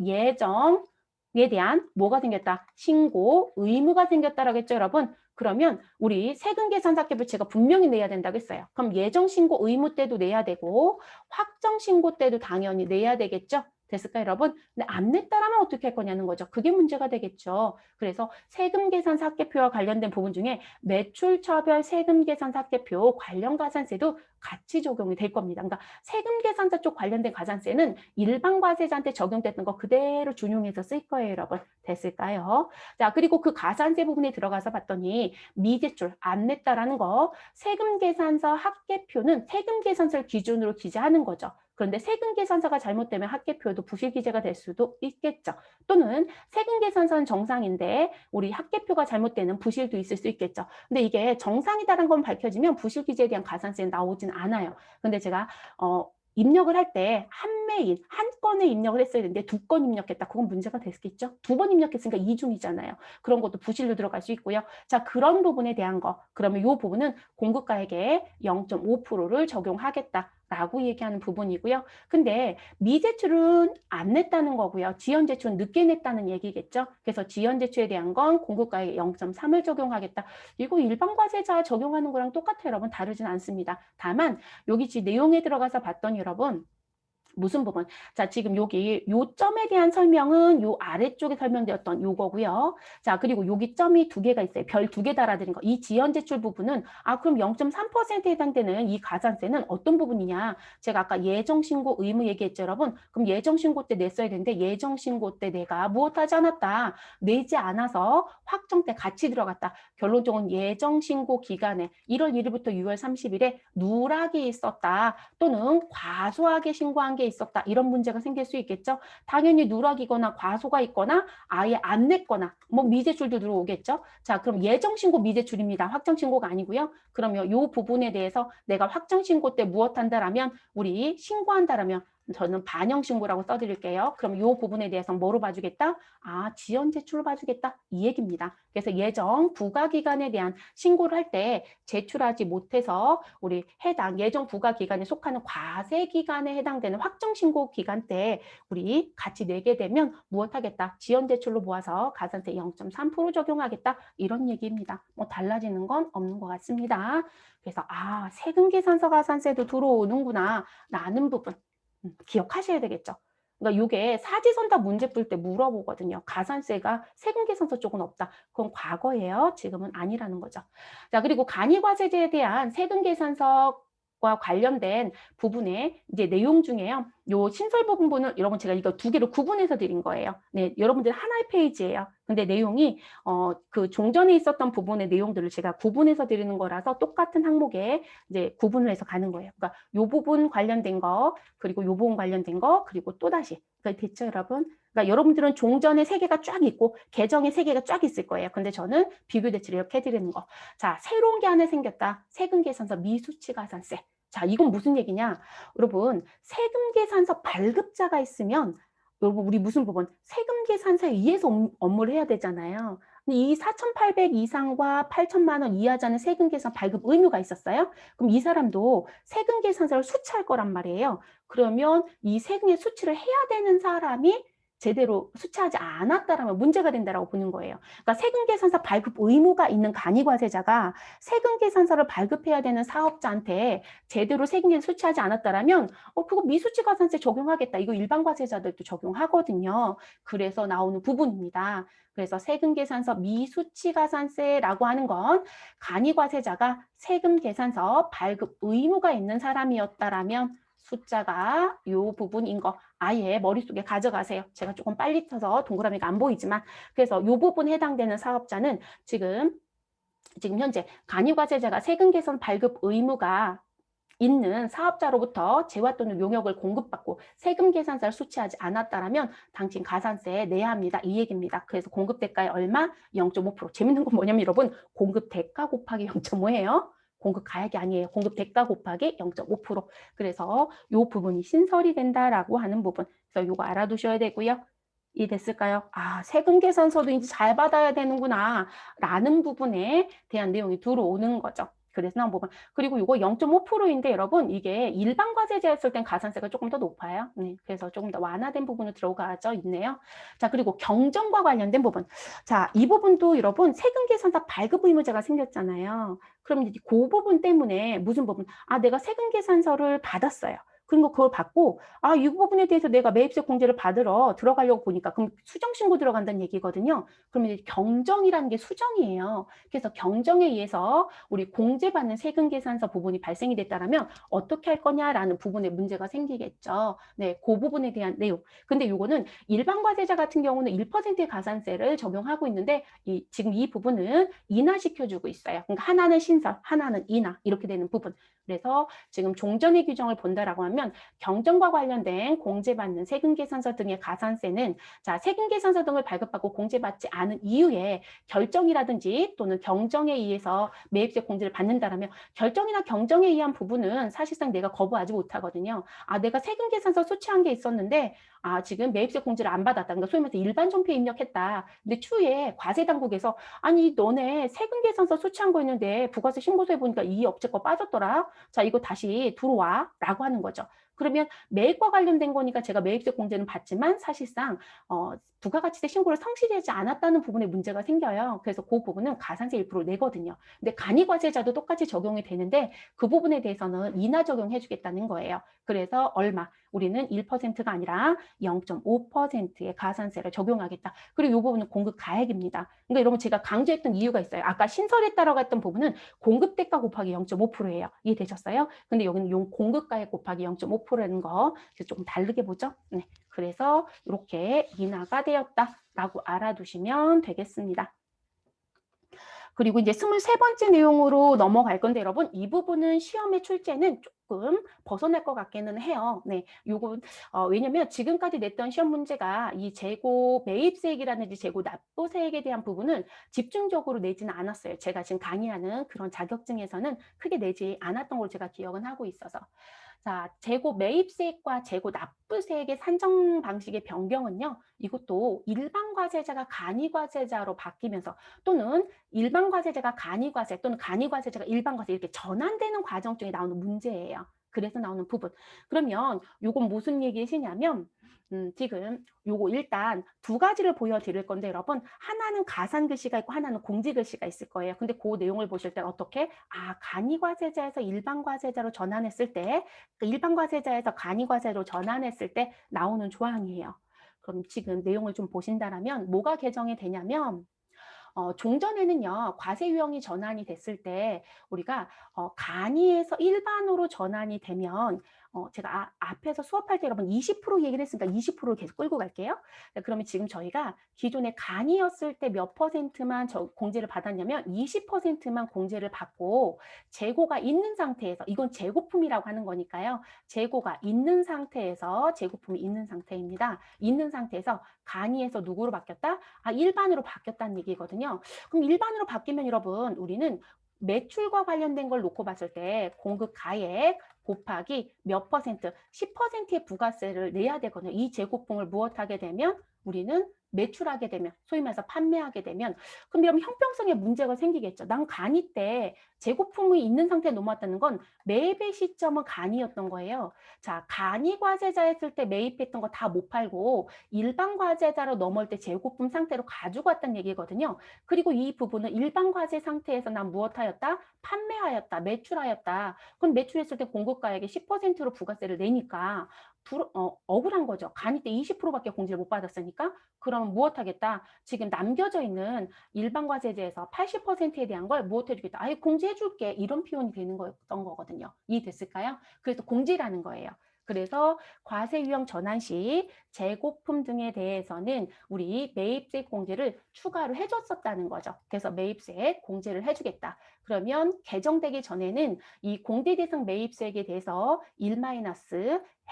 예정에 대한 뭐가 생겼다? 신고 의무가 생겼다라고 했죠, 여러분. 그러면 우리 세금 계산서 합계표체가 분명히 내야 된다고 했어요. 그럼 예정 신고 의무 때도 내야 되고 확정 신고 때도 당연히 내야 되겠죠. 됐을까요, 여러분? 근데 안 냈다라면 어떻게 할 거냐는 거죠. 그게 문제가 되겠죠. 그래서 세금 계산서 합계표와 관련된 부분 중에 매출처별 세금 계산서 합계표 관련 가산세도 같이 적용이 될 겁니다. 그러니까 세금 계산서 쪽 관련된 가산세는 일반 과세자한테 적용됐던 거 그대로 준용해서 쓸 거예요, 여러분. 됐을까요? 자, 그리고 그 가산세 부분에 들어가서 봤더니 미제출 안 냈다라는 거 세금 계산서 합계표는 세금 계산서를 기준으로 기재하는 거죠. 그런데 세금 계산서가 잘못되면 합계표도 부실 기재가 될 수도 있겠죠. 또는 세금 계산서는 정상인데 우리 합계표가 잘못되는 부실도 있을 수 있겠죠. 근데 이게 정상이다라는 건 밝혀지면 부실 기재에 대한 가산세는 나오진 않아요. 근데 제가 입력을 할 때 한 매일 한 건에 입력을 했어야 되는데 2건 입력했다. 그건 문제가 됐겠죠. 2번 입력했으니까 이중이잖아요. 그런 것도 부실로 들어갈 수 있고요. 자, 그런 부분에 대한 거. 그러면 이 부분은 공급가액의 0.5%를 적용하겠다. 라고 얘기하는 부분이고요. 근데 미제출은 안 냈다는 거고요. 지연제출은 늦게 냈다는 얘기겠죠. 그래서 지연제출에 대한 건 공급가액 0.3을 적용하겠다. 이거 일반 과세자 적용하는 거랑 똑같아요, 여러분. 다르진 않습니다. 다만 여기 내용에 들어가서 봤더니 여러분 무슨 부분? 자, 지금 여기 요점에 대한 설명은 요 아래쪽에 설명되었던 요거고요. 자, 그리고 여기 점이 2개가 있어요. 별 2개 달아드린 거. 이 지연 제출 부분은 그럼 0.3%에 해당되는 이 가산세는 어떤 부분이냐? 제가 아까 예정 신고 의무 얘기했죠, 여러분. 그럼 예정 신고 때 냈어야 되는데 예정 신고 때 내가 무엇하지 않았다. 내지 않아서 확정 때 같이 들어갔다. 결론적으로 예정 신고 기간에 1월 1일부터 6월 30일에 누락이 있었다. 또는 과소하게 신고한 게 있었다. 이런 문제가 생길 수 있겠죠. 당연히 누락이거나 과소가 있거나 아예 안 냈거나 뭐 미제출도 들어오겠죠. 자, 그럼 예정신고 미제출입니다. 확정신고가 아니고요. 그러면 이 부분에 대해서 내가 확정신고 때 무엇 한다라면 우리 신고한다라면 저는 반영신고라고 써드릴게요. 그럼 이 부분에 대해서 뭐로 봐주겠다? 지연 제출로 봐주겠다. 이 얘기입니다. 그래서 예정 부가기간에 대한 신고를 할 때 제출하지 못해서 우리 해당 예정 부가기간에 속하는 과세기간에 해당되는 확정신고 기간 때 우리 같이 내게 되면 무엇하겠다? 지연 제출로 모아서 가산세 0.3% 적용하겠다. 이런 얘기입니다. 뭐 달라지는 건 없는 것 같습니다. 그래서 세금 계산서 가산세도 들어오는구나 라는 부분 기억하셔야 되겠죠. 그러니까 이게 사지선다 문제 풀 때 물어보거든요. 가산세가 세금 계산서 쪽은 없다. 그건 과거예요. 지금은 아니라는 거죠. 자, 그리고 간이과세제에 대한 세금 계산서와 관련된 부분의 이제 내용 중에요. 요 신설 부분을 여러분 제가 이거 2개로 구분해서 드린 거예요. 네, 여러분들 하나의 페이지예요. 근데 내용이 그 종전에 있었던 부분의 내용들을 제가 구분해서 드리는 거라서 똑같은 항목에 이제 구분을 해서 가는 거예요. 그러니까 요 부분 관련된 거, 그리고 요 부분 관련된 거, 그리고 또 다시. 그러니까 됐죠, 여러분? 그러니까 여러분들은 종전에 3개가 쫙 있고 개정에 3개가 쫙 있을 거예요. 근데 저는 비교 대치를 이렇게 해드리는 거. 자, 새로운 게 하나 생겼다. 세금 계산서 미수치 가산세. 자, 이건 무슨 얘기냐? 여러분, 세금 계산서 발급자가 있으면 여러분 우리 무슨 부분? 세금 계산서에 의해서 업무를 해야 되잖아요. 근데 이 4,800 이상과 8천만 원 이하자는 세금 계산 발급 의무가 있었어요. 그럼 이 사람도 세금 계산서를 수취할 거란 말이에요. 그러면 이 세금의 수취를 해야 되는 사람이 제대로 수취하지 않았다라면 문제가 된다라고 보는 거예요. 그러니까 세금계산서 발급 의무가 있는 간이과세자가 세금계산서를 발급해야 되는 사업자한테 제대로 세금계산 수취하지 않았다라면 그거 미수치과산세 적용하겠다. 이거 일반과세자들도 적용하거든요. 그래서 나오는 부분입니다. 그래서 세금계산서 미수치가산세라고 하는 건 간이과세자가 세금계산서 발급 의무가 있는 사람이었다라면 숫자가 이 부분인 거 아예 머릿속에 가져가세요. 제가 조금 빨리 쳐서 동그라미가 안 보이지만 그래서 이 부분에 해당되는 사업자는 지금 현재 간이과세자가 세금 개선 발급 의무가 있는 사업자로부터 재화 또는 용역을 공급받고 세금 계산서를 수취하지 않았다라면 당신 가산세 내야 합니다. 이 얘기입니다. 그래서 공급 대가에 얼마? 0.5%. 재밌는 건 뭐냐면 여러분 공급 대가 곱하기 0.5예요. 공급 가액이 아니에요. 공급 대가 곱하기 0.5%. 그래서 이 부분이 신설이 된다라고 하는 부분. 그래서 이거 알아두셔야 되고요. 이해됐을까요? 아, 세금 계산서도 이제 잘 받아야 되는구나 라는 부분에 대한 내용이 들어오는 거죠. 그래서 나온 부분. 그리고 이거 0.5%인데 여러분 이게 일반 과세제였을 땐 가산세가 조금 더 높아요. 네, 그래서 조금 더 완화된 부분으로 들어가져 있네요. 자, 그리고 경정과 관련된 부분. 자, 이 부분도 여러분 세금 계산서 발급 의무제가 생겼잖아요. 그럼 이제 그 부분 때문에 무슨 부분? 아, 내가 세금 계산서를 받았어요. 그리고 그걸 받고 이 부분에 대해서 내가 매입세 공제를 받으러 들어가려고 보니까 그럼 수정신고 들어간다는 얘기거든요. 그러면 경정이라는 게 수정이에요. 그래서 경정에 의해서 우리 공제받는 세금계산서 부분이 발생이 됐다면 어떻게 할 거냐라는 부분에 문제가 생기겠죠. 네, 그 부분에 대한 내용. 근데 이거는 일반 과세자 같은 경우는 1%의 가산세를 적용하고 있는데 지금 이 부분은 인하시켜주고 있어요. 그러니까 하나는 신설, 하나는 인하 이렇게 되는 부분. 그래서 지금 종전의 규정을 본다라고 하면 경정과 관련된 공제받는 세금계산서 등의 가산세는 자, 세금계산서 등을 발급하고 공제받지 않은 이유에 결정이라든지 또는 경정에 의해서 매입세 공제를 받는다라면 결정이나 경정에 의한 부분은 사실상 내가 거부하지 못하거든요. 내가 세금계산서 수취한 게 있었는데 지금 매입세 공제를 안 받았다. 그러니까 소위 말해서 일반 존폐 입력했다. 근데 추후에 과세당국에서 아니 너네 세금계산서 수취한 거 있는데 부가세 신고서에 보니까 이 업체 거 빠졌더라. 자, 이거 다시 들어와 라고 하는 거죠. 그러면 매입과 관련된 거니까 제가 매입세 공제는 받지만 사실상 부가가치세 신고를 성실히 하지 않았다는 부분에 문제가 생겨요. 그래서 그 부분은 가산세 1% 내거든요. 근데 간이과세자도 똑같이 적용이 되는데 그 부분에 대해서는 인하 적용해 주겠다는 거예요. 그래서 얼마? 우리는 1%가 아니라 0.5%의 가산세를 적용하겠다. 그리고 이 부분은 공급 가액입니다. 그러니까 여러분 제가 강조했던 이유가 있어요. 아까 신설에 따라갔던 부분은 공급 대가 곱하기 0.5%예요. 이해되셨어요? 근데 여기는 용 공급 가액 곱하기 0.5%라는 거 조금 다르게 보죠. 네. 그래서 이렇게 인하가 되었다라고 알아두시면 되겠습니다. 그리고 이제 23번째 내용으로 넘어갈 건데 여러분 이 부분은 시험의 출제는 조금 벗어날 것 같기는 해요. 네, 요건 왜냐면 지금까지 냈던 시험 문제가 이 재고 매입세액이라든지 재고 납부세액에 대한 부분은 집중적으로 내지는 않았어요. 제가 지금 강의하는 그런 자격증에서는 크게 내지 않았던 걸 제가 기억은 하고 있어서. 자, 재고 매입세액과 재고 납부세액의 산정 방식의 변경은요. 이것도 일반 과세자가 간이 과세자로 바뀌면서 또는 일반 과세자가 간이 과세 또는 간이 과세자가 일반 과세 이렇게 전환되는 과정 중에 나오는 문제예요. 그래서 나오는 부분. 그러면 이건 무슨 얘기시냐면 지금 요거 일단 두 가지를 보여드릴 건데 여러분 하나는 가산글씨가 있고 하나는 공지글씨가 있을 거예요. 근데 그 내용을 보실 때 어떻게? 간이과세자에서 일반과세자로 전환했을 때 일반과세자에서 간이과세로 전환했을 때 나오는 조항이에요. 그럼 지금 내용을 좀 보신다라면 뭐가 개정이 되냐면 종전에는요, 과세 유형이 전환이 됐을 때 우리가 간이에서 일반으로 전환이 되면 제가 앞에서 수업할 때 여러분 20% 얘기를 했으니까 20%를 계속 끌고 갈게요. 그러면 지금 저희가 기존에 간이었을 때 몇 퍼센트만 공제를 받았냐면 20%만 공제를 받고 재고가 있는 상태에서 이건 재고품이라고 하는 거니까요. 재고가 있는 상태에서 재고품이 있는 상태입니다. 있는 상태에서 간이에서 누구로 바뀌었다? 일반으로 바뀌었다는 얘기거든요. 그럼 일반으로 바뀌면 여러분 우리는 매출과 관련된 걸 놓고 봤을 때 공급 가액 곱하기 몇 퍼센트? 10%의 부가세를 내야 되거든요. 이 재고품을 무엇하게 되면 우리는 매출하게 되면, 소위 말해서 판매하게 되면, 그럼 이러면 형평성에 문제가 생기겠죠. 난 간이 때 재고품이 있는 상태에 넘어왔다는 건 매입의 시점은 간이었던 거예요. 자, 간이 과세자였을 때 매입했던 거 다 못 팔고 일반 과세자로 넘어올 때 재고품 상태로 가지고 왔다는 얘기거든요. 그리고 이 부분은 일반 과세 상태에서 난 무엇하였다? 판매하였다, 매출하였다. 그럼 매출했을 때 공급가액의 10%로 부가세를 내니까 억울한 거죠. 간이 때 20%밖에 공제를 못 받았으니까. 그럼 무엇하겠다? 지금 남겨져 있는 일반 과세제에서 80%에 대한 걸 무엇해주겠다? 아예 공제해줄게. 이런 표현이 되는 거였던 거거든요. 이해됐을까요? 그래서 공제라는 거예요. 그래서 과세 유형 전환 시 재고품 등에 대해서는 우리 매입세 공제를 추가로 해줬었다는 거죠. 그래서 매입세 공제를 해주겠다. 그러면 개정되기 전에는 이 공제 대상 매입세액에 대해서 1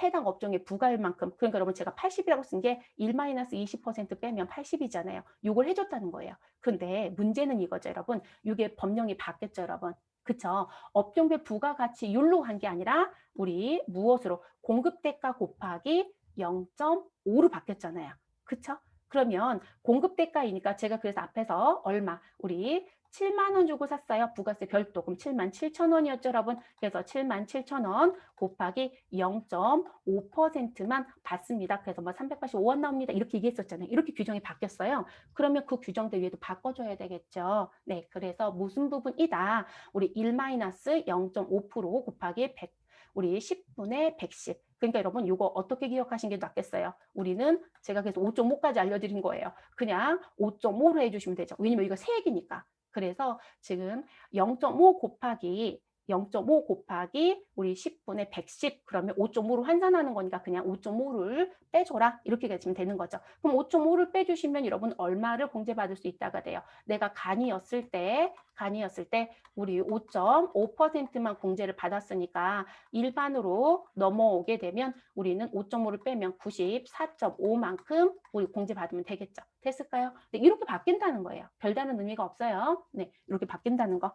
해당 업종의 부가일 만큼, 그러니까 여러분 제가 80이라고 쓴 게 1-20% 빼면 80이잖아요. 요걸 해줬다는 거예요. 근데 문제는 이거죠, 여러분. 이게 법령이 바뀌었죠, 여러분. 그쵸? 업종별 부가가치율로 한 게 아니라 우리 무엇으로? 공급대가 곱하기 0.5로 바뀌었잖아요. 그쵸? 그러면 공급대가이니까 제가 그래서 앞에서 얼마? 우리 7만 원 주고 샀어요. 부가세 별도. 그럼 7만 7천 원이었죠, 여러분. 그래서 7만 7천 원 곱하기 0.5%만 받습니다. 그래서 뭐 385원 나옵니다. 이렇게 얘기했었잖아요. 이렇게 규정이 바뀌었어요. 그러면 그 규정들 위에도 바꿔줘야 되겠죠. 네, 그래서 무슨 부분이다. 우리 1-0.5% 곱하기 100, 우리 10분의 110. 그러니까 여러분 이거 어떻게 기억하신 게 낫겠어요? 우리는 제가 그래서 5.5까지 알려드린 거예요. 그냥 5.5로 해주시면 되죠. 왜냐면 이거 세액이니까. 그래서 지금 0.5 곱하기 0.5 곱하기 우리 10분의 110 그러면 5.5로 환산하는 거니까 그냥 5.5를 빼줘라 이렇게 되시면 되는 거죠. 그럼 5.5를 빼주시면 여러분 얼마를 공제받을 수 있다가 돼요. 내가 간이었을 때 우리 5.5%만 공제를 받았으니까 일반으로 넘어오게 되면 우리는 5.5를 빼면 94.5만큼 우리 공제받으면 되겠죠. 됐을까요? 네, 이렇게 바뀐다는 거예요. 별다른 의미가 없어요. 네, 이렇게 바뀐다는 거.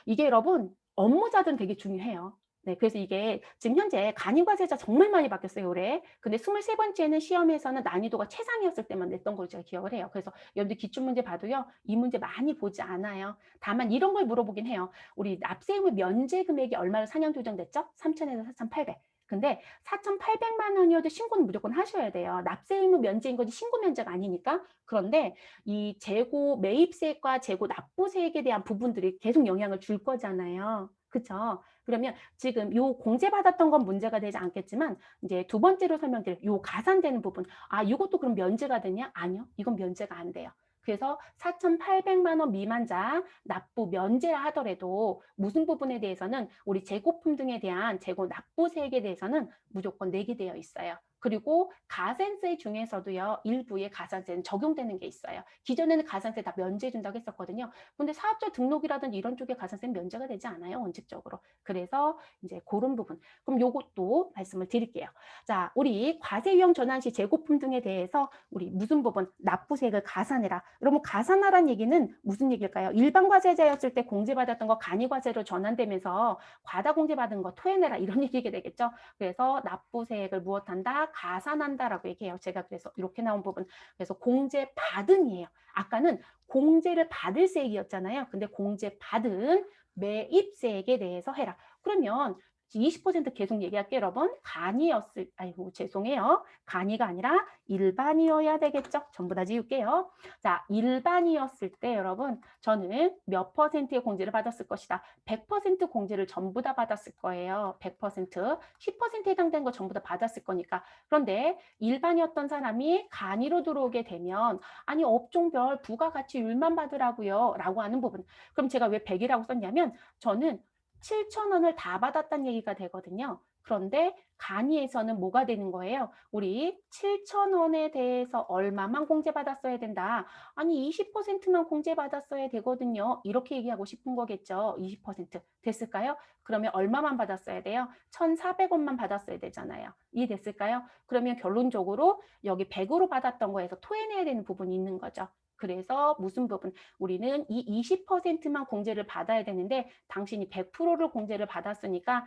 이게 여러분 업무자들은 되게 중요해요. 네, 그래서 이게 지금 현재 간이과세자 정말 많이 바뀌었어요, 올해. 근데 23번째는 시험에서는 난이도가 최상이었을 때만 냈던 걸 제가 기억을 해요. 그래서 여러분들 기출문제 봐도요, 이 문제 많이 보지 않아요. 다만 이런 걸 물어보긴 해요. 우리 납세 의무 면제 금액이 얼마로 상향 조정됐죠? 3,000에서 4,800. 근데 4,800만 원이어도 신고는 무조건 하셔야 돼요. 납세 의무 면제인 거지 신고 면제가 아니니까. 그런데 이 재고 매입세액과 재고 납부세액에 대한 부분들이 계속 영향을 줄 거잖아요. 그쵸? 그러면 지금 요 공제받았던 건 문제가 되지 않겠지만 이제 두 번째로 설명드릴 요 가산되는 부분. 아, 이것도 그럼 면제가 되냐? 아니요. 이건 면제가 안 돼요. 그래서 4,800만 원 미만자 납부 면제라 하더라도 무슨 부분에 대해서는 우리 재고품 등에 대한 재고 납부세액에 대해서는 무조건 내게 되어 있어요. 그리고 가산세 중에서도요, 일부의 가산세는 적용되는 게 있어요. 기존에는 가산세 다 면제해 준다고 했었거든요. 근데 사업자 등록이라든지 이런 쪽에 가산세는 면제가 되지 않아요, 원칙적으로. 그래서 이제 그런 부분. 그럼 요것도 말씀을 드릴게요. 자, 우리 과세 유형 전환 시 재고품 등에 대해서 우리 무슨 부분 납부세액을 가산해라. 그러면 가산하라는 얘기는 무슨 얘기일까요? 일반 과세자였을 때 공제받았던 거 간이과세로 전환되면서 과다 공제받은 거 토해내라 이런 얘기가 되겠죠. 그래서 납부세액을 무엇한다? 가산한다라고 얘기해요. 제가 그래서 이렇게 나온 부분. 그래서 공제받은이에요. 아까는 공제를 받을 세액이었잖아요. 근데 공제받은 매입세액에 대해서 해라. 그러면 20% 계속 얘기할게요, 여러분. 간이었을, 아이고, 죄송해요. 간이가 아니라 일반이어야 되겠죠? 전부 다 지울게요. 자, 일반이었을 때 여러분, 저는 몇 퍼센트의 공제를 받았을 것이다. 100% 공제를 전부 다 받았을 거예요. 100%. 10% 해당된 거 전부 다 받았을 거니까. 그런데 일반이었던 사람이 간이로 들어오게 되면 아니, 업종별 부가가치율만 받으라고요. 라고 하는 부분. 그럼 제가 왜 100이라고 썼냐면 저는 7,000원을 다 받았다는 얘기가 되거든요. 그런데 간이에서는 뭐가 되는 거예요? 우리 7,000원에 대해서 얼마만 공제받았어야 된다. 아니 20%만 공제받았어야 되거든요. 이렇게 얘기하고 싶은 거겠죠. 20% 됐을까요? 그러면 얼마만 받았어야 돼요? 1,400원만 받았어야 되잖아요. 이해됐을까요? 그러면 결론적으로 여기 100으로 받았던 거에서 토해내야 되는 부분이 있는 거죠. 그래서 무슨 부분? 우리는 이 20%만 공제를 받아야 되는데 당신이 100%를 공제를 받았으니까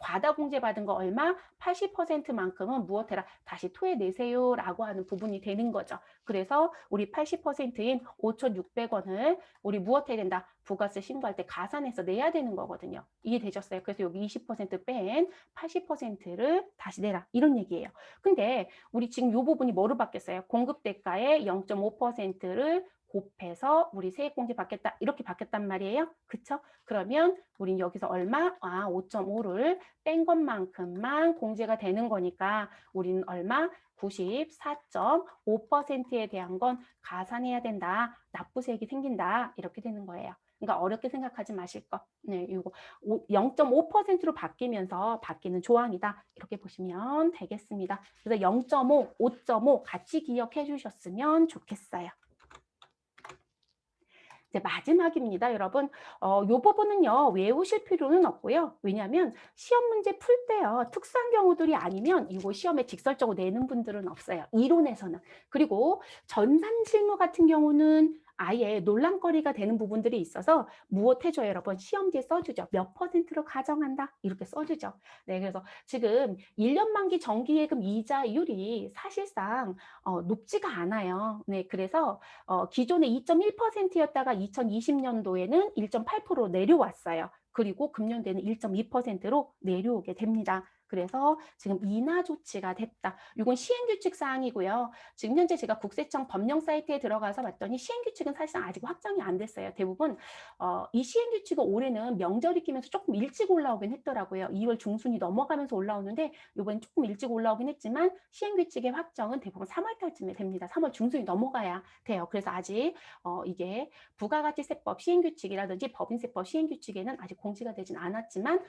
과다 공제 받은 거 얼마? 80%만큼은 무엇해라? 다시 토해내세요라고 하는 부분이 되는 거죠. 그래서 우리 80%인 5,600원을 우리 무엇해야 된다? 부가세 신고할 때 가산해서 내야 되는 거거든요. 이해되셨어요? 그래서 여기 20%뺀 80%를 다시 내라. 이런 얘기예요. 근데 우리 지금 이 부분이 뭐로 바뀌었어요? 공급대가의 0.5%를 곱해서 우리 세액공제 받겠다. 이렇게 바뀌었단 말이에요. 그쵸? 그러면 우린 여기서 얼마? 5.5를 뺀 것만큼만 공제가 되는 거니까 우리는 얼마? 94.5%에 대한 건 가산해야 된다. 납부세액이 생긴다. 이렇게 되는 거예요. 그러니까 어렵게 생각하지 마실 거. 네, 이거 0.5%로 바뀌면서 바뀌는 조항이다. 이렇게 보시면 되겠습니다. 그래서 0.5, 5.5 같이 기억해 주셨으면 좋겠어요. 이제 마지막입니다, 여러분. 이 부분은요, 외우실 필요는 없고요. 왜냐하면 시험 문제 풀 때요, 특수한 경우들이 아니면 이거 시험에 직설적으로 내는 분들은 없어요. 이론에서는. 그리고 전산 실무 같은 경우는 아예 논란거리가 되는 부분들이 있어서 무엇 해줘요, 여러분? 시험지에 써주죠. 몇 퍼센트로 가정한다? 이렇게 써주죠. 네, 그래서 지금 1년 만기 정기예금 이자율이 사실상 높지가 않아요. 네, 그래서 기존에 2.1%였다가 2020년도에는 1.8%로 내려왔어요. 그리고 금년도에는 1.2%로 내려오게 됩니다. 그래서 지금 인하 조치가 됐다. 이건 시행규칙 사항이고요. 지금 현재 제가 국세청 법령 사이트에 들어가서 봤더니 시행규칙은 사실상 아직 확정이 안 됐어요. 대부분 이 시행규칙은 올해는 명절이 끼면서 조금 일찍 올라오긴 했더라고요. 2월 중순이 넘어가면서 올라오는데 이번엔 조금 일찍 올라오긴 했지만 시행규칙의 확정은 대부분 3월 달쯤에 됩니다. 3월 중순이 넘어가야 돼요. 그래서 아직 이게 부가가치세법 시행규칙이라든지 법인세법 시행규칙에는 아직 공지가 되진 않았지만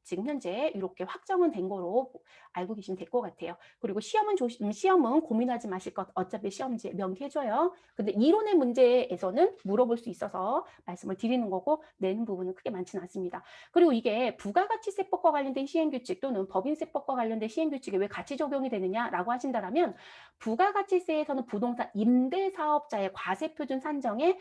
지금 현재 이렇게 확정은 된 거로 알고 계시면 될 것 같아요. 그리고 시험은 고민하지 마실 것. 어차피 시험지에 명기해줘요. 근데 이론의 문제에서는 물어볼 수 있어서 말씀을 드리는 거고 내는 부분은 크게 많지는 않습니다. 그리고 이게 부가가치세법과 관련된 시행규칙 또는 법인세법과 관련된 시행규칙이 왜 같이 적용이 되느냐라고 하신다면 부가가치세에서는 부동산 임대사업자의 과세표준 산정에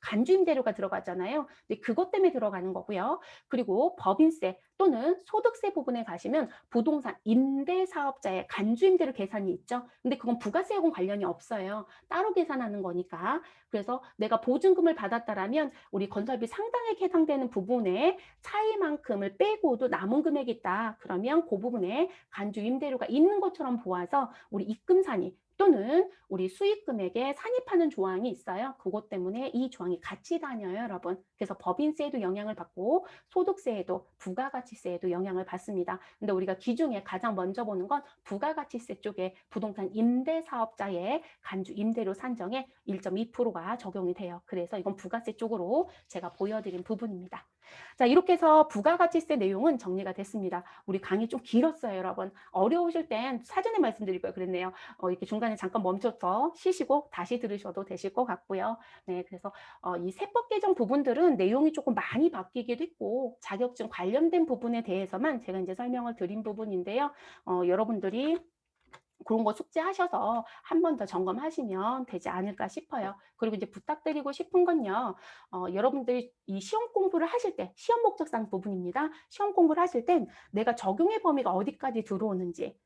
간주임대료가 들어가잖아요. 근데 그것 때문에 들어가는 거고요. 그리고 법인세 또는 소득세 부분에 가시면 부동산 임대사업자의 간주임대료 계산이 있죠. 근데 그건 부가세하고는 관련이 없어요. 따로 계산하는 거니까. 그래서 내가 보증금을 받았다라면 우리 건설비 상당액 해당되는 부분에 차이만큼을 빼고도 남은 금액이 있다. 그러면 그 부분에 간주임대료가 있는 것처럼 보아서 우리 입금산입 또는 우리 수익금액에 산입하는 조항이 있어요. 그것 때문에 이 조항이 같이 다녀요, 여러분. 그래서 법인세에도 영향을 받고 소득세에도 부가가치세에도 영향을 받습니다. 근데 우리가 기중에 가장 먼저 보는 건 부가가치세 쪽에 부동산 임대사업자의 간주 임대료 산정에 1.2%가 적용이 돼요. 그래서 이건 부가세 쪽으로 제가 보여드린 부분입니다. 자, 이렇게 해서 부가가치세 내용은 정리가 됐습니다. 우리 강의 좀 길었어요, 여러분. 어려우실 땐 사전에 말씀드릴 걸 그랬네요. 이렇게 중간에 잠깐 멈춰서 쉬시고 다시 들으셔도 되실 것 같고요. 네, 그래서 이 세법 개정 부분들은 내용이 조금 많이 바뀌기도 했고 자격증 관련된 부분에 대해서만 제가 이제 설명을 드린 부분인데요. 여러분들이 그런 거 숙지하셔서 한 번 더 점검하시면 되지 않을까 싶어요. 그리고 이제 부탁드리고 싶은 건요. 여러분들이 이 시험 공부를 하실 때 시험 목적상 부분입니다. 시험 공부를 하실 땐 내가 적용의 범위가 어디까지 들어오는지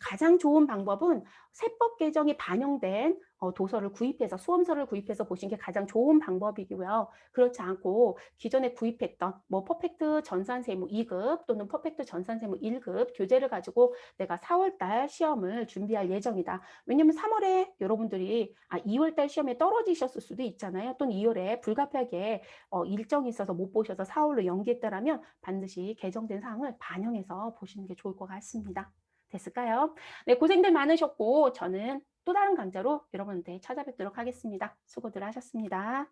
가장 좋은 방법은 세법 개정이 반영된 도서를 구입해서 수험서를 구입해서 보시는 게 가장 좋은 방법이고요. 그렇지 않고 기존에 구입했던 뭐 퍼펙트 전산세무 2급 또는 퍼펙트 전산세무 1급 교재를 가지고 내가 4월 달 시험을 준비할 예정이다. 왜냐면 3월에 여러분들이 2월 달 시험에 떨어지셨을 수도 있잖아요. 또는 2월에 불가피하게 일정이 있어서 못 보셔서 4월로 연기했다라면 반드시 개정된 사항을 반영해서 보시는 게 좋을 것 같습니다. 됐을까요? 네, 고생들 많으셨고 저는 또 다른 강좌로 여러분들 찾아뵙도록 하겠습니다. 수고들 하셨습니다.